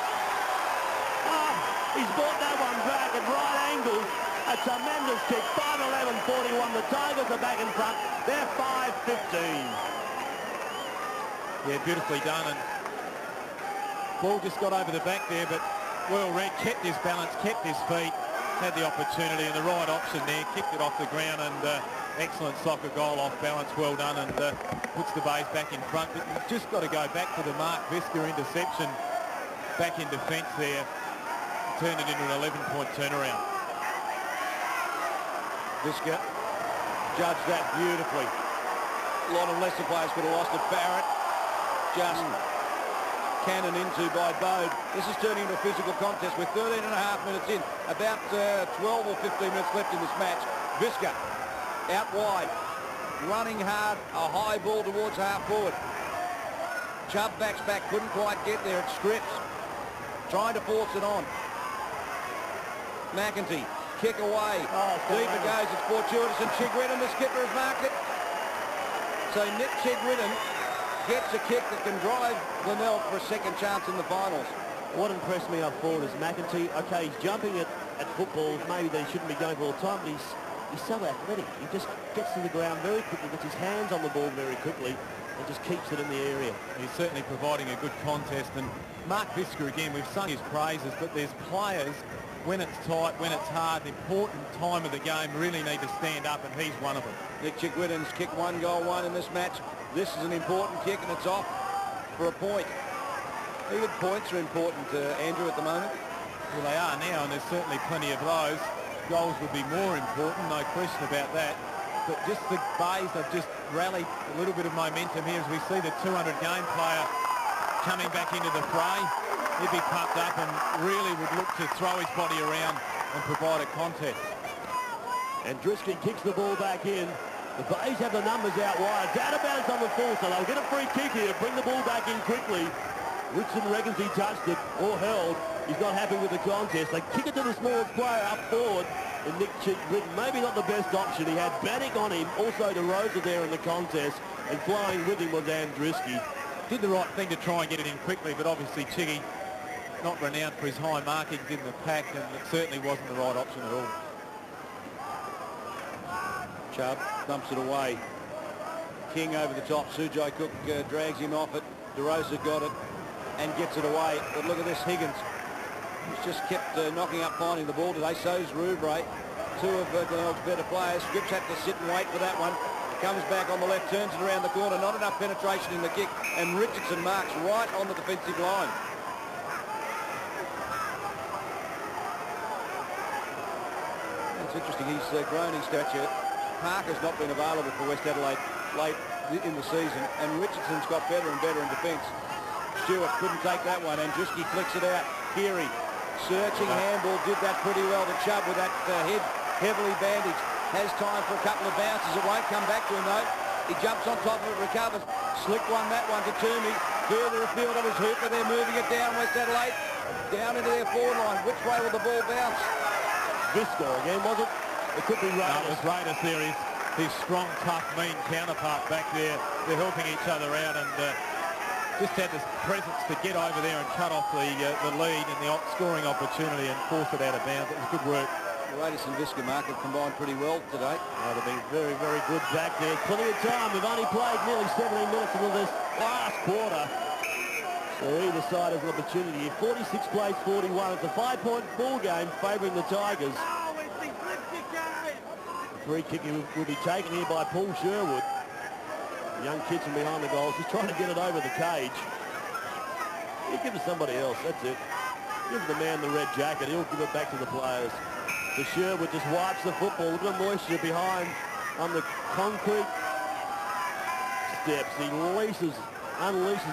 He's brought that one back at right angles. A tremendous kick, 5-11-41. The Tigers are back in front. They're 5-15. Yeah, beautifully done, and ball just got over the back there, but well read, kept his balance, kept his feet, had the opportunity and the right option there, kicked it off the ground, and excellent soccer goal off balance, well done, and puts the Bays back in front. But you've just got to go back to the Mark Visca interception back in defence there, turned it into an 11-point turnaround. Visca judged that beautifully. A lot of lesser players could have lost it. Barrett just cannon into by Bode. This is turning into a physical contest with 13 and a half minutes in. About 12 or 15 minutes left in this match. Visca out wide, running hard, a high ball towards half forward. Chubb backs back, couldn't quite get there. It's Scripps trying to force it on. McEntee, kick away. Deep it goes, it's fortuitous, and Chigwidden, the skipper, has marked it. So Nick Chigwidden gets a kick that can drive Glenelg for a second chance in the finals. What impressed me up forward is McEntee. Okay, he's jumping at footballs, maybe they shouldn't be going all the time, but he's so athletic. He just gets to the ground very quickly, gets his hands on the ball very quickly, and just keeps it in the area. He's certainly providing a good contest, and Mark Visca, again, we've sung his praises, but there's players, when it's tight, when it's hard, the important time of the game, really need to stand up, and he's one of them. Nick Chigwidden's kicked 1 goal, 1 in this match. This is an important kick, and it's off for a point. Even points are important, Andrew, at the moment. Well, they are now, and there's certainly plenty of those. Goals would be more important, no question about that. But just the Bays have just rallied a little bit of momentum here as we see the 200-game player coming back into the fray. He'd be pumped up and really would look to throw his body around and provide a contest. And Driscoll kicks the ball back in. The Bays have the numbers out wide. It's out of bounds on the full, so they'll get a free kick here to bring the ball back in quickly. Richardson reckons he touched it or held. He's not happy with the contest. They kick it to the smallest player up forward. And Nick Chigwidden, maybe not the best option. He had Bannock on him, also DeRosa there in the contest, and flying with him was Andriski. Did the right thing to try and get it in quickly, but obviously Chiggy, not renowned for his high markings in the pack, and it certainly wasn't the right option at all. Chubb thumps it away. King over the top. Sujai Cook drags him off it. DeRosa got it and gets it away. But look at this, Higgins. He's just kept knocking up, finding the ball today. So's Rouvray. Two of Glenelg's better players. Scripps had to sit and wait for that one. Comes back on the left, turns it around the corner. Not enough penetration in the kick. And Richardson marks right on the defensive line. It's interesting. He's grown in stature. Parker's not been available for West Adelaide late in the season, and Richardson's got better and better in defence. Stewart couldn't take that one, and Drisky flicks it out. Keary, searching handball, did that pretty well to Chubb with that head heavily bandaged. Has time for a couple of bounces. It won't come back to him though. He jumps on top of it, recovers. Slick one, that one to Toomey. Further afield of his Hooper. They're moving it down West Adelaide. Down into their forward line. Which way will the ball bounce? Visca again, was it? It could be No, Raiders. it was Raiders there. His strong, tough, mean counterpart back there. They're helping each other out, and just had this presence to get over there and cut off the lead and the scoring opportunity and force it out of bounds. It was good work. Raiders and Visca Mark have combined pretty well today. They've been very, very good back there. Plenty of time. We've only played nearly 17 minutes into this last quarter. So either side has an opportunity here. 46 plays 41. It's a 5-point ball game favouring the Tigers. The free kick will be taken here by Paul Sherwood. The young kid from behind the goals. He's trying to get it over the cage. He'll give it to somebody else. That's it. Give the man the red jacket. He'll give it back to the players. The Sherwood just wipes the football. Look at the moisture behind on the concrete steps. He unleashes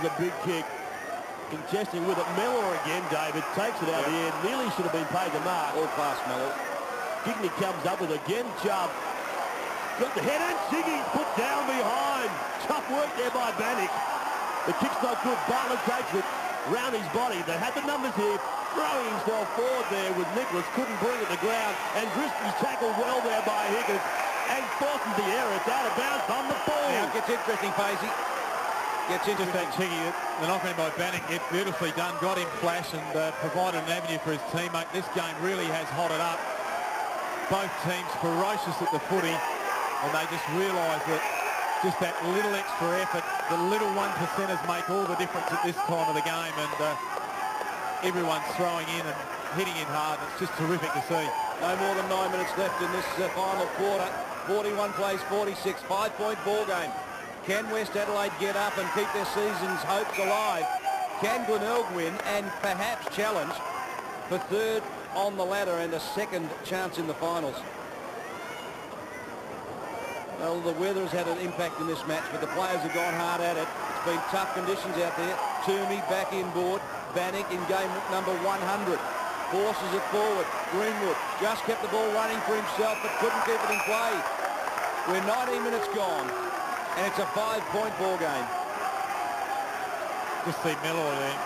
a big kick. Contesting with it. Mellor again, David. Takes it out of the air. Nearly should have been paid the mark. All pass Mellor. Gigney comes up with again. Chubb. Got the head and Siggy's put down behind. Tough work there by Bannock. The kick's not good. Bartlett takes it round his body. They had the numbers here. Throwing himself forward there with Nicholas. Couldn't bring it to ground. And Driscoll's tackled well there by Higgins. And forces the error. It's out of bounds on the ball. Now it gets interesting, Pacey. Gets Just that interesting. cheeky, the knock-in by Bannock, it's beautifully done. Got him flash and provided an avenue for his teammate. This game really has hotted up. Both teams ferocious at the footy. And they just realise that just that little extra effort, the little 1%ers make all the difference at this time of the game. And everyone's throwing in and hitting in hard. It's just terrific to see. No more than 9 minutes left in this final quarter. 41 plays 46. 5-point ball game. Can West Adelaide get up and keep their season's hopes alive? Can Glenelg win and perhaps challenge for third on the ladder and a second chance in the finals? Well, the weather has had an impact in this match, but the players have gone hard at it. It's been tough conditions out there. Toomey back inboard. Bannock in game number 100. Forces it forward. Greenwood just kept the ball running for himself, but couldn't keep it in play. We're 19 minutes gone, and it's a 5-point ball game. Just see Mellor there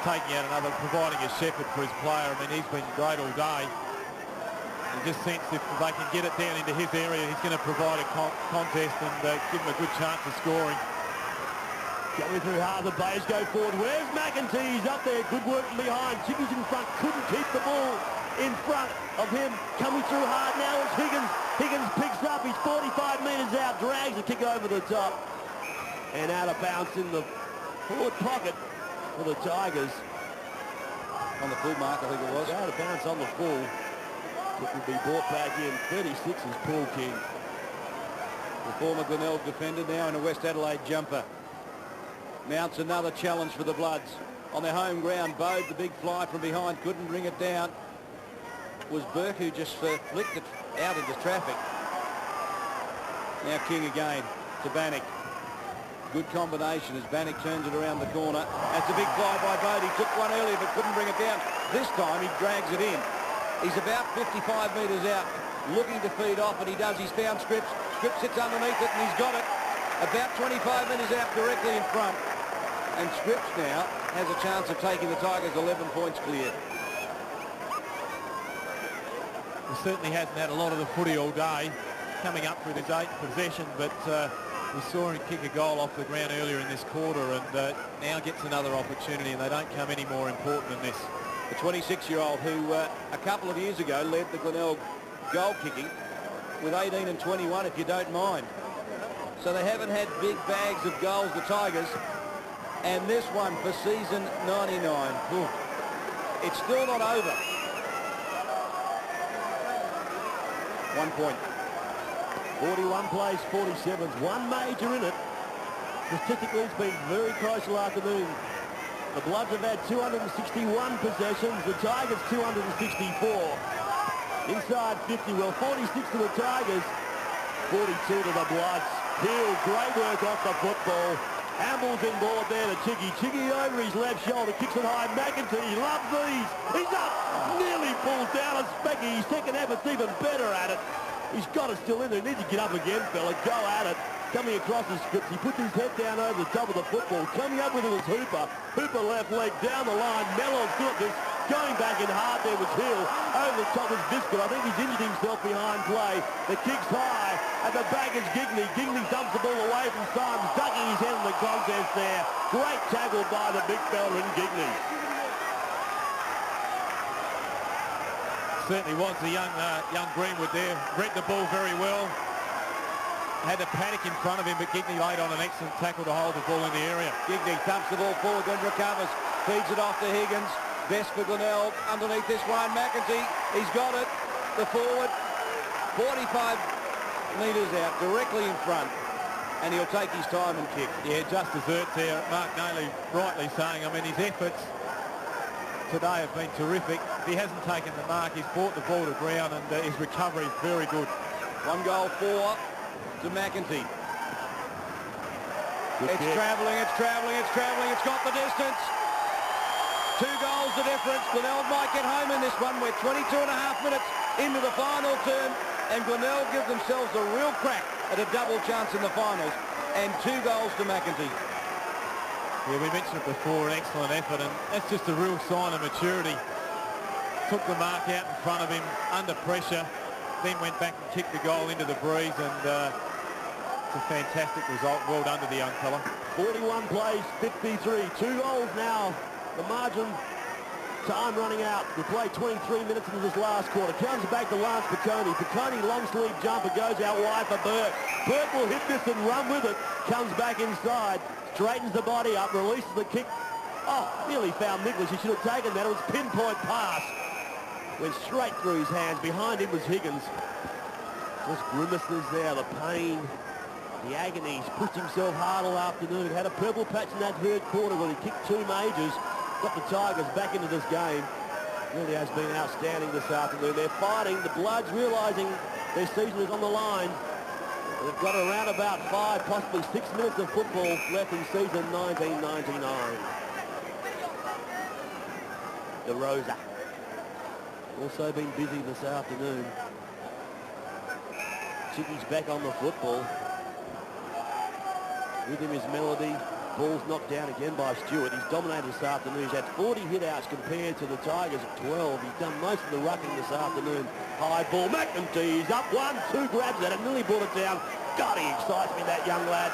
taking out another, providing a shepherd for his player. I mean, he's been great all day. You just sense if they can get it down into his area, he's going to provide a contest and give him a good chance of scoring. Coming through hard, the Bays go forward. Where's McEntee? He's up there. Good work from behind. Chickies in front. Couldn't keep the ball in front of him. Coming through hard now is Higgins. Higgins picks up. He's 45 metres out. Drags the kick over the top. And out of bounds in the forward pocket for the Tigers. On the full mark, I think it was. Out of bounds on the full. Kick will be brought back in. 36 is Paul King. The former Glenelg defender now in a West Adelaide jumper. Mounts another challenge for the Bloods. On their home ground, Bode, the big fly from behind, couldn't bring it down. It was Burke who just flicked it out into traffic. Now King again to Bannock. Good combination as Bannock turns it around the corner. That's a big fly by Bode. He took one earlier but couldn't bring it down. This time he drags it in. He's about 55 metres out, looking to feed off, and he does. He's found Scripps. Scripps sits underneath it, and he's got it. About 25 metres out, directly in front. And Scripps now has a chance of taking the Tigers 11 points clear. He certainly hasn't had a lot of the footy all day, coming up with his 8th possession, but we saw him kick a goal off the ground earlier in this quarter, and now gets another opportunity, and they don't come any more important than this. The 26-year-old who a couple of years ago led the Glenelg goal kicking with 18 and 21, if you don't mind. So they haven't had big bags of goals, the Tigers. And this one for season 99. Ooh. It's still not over. 1 point. 41 plays, 47. One major in it. Statistically, it's been very close all afternoon. The Bloods have had 261 possessions. The Tigers 264. Inside 50. Well, 46 to the Tigers, 42 to the Bloods. Hill, great work off the football. Hamble's inboard there to Chiggy. Chiggy over his left shoulder, kicks it high. McEntee loves these. He's up, nearly pulls down a Specky. His second effort's even better at it. He's got it still in there. He needs to get up again, fella. Go at it. Coming across the Scripps. He puts his head down over the top of the football. Coming up with it was Hooper. Hooper left leg down the line. Mellor's good at this. Going back in hard there was Hill. Over the top was Biscuit. I think he's injured himself behind play. The kick's high. At the back is Gigney. Gigney dumps the ball away from Symes, ducking his head in the contest there. Great tackle by the big fella in Gigney. Certainly was the young Greenwood there. Read the ball very well. Had a panic in front of him, but Gigney laid on an excellent tackle to hold the ball in the area. Gigney dumps the ball forward and recovers. Feeds it off to Higgins. Best for Glenelg. Underneath this one, McEntee. He's got it. The forward. 45 metres out, directly in front. And he'll take his time and kick. Yeah, just desserts there. Mark Daly rightly saying, I mean, his efforts today have been terrific. He hasn't taken the mark. He's brought the ball to ground, and his recovery is very good. 1 goal for to McEntee. It's travelling, it's travelling, it's travelling. It's got the distance. 2 goals the difference. Glenelg might get home in this one. We're 22 and a half minutes into the final term, and Glenelg give themselves a real crack at a double chance in the finals, and 2 goals to McEntee. Yeah, we mentioned it before, an excellent effort, and that's just a real sign of maturity. Took the mark out in front of him under pressure, then went back and kicked the goal into the breeze, and it's a fantastic result. Well done to the young fella. 41 plays, 53. 2 goals now. The margin, time running out. We play 23 minutes into this last quarter. Comes back to Lance Piccone. Piccone, long sleeve jumper, goes out wide for Burke. Burke will hit this and run with it. Comes back inside, straightens the body up, releases the kick. Oh, nearly found Nicholas. He should have taken that. It was pinpoint pass. Went straight through his hands. Behind him was Higgins. Just grimaces there, the pain, the agony. He's pushed himself hard all afternoon. Had a purple patch in that third quarter where he kicked 2 majors. Got the Tigers back into this game. Really has been outstanding this afternoon. They're fighting. The Bloods realising their season is on the line. They've got around about 5, possibly 6 minutes of football left in season 1999. DeRosa. Also been busy this afternoon. Chicky's back on the football. With him is Melody. Ball's knocked down again by Stewart. He's dominated this afternoon. He's had 40 hit-outs compared to the Tigers at 12. He's done most of the rucking this afternoon. High ball. McEntee's up 1, 2 grabs at it. Nearly brought it down. God, he excites me, that young lad.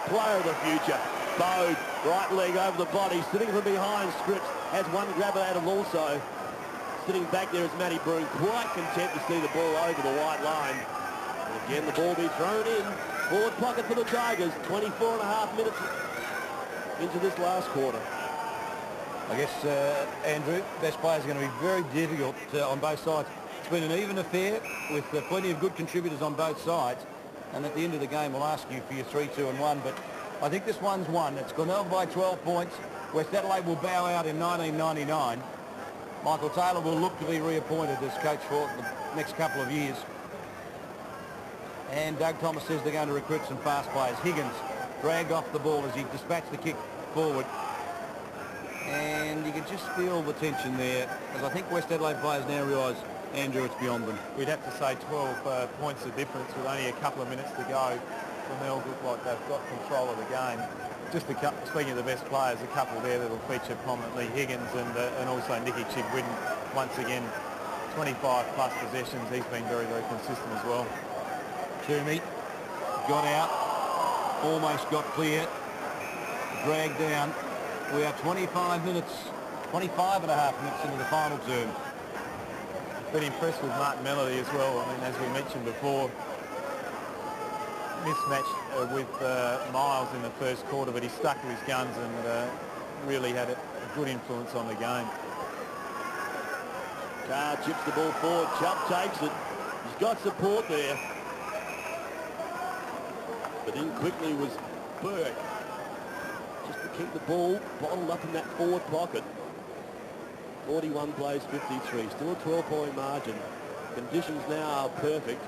Player of the future. Bode, right leg over the body. Sitting from behind Scripps. Has 1 grab at him also. Sitting back there is Matty Broom. Quite content to see the ball over the white line. And again, the ball be thrown in. Forward pocket for the Tigers. 24 and a half minutes into this last quarter. I guess, Andrew, best players are going to be very difficult on both sides. It's been an even affair with plenty of good contributors on both sides. And at the end of the game, we'll ask you for your 3, 2 and 1. But I think this one's won. It's Glenelg by 12 points. West Adelaide will bow out in 1999. Michael Taylor will look to be reappointed as coach for the next couple of years. And Doug Thomas says they're going to recruit some fast players. Higgins dragged off the ball as he dispatched the kick forward. And you can just feel the tension there, as I think West Adelaide players now realise, Andrew, it's beyond them. We'd have to say 12 points of difference with only a couple of minutes to go. Glenelg look like they've got control of the game. Just speaking of the best players, a couple there that will feature prominently, Higgins and also Nicky Chigwidden. Once again, 25 plus possessions. He's been very, very consistent as well. Toomey got out, almost got clear, dragged down. We are 25 and a half minutes into the final term. Been impressed with Martin Melody as well. I mean, as we mentioned before, mismatched with Miles in the first quarter, but he stuck to his guns and really had a good influence on the game. Carr chips the ball forward. Chubb takes it. He's got support there. But in quickly was Burke. Just to keep the ball bottled up in that forward pocket. 41 plays, 53. Still a 12-point margin. Conditions now are perfect.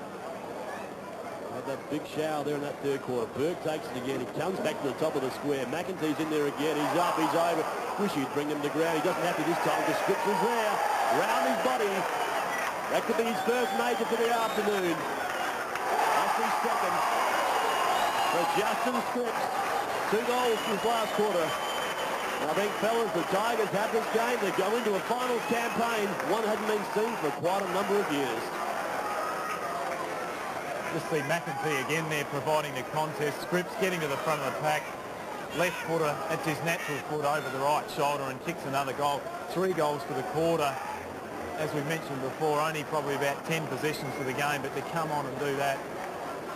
Had that big shower there in that third quarter. Burke takes it again. He comes back to the top of the square. McEntee's in there again. He's up. He's over. Wish he'd bring him to ground. He doesn't have to this time because Scripps is there. Round his body. That could be his first major for the afternoon. That's his second. For Justin Scripps. 2 goals in his last quarter. I think, fellas, the Tigers have this game. They go into a finals campaign. One hadn't been seen for quite a number of years. Just see McEntee again there providing the contest. Scripps getting to the front of the pack. Left footer, that's his natural foot over the right shoulder and kicks another goal. 3 goals for the quarter. As we mentioned before, only probably about 10 possessions for the game, but to come on and do that,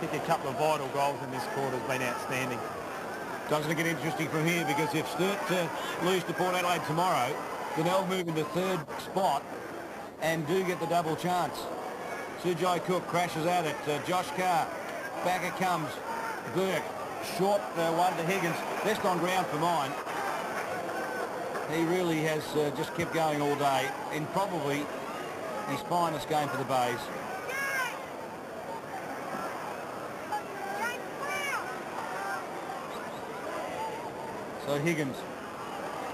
kick a couple of vital goals in this quarter has been outstanding. Doesn't it get interesting from here, because if Sturt lose to Port Adelaide tomorrow, Glenelg move into 3rd spot and do get the double chance. Sujai Cook crashes at it. Josh Carr. Back it comes. Burke. Short one to Higgins. Best on ground for mine. He really has just kept going all day in probably his finest game for the Bays. So Higgins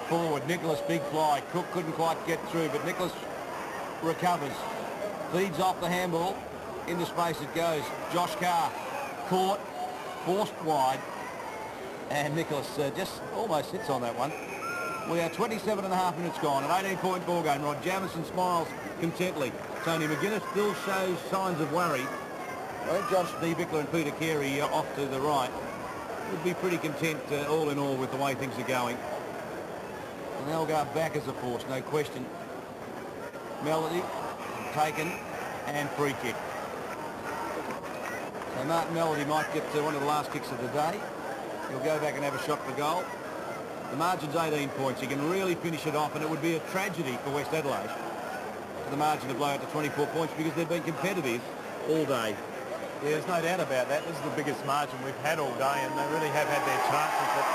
forward. Nicholas big fly. Cook couldn't quite get through, but Nicholas recovers. Feeds off the handball. Into space it goes. Josh Carr caught, forced wide, and Nicholas just almost sits on that one. We are 27.5 minutes gone. An 18-point ball game. Rod Jamison smiles contently. Tony McGuinness still shows signs of worry. I think John Schneebickler and Peter Carey off to the right would be pretty content all in all with the way things are going. And they'll go back as a force, no question. Melody taken and free kick. So Martin Melody might get one of the last kicks of the day. He'll go back and have a shot for goal. The margin's 18 points. He can really finish it off, and it would be a tragedy for West Adelaide for the margin to blow out to 24 points, because they've been competitive all day. Yeah, there's no doubt about that. This is the biggest margin we've had all day, and they really have had their chances. But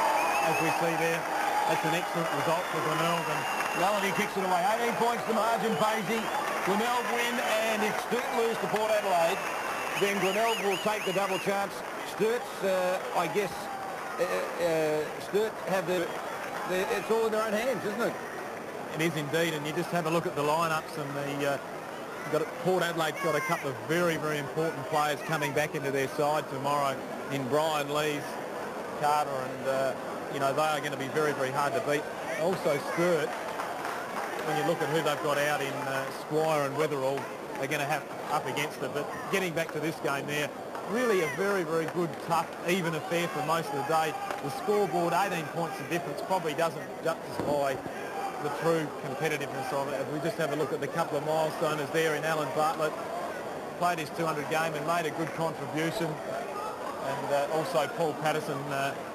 as we see there, that's an excellent result for Glenelg. And Melody kicks it away. 18 points the margin, Paisy. Glenelg win, and if Sturt lose to Port Adelaide, then Glenelg will take the double chance. Sturt's, I guess, Sturt have it's all in their own hands, isn't it? it is indeed, and you just have a look at the lineups, and Port Adelaide's got a couple of very, very important players coming back into their side tomorrow in Brian Lees, Carter, and they are going to be very, very hard to beat. Also Sturt, when you look at who they've got out in Squire and Weatherall, they're going to have up against it. But getting back to this game there, really a very, very good, tough, even affair for most of the day. The scoreboard, 18 points of difference, probably doesn't justify the true competitiveness of it. If we just have a look at the couple of milestoners there in Alan Bartlett, played his 200 game and made a good contribution. And also Paul Patterson,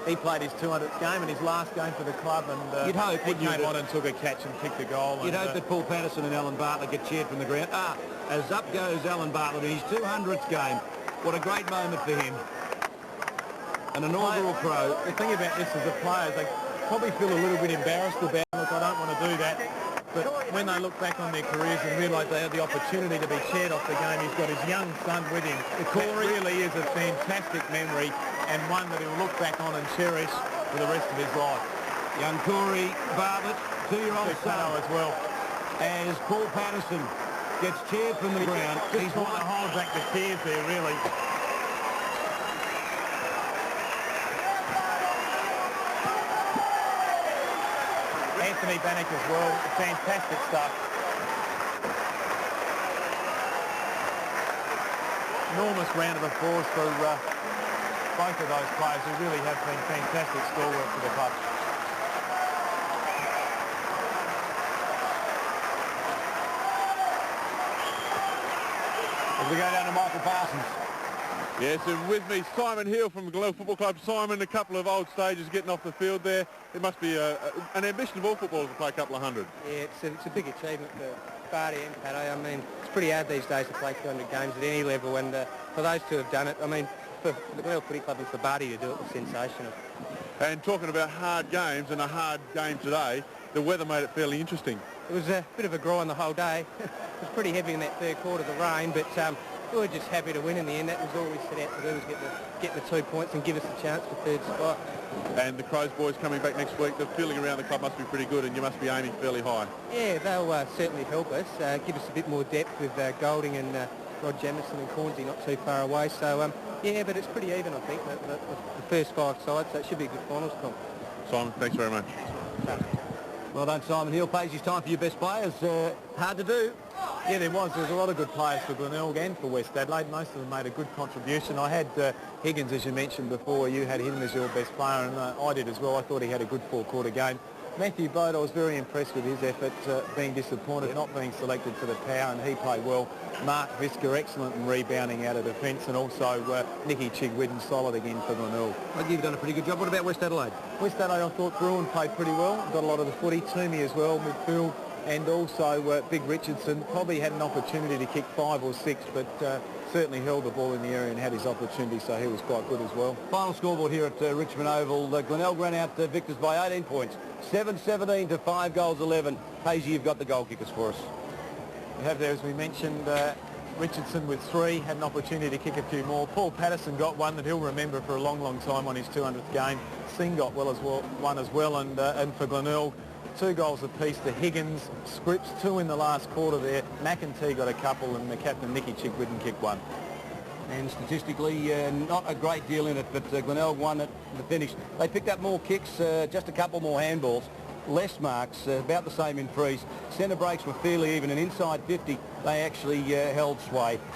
he played his 200th game and his last game for the club, and you'd hope, he came on and took a catch and kicked a goal. You'd hope that Paul Patterson and Alan Bartlett get cheered from the ground. As up goes Alan Bartlett in his 200th game. What a great moment for him. An inaugural pro. The thing about this is the players, they probably feel a little bit embarrassed about it. Look, I don't want to do that. But when they look back on their careers and realise they had the opportunity to be cheered off the game, he's got his young son with him. That really is a fantastic memory, and one that he'll look back on and cherish for the rest of his life. Young Corey Bartlett, 2-year-old son as well. As Paul Patterson gets cheered from the ground. He's trying to hold back the tears there, really. Anthony Bannock as well, fantastic stuff. Enormous round of applause for both of those players who really have been fantastic stalwart for the club. As we go down to Michael Parsons. Yes, and with me, Simon Hill from Glenelg Football Club. Simon, a couple of old stages getting off the field there. It must be an ambition of all footballers to play a couple of hundred. Yeah, it's a big achievement for Barty and Paddo. I mean, it's pretty hard these days to play 200 games at any level, and for those two who have done it, I mean, for the Glenelg Footy Club and for Barty to do it was sensational. And talking about hard games, and a hard game today, the weather made it fairly interesting. It was a bit of a grind the whole day. It was pretty heavy in that third quarter, the rain, but we were just happy to win in the end. That was all we set out to do, was get the 2 points and give us a chance for third spot. And the Crows boys coming back next week, the feeling around the club must be pretty good, and you must be aiming fairly high. Yeah, they'll certainly help us, give us a bit more depth with Golding and Rod Jamison and Cornsey not too far away. So, yeah, but it's pretty even, I think, the first 5 sides, so it should be a good finals comp. Simon, thanks very much. Well done, Simon Hill. Paisley's time for your best players. Hard to do. Yeah, there was a lot of good players for Glenelg and for West Adelaide. Most of them made a good contribution. I had Higgins, as you mentioned before. You had him as your best player, and I did as well. I thought he had a good four-quarter game. Matthew Bode, I was very impressed with his effort, being disappointed not being selected for the power, and he played well. Mark Visca, excellent in rebounding out of defence, and also Nicky Chigwidden, solid again for Glenelg. I think you've done a pretty good job. What about West Adelaide? West Adelaide, I thought Bruin played pretty well. Got a lot of the footy. Toomey as well, midfield. And also Big Richardson probably had an opportunity to kick 5 or 6, but certainly held the ball in the area and had his opportunity, so he was quite good as well. Final scoreboard here at Richmond Oval. Glenelg ran out victors by 18 points. 7-17 to 5 goals 11. Paisley, you've got the goal kickers for us. We have there, as we mentioned, Richardson with 3, had an opportunity to kick a few more. Paul Patterson got one that he'll remember for a long, long time on his 200th game. Singh got one as well, and for Glenelg, 2 goals apiece to Higgins, Scripps, 2 in the last quarter there. McEntee got a couple, and the captain, Nicky Chigwidden, kicked 1. And statistically, not a great deal in it, but Glenelg won at the finish. They picked up more kicks, just a couple more handballs, less marks, about the same in frees. Centre breaks were fairly even, and inside 50, they actually held sway.